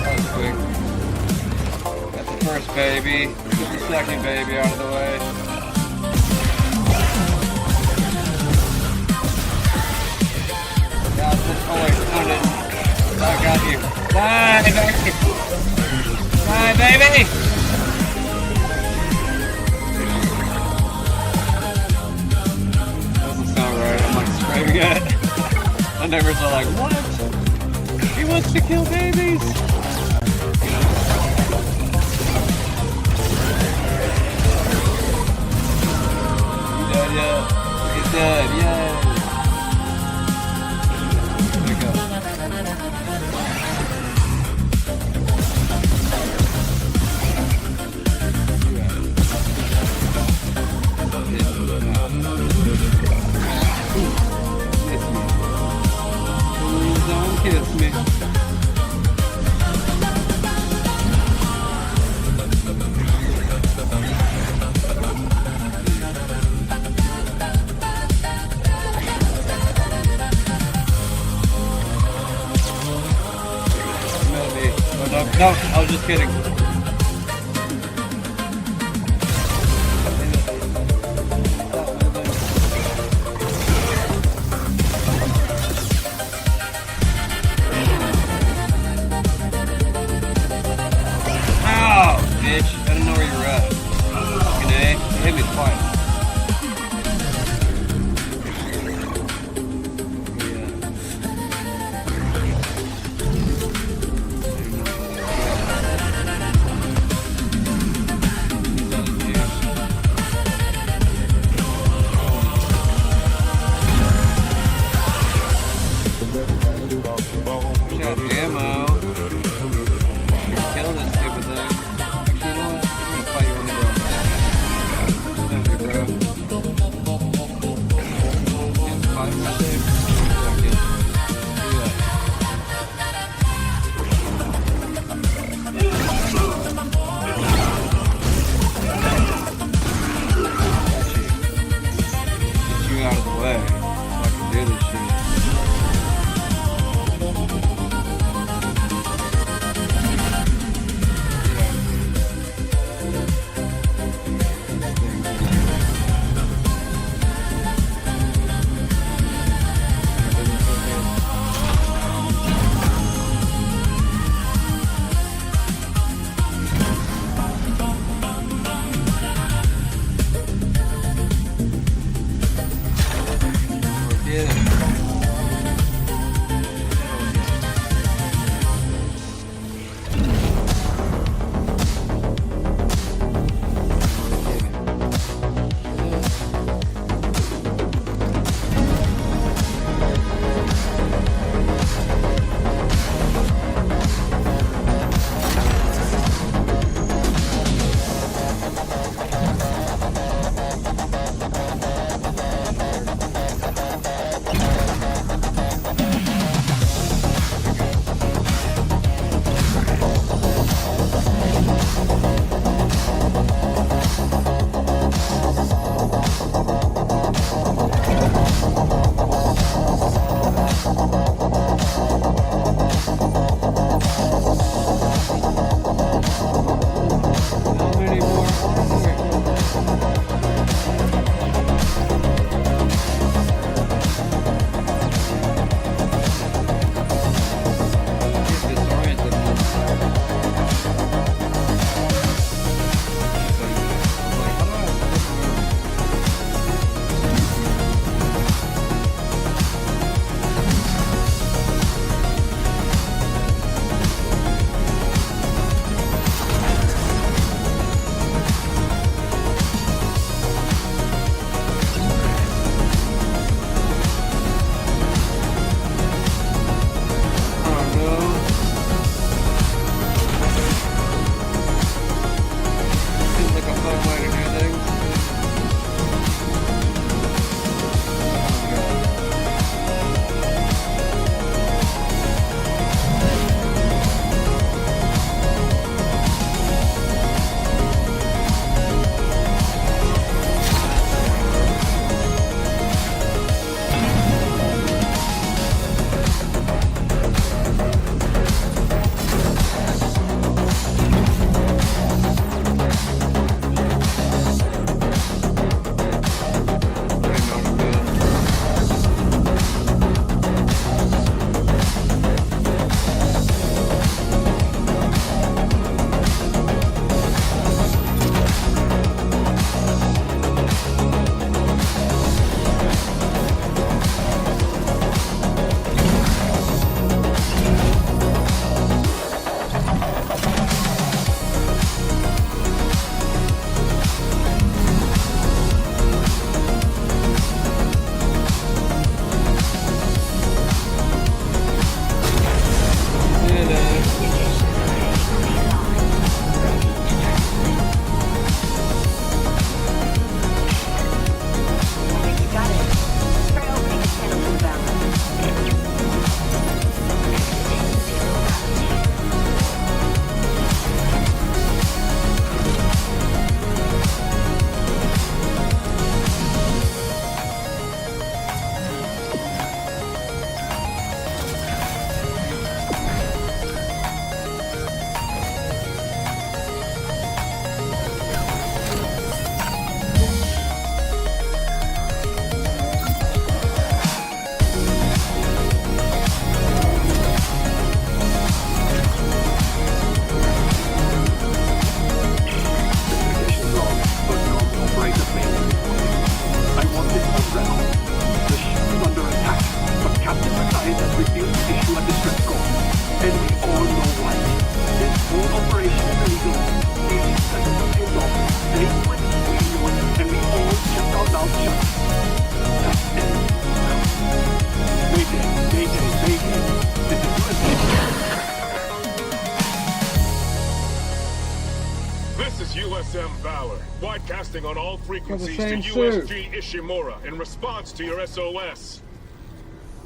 was quick. Got the first baby. Get the second baby out of the way. Got this. Oh wait, no, no. I got you. Die, baby! Die, baby! Doesn't sound right. I'm like screaming it. My neighbors are like, what? He wants to kill babies! You dead yet? He's dead, yay! There we go. Don't kiss me. No, I was just kidding. Bitch, I don't know where you're at. Fucking A, you hit me twice. way. I can do this shit. USM Valor, broadcasting on all frequencies to same USG Ishimura in response to your SOS.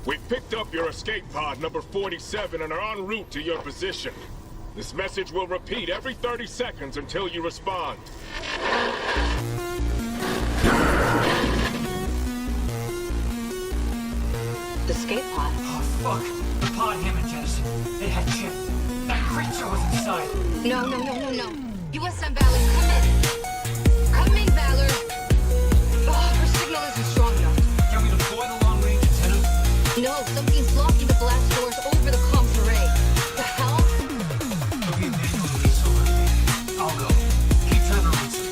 We've picked up your escape pod number 47 and are en route to your position. This message will repeat every 30 seconds until you respond. Fuck. The pod Hammond jettisoned. It had Chip. That creature was inside. No. USM Valor, come in. Come in, Valor. Her signal isn't strong enough. You want me to deploy the long-range antenna? No, something's blocking the blast doors over the comms array. The hell? Okay, manual release over. I'll go. Keep trying to release it.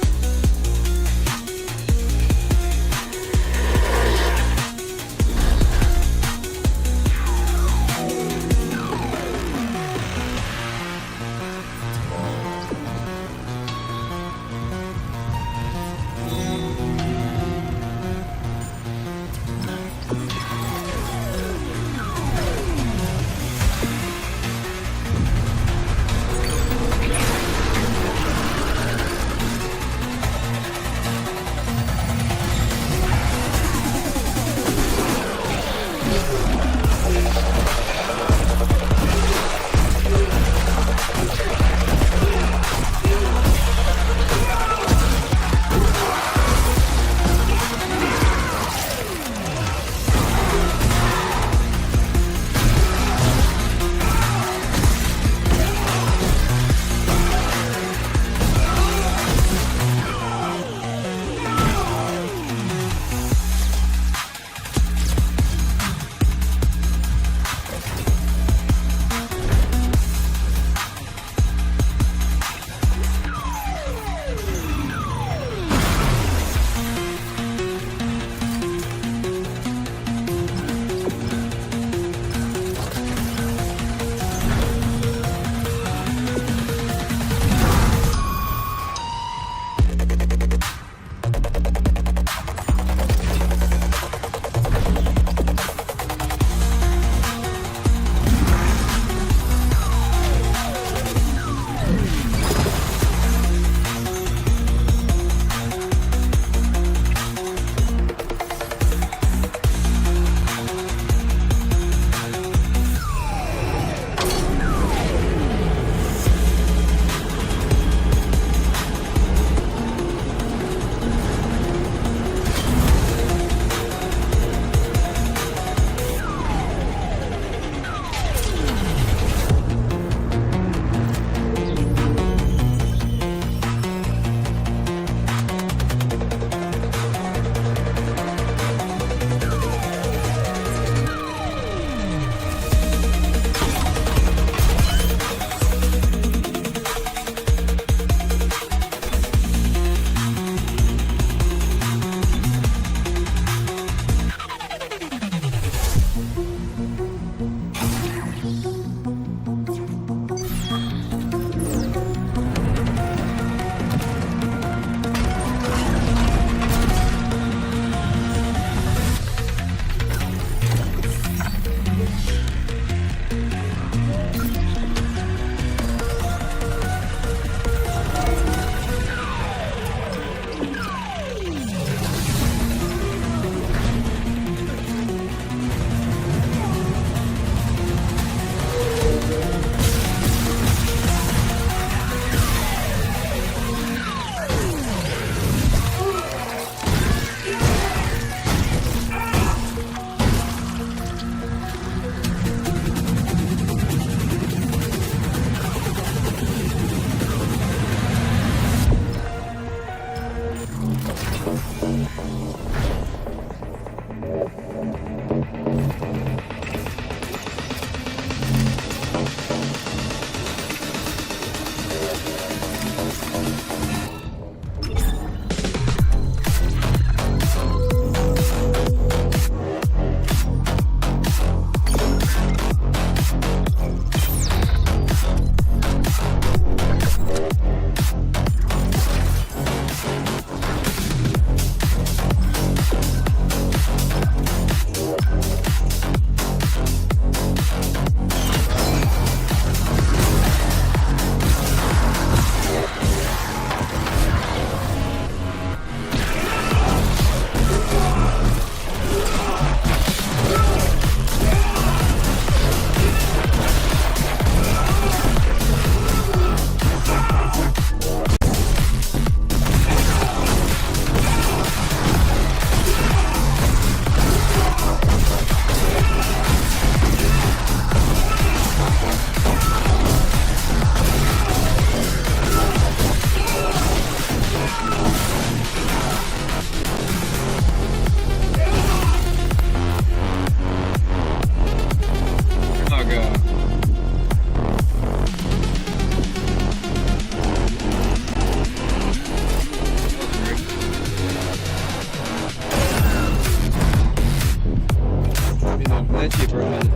itchy for a minute.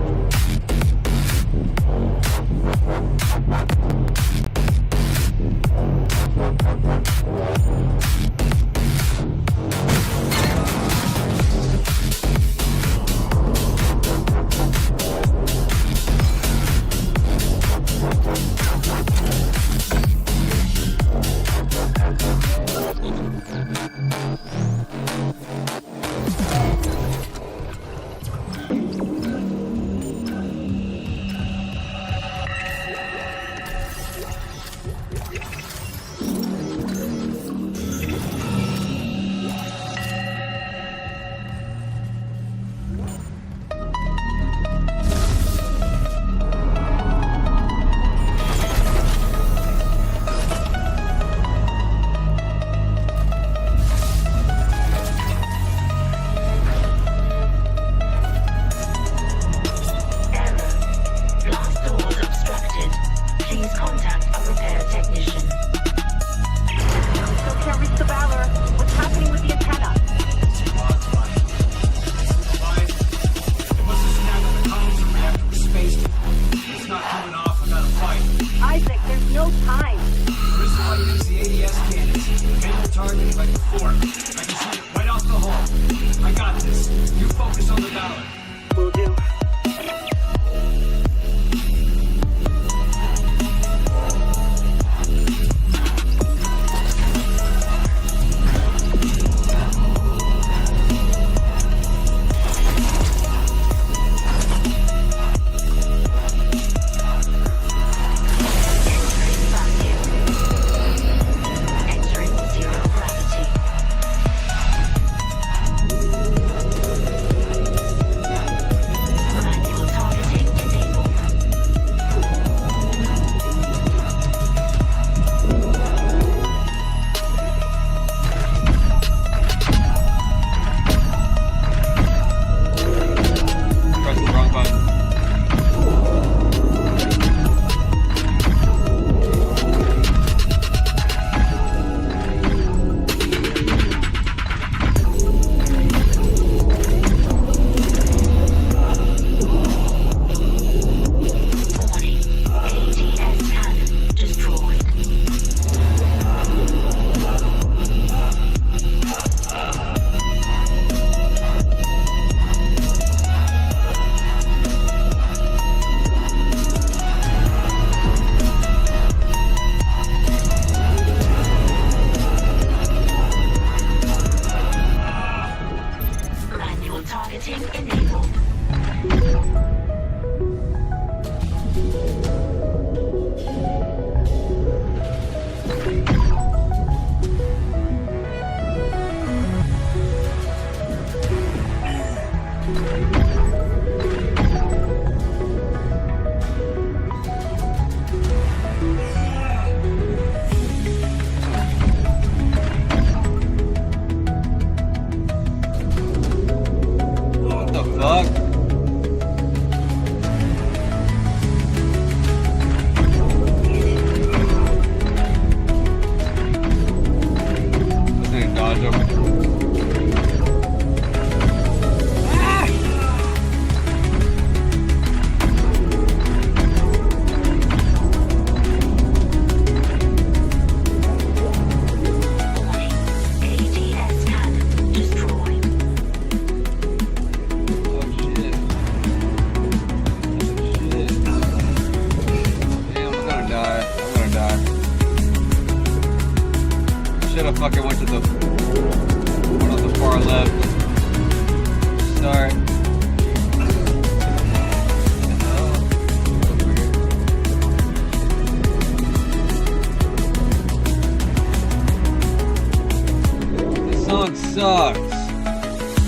Should have fucking went to the one on the far left. Start. This song sucks.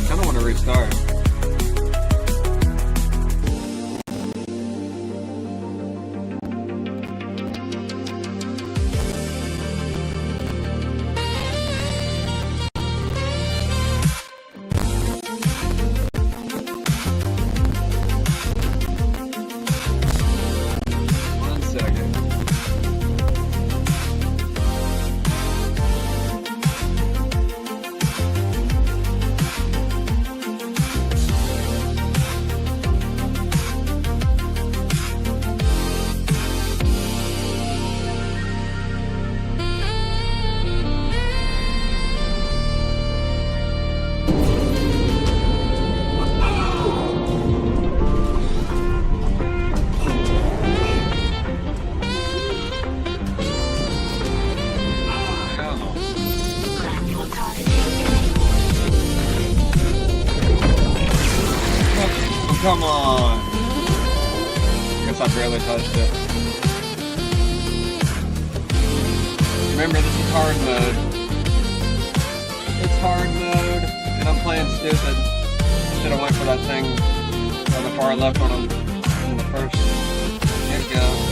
I don't want to restart. come on. Guess I barely touched it. Remember, this is hard mode. It's hard mode, and I'm playing stupid. Should have went for that thing on the far left one in the first. Here we go.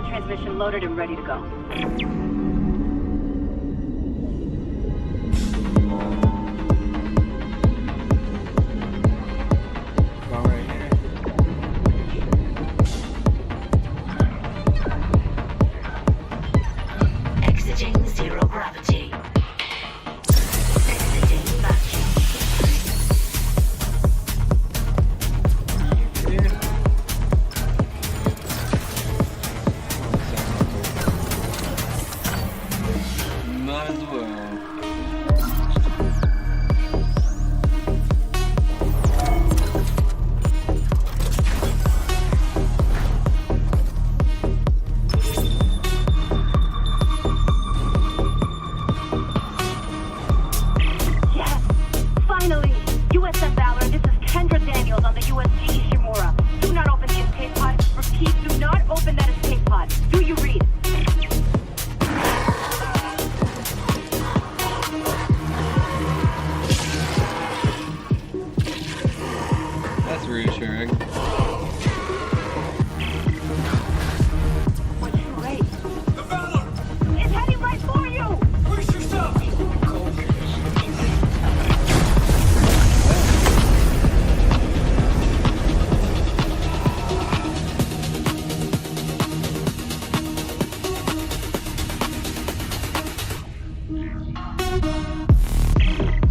Transmission loaded and ready to go. Exiting zero gravity. Exiting vacuum. Might as well. Yes! Finally! USS Valor, this is Kendra Daniels on the USG Ishimura. Do not open the escape pod. Repeat, do not open that escape pod. Do you read? That's reassuring. Great. The Valor! It's heading right for you! Brace yourself!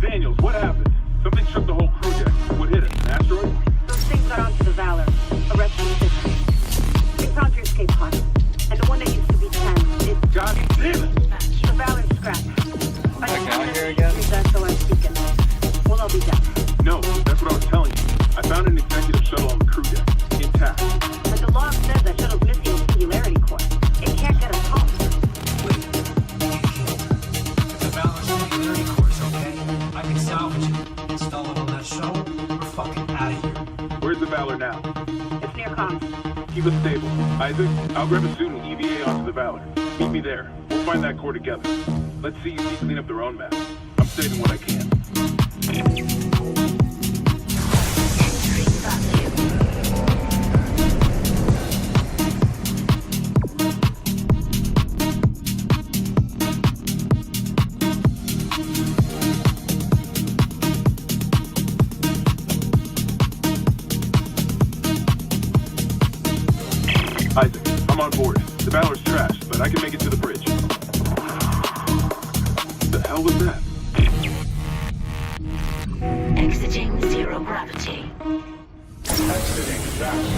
Daniels, what happened? Something shook the whole crew deck. What hit it? An asteroid? Those things got onto the Valor. A rescue system. They found your escape pod. And the one that used to be 10 is... God damn it! No, that's what I was telling you. I found an executive shuttle on the crew deck, intact. But the log says that shuttle's missing a singularity core. It can't get us home. If the Valor's singularity course, okay? I can salvage it, install it on that shuttle. We're fucking out of here. Where's the Valor now? It's near comms. Keep us stable. Isaac, I'll grab a suit and EVA onto the Valor. Meet me there. We'll find that core together. Let's see UC clean up their own mess. I'm saving what I can. Isaac, I'm on board. The Valor's trashed, but I can make it to the bridge. The hell was that? Exiting zero gravity. Exiting gravity.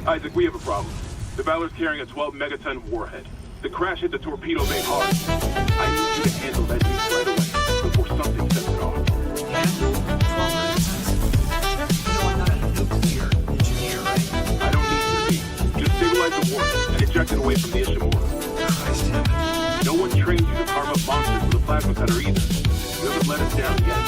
Isaac, we have a problem. The Valor's carrying a 12 megaton warhead. The crash hit the torpedo bay hard. I need you to handle that news right away before something sets it off. Handle 12 megatons? You know I'm not a nuclear engineer, right? I don't need you to be. Just stabilize the warhead and eject it away from the Ishimura. Christ heaven. No one trained you to carve up monsters with a plasma cutter either. You haven't let us down yet.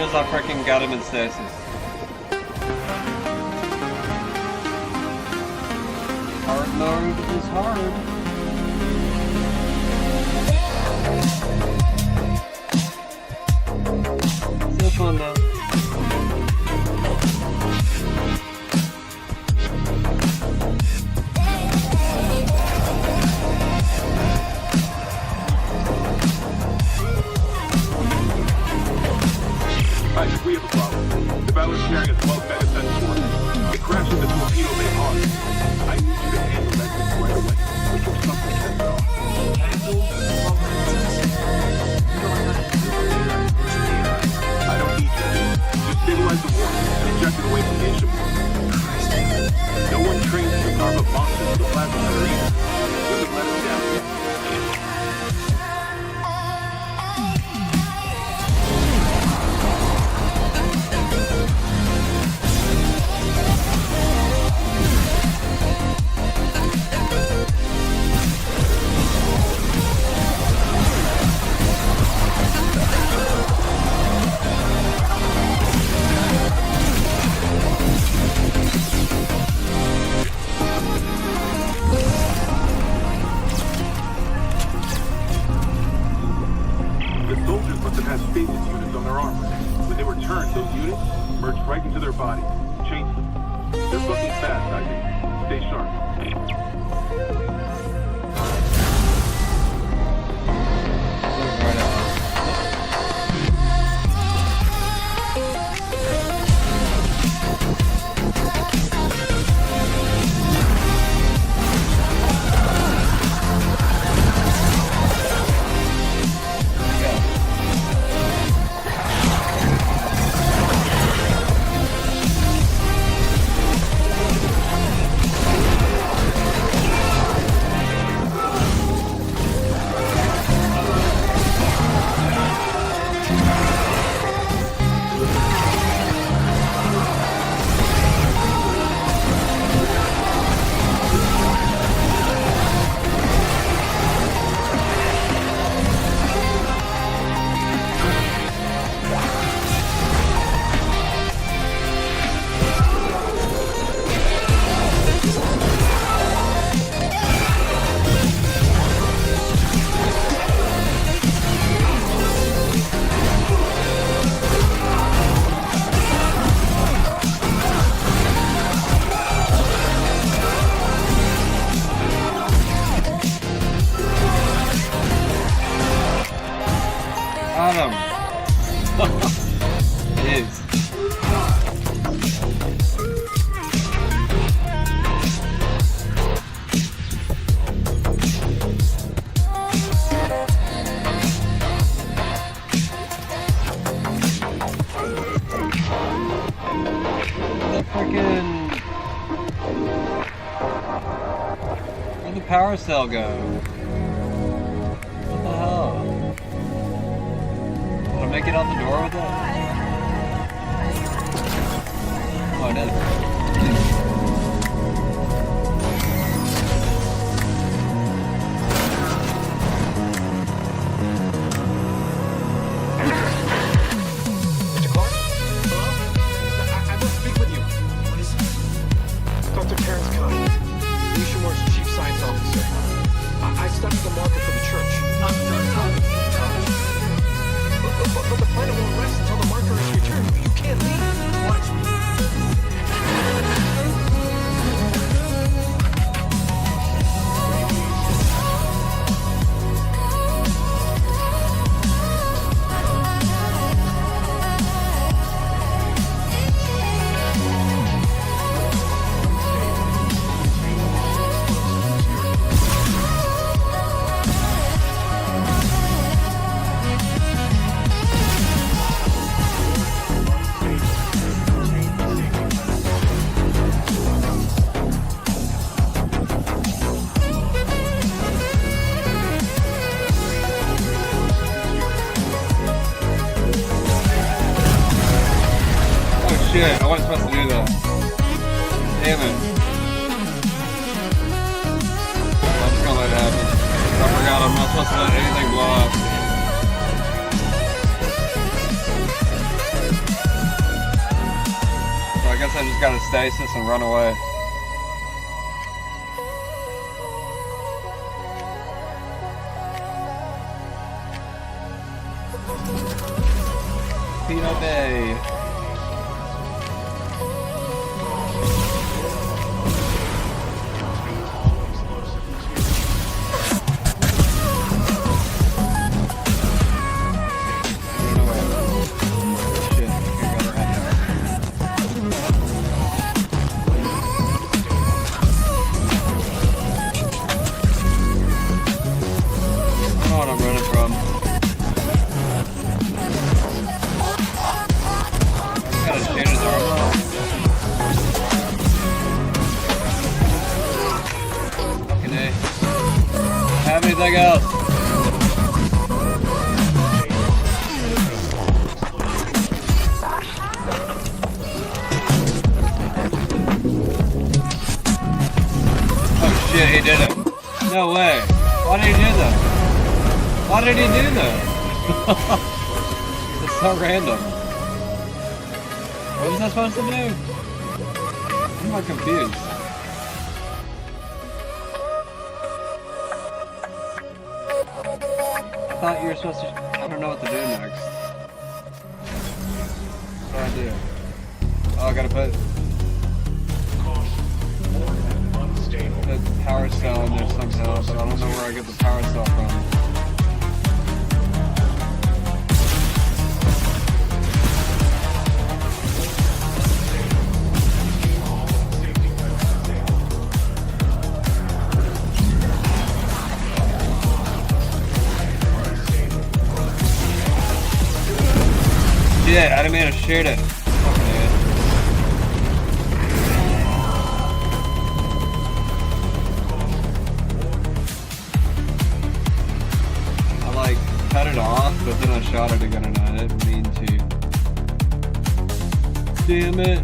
I freaking got him in stasis. Hard mode is hard. Still fun though. No one trained to carve up monsters with a plasma cutter either. Women let us down yet. The soldiers must have had stasis units on their armor. When they were turned, those units merged right into their body, changed them. They're fucking fast, I think. Stay sharp. Adam. Jeez. The freaking. Where'd the power cell go? What the hell? Did I make it out the door with it? Oh, I did. Mr. Clark? Hello? I must speak with you. What is it? Dr. Terrence Conn, Rushmore's chief science officer. I studied the marker for the church. But the planet won't rest until the marker is returned. You can't leave. Watch me. Shit, I wasn't supposed to do that. Damn it. I'm just gonna let it happen. I forgot I'm not supposed to let anything blow up. So I guess I just gotta stasis and run away. Peanut Bay. What I'm running from. I go? Oh shit, he did it. No way. Why did he do that? Why did he do that? It's so random. What was I supposed to do? I'm not confused. I thought you were supposed to... I don't know what to do next. What do I do? Oh, I gotta put the power cell in there somehow, but I don't know where I get the power cell from. Shit, I didn't mean to shoot it. Fucking idiot. I like cut it off, but then I shot it again and I didn't mean to. Damn it.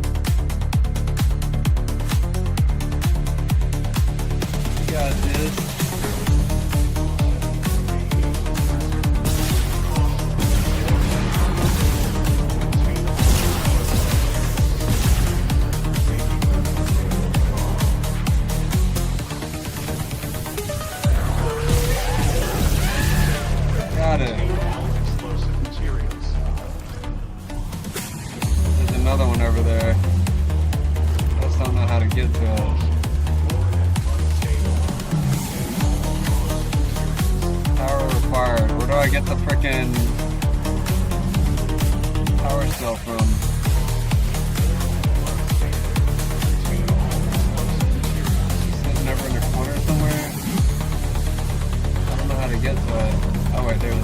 You got this. There's another one over there. I just don't know how to get to it. Power required. Where do I get the frickin' power cell from? Is it never in the corner somewhere? I don't know how to get to it. Oh wait, there it is.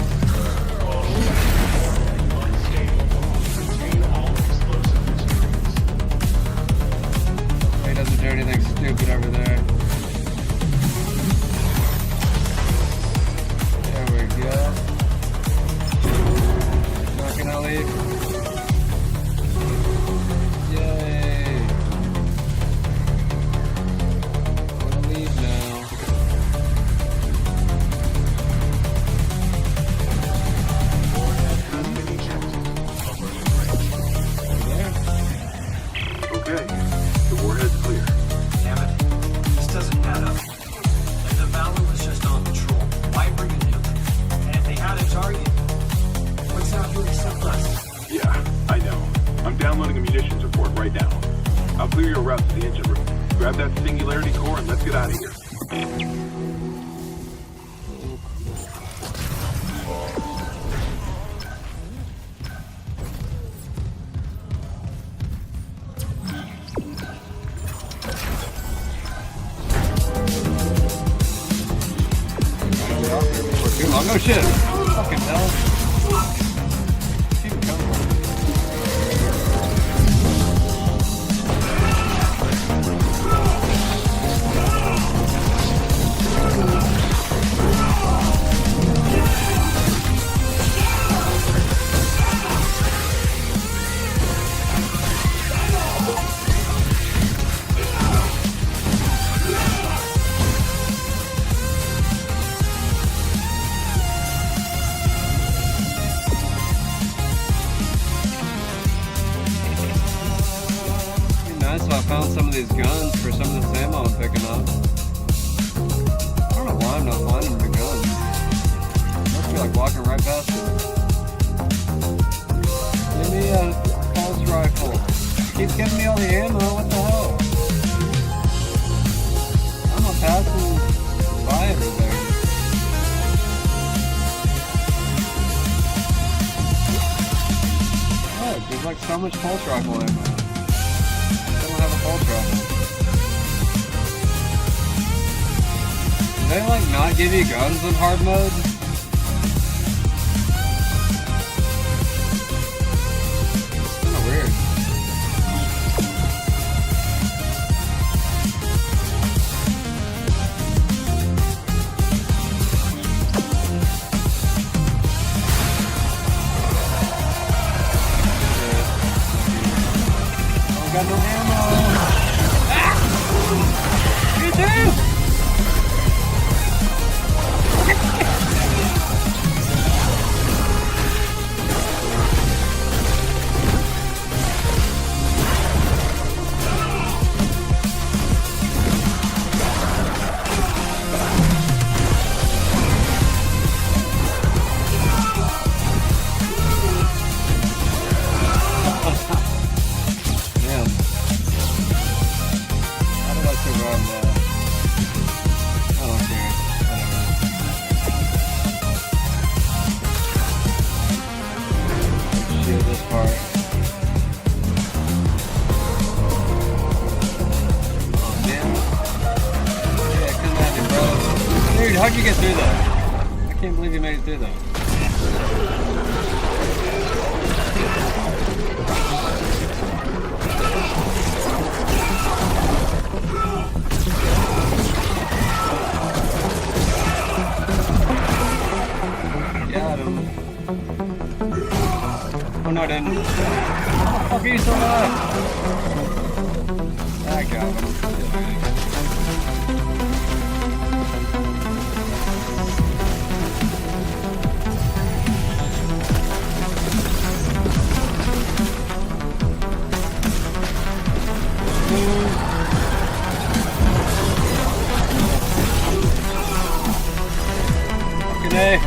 He doesn't do anything stupid over there. There we go. Now can I leave? Yay! I'm gonna leave now. Okay, the warhead's clear. Damn it. This doesn't add up. If the Valor was just on patrol, why bring a nuke? And if they had a target, what's out to accept us? Yeah, I know. I'm downloading a munitions report right now. I'll clear your route to the engine room. Grab that singularity core and let's get out of here. Oh no shit! Fucking hell. Keep it coming. Nice if I found some of these guns for some of this ammo I'm picking up. I don't know why I'm not finding the guns. Must be like walking right past it. Give me a pulse rifle. Keep giving me all the ammo, what the hell? I'm not passing by everything. What? There's like so much pulse rifle ammo. Have a pulse rifle. Do they like not give you guns in hard mode? It's kinda weird. how'd you get through that? I can't believe you made it through that. Got him. Oh no, I didn't. How the fuck are you still alive? I got him. Good day.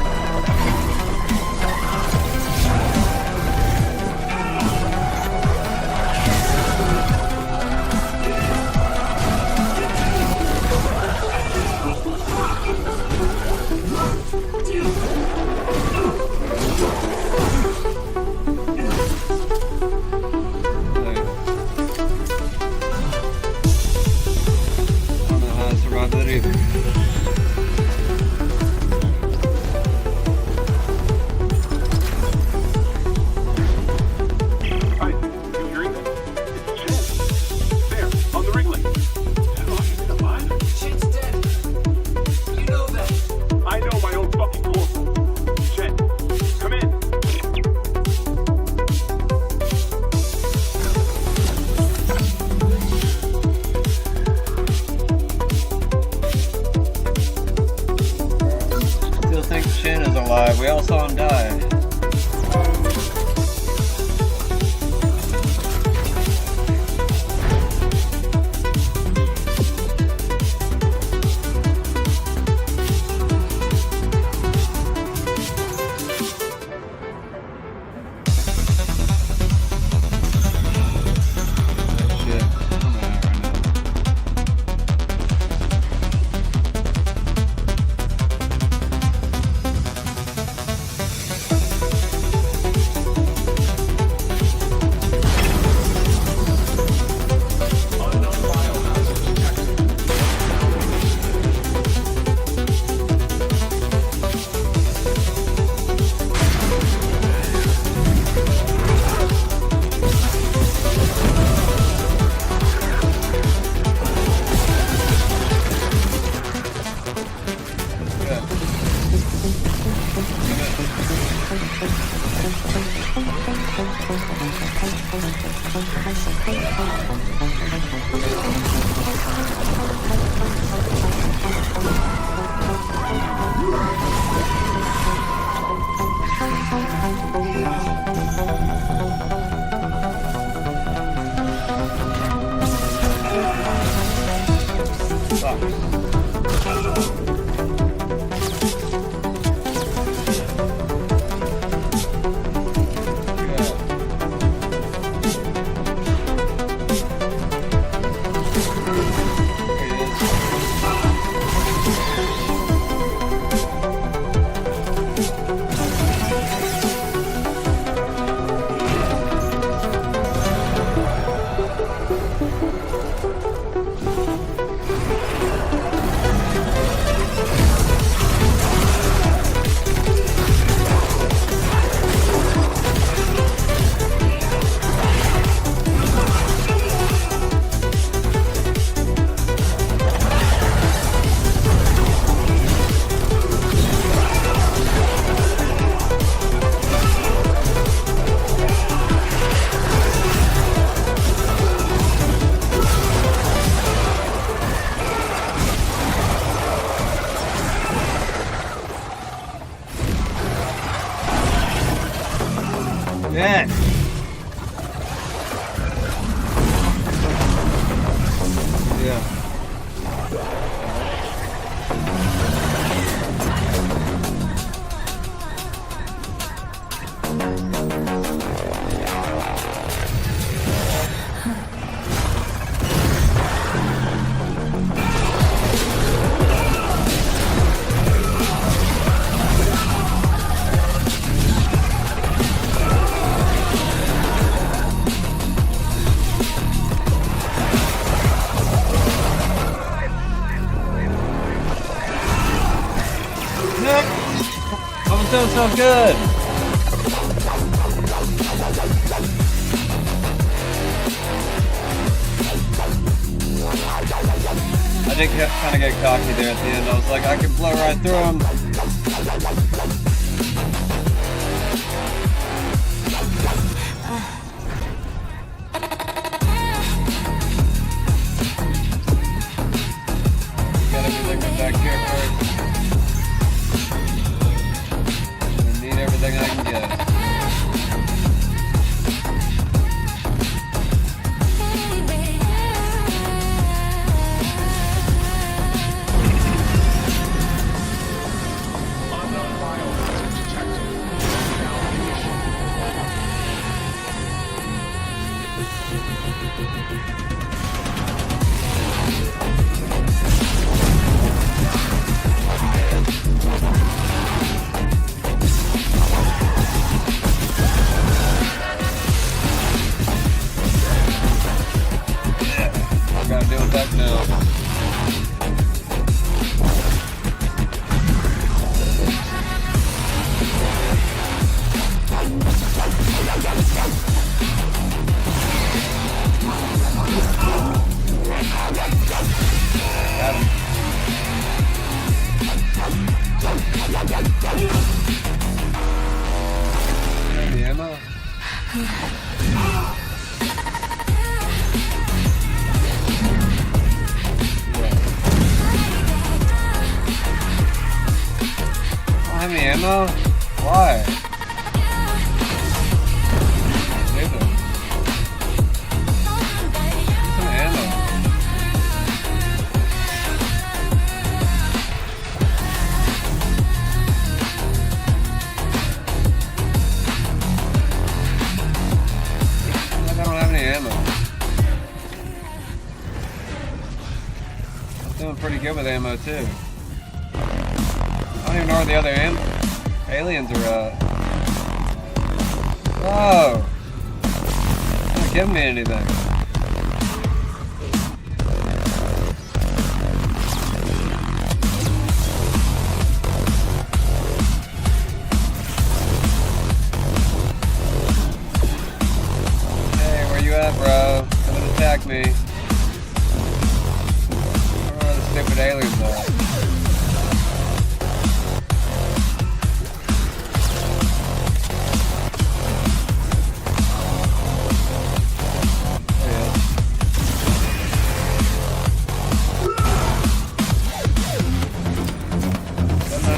Shin is alive. We all saw him die. feeling so good. I did kind of get cocky there at the end. I was like, I can blow right through him. Gotta be looking back here first. I need everything I can get. Gotta deal with that now. Got him. The ammo? Don't have any ammo? Why? Save it. Some ammo. Like I don't have any ammo. I'm doing pretty good with ammo too. I don't even know where the other aliens are at. Whoa! They're not giving me anything. Hey, where you at, bro? Come and attack me. I don't know where the stupid aliens are.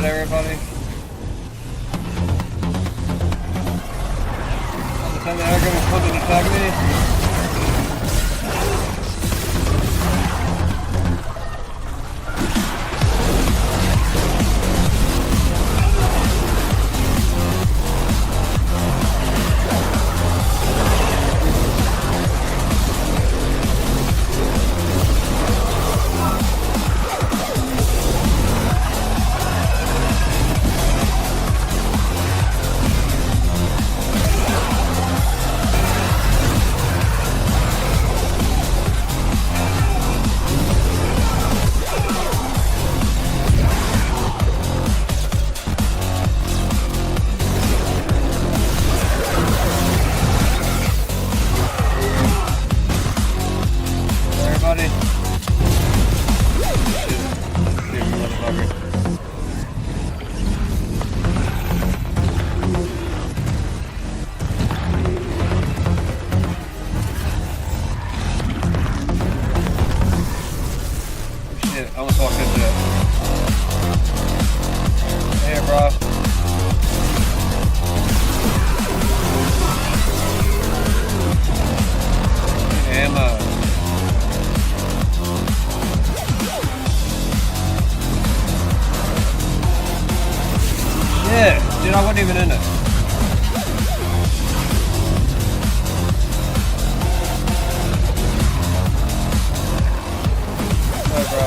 Everybody. All the time they're gonna come and attack me. Everybody. Stupid motherfucker. Shit, I almost walked into it. Hey, bro. Ammo. Yeah, dude, I wasn't even in it. Sorry, bro.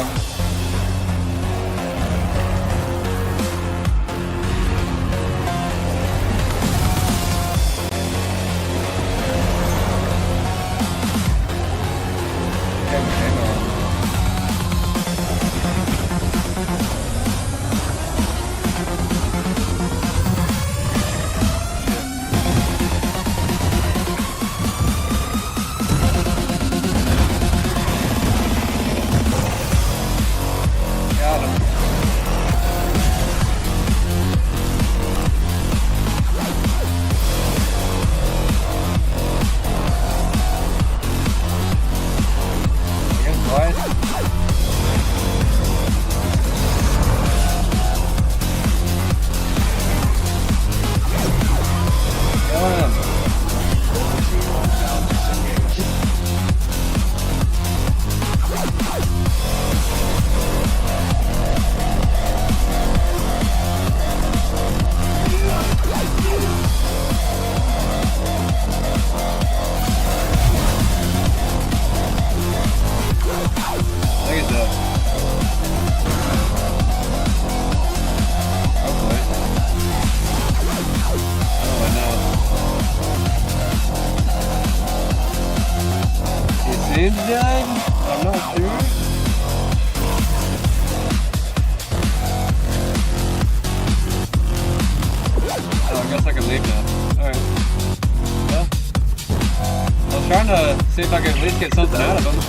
See if I can at least get something out of them. It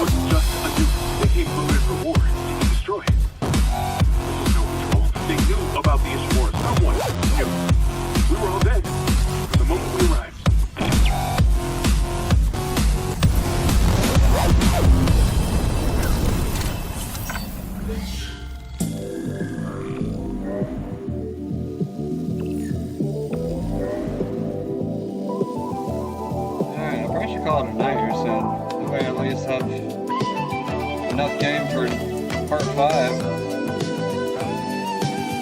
wasn't just a nuke. They came loaded for war to destroy it. This is no control. They knew about these wars. Someone knew. We were all dead from the moment we arrived. Alright, I probably should call it a night here soon. That way I at least have enough game for part 5.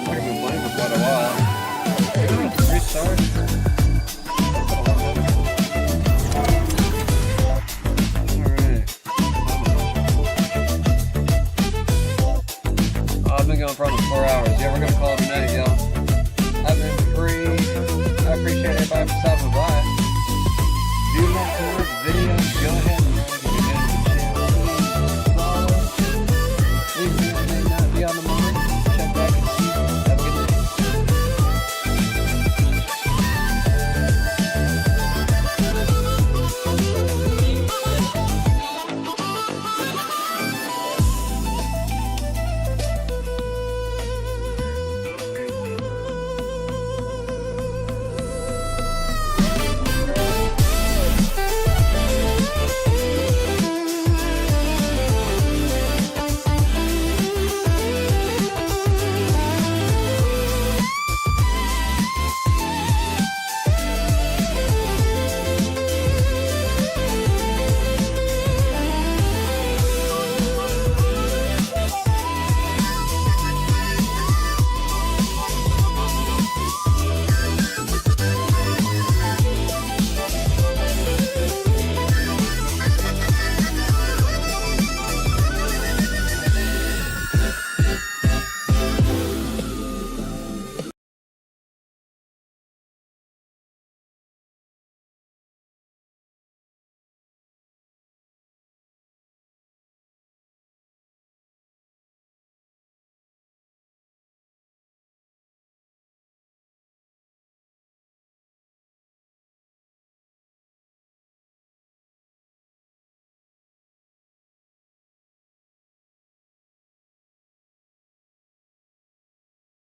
Like I've been playing for quite a while. 3 stars. Alright. I've been going for almost 4 hours. Yeah, we're gonna call it a night, y'all.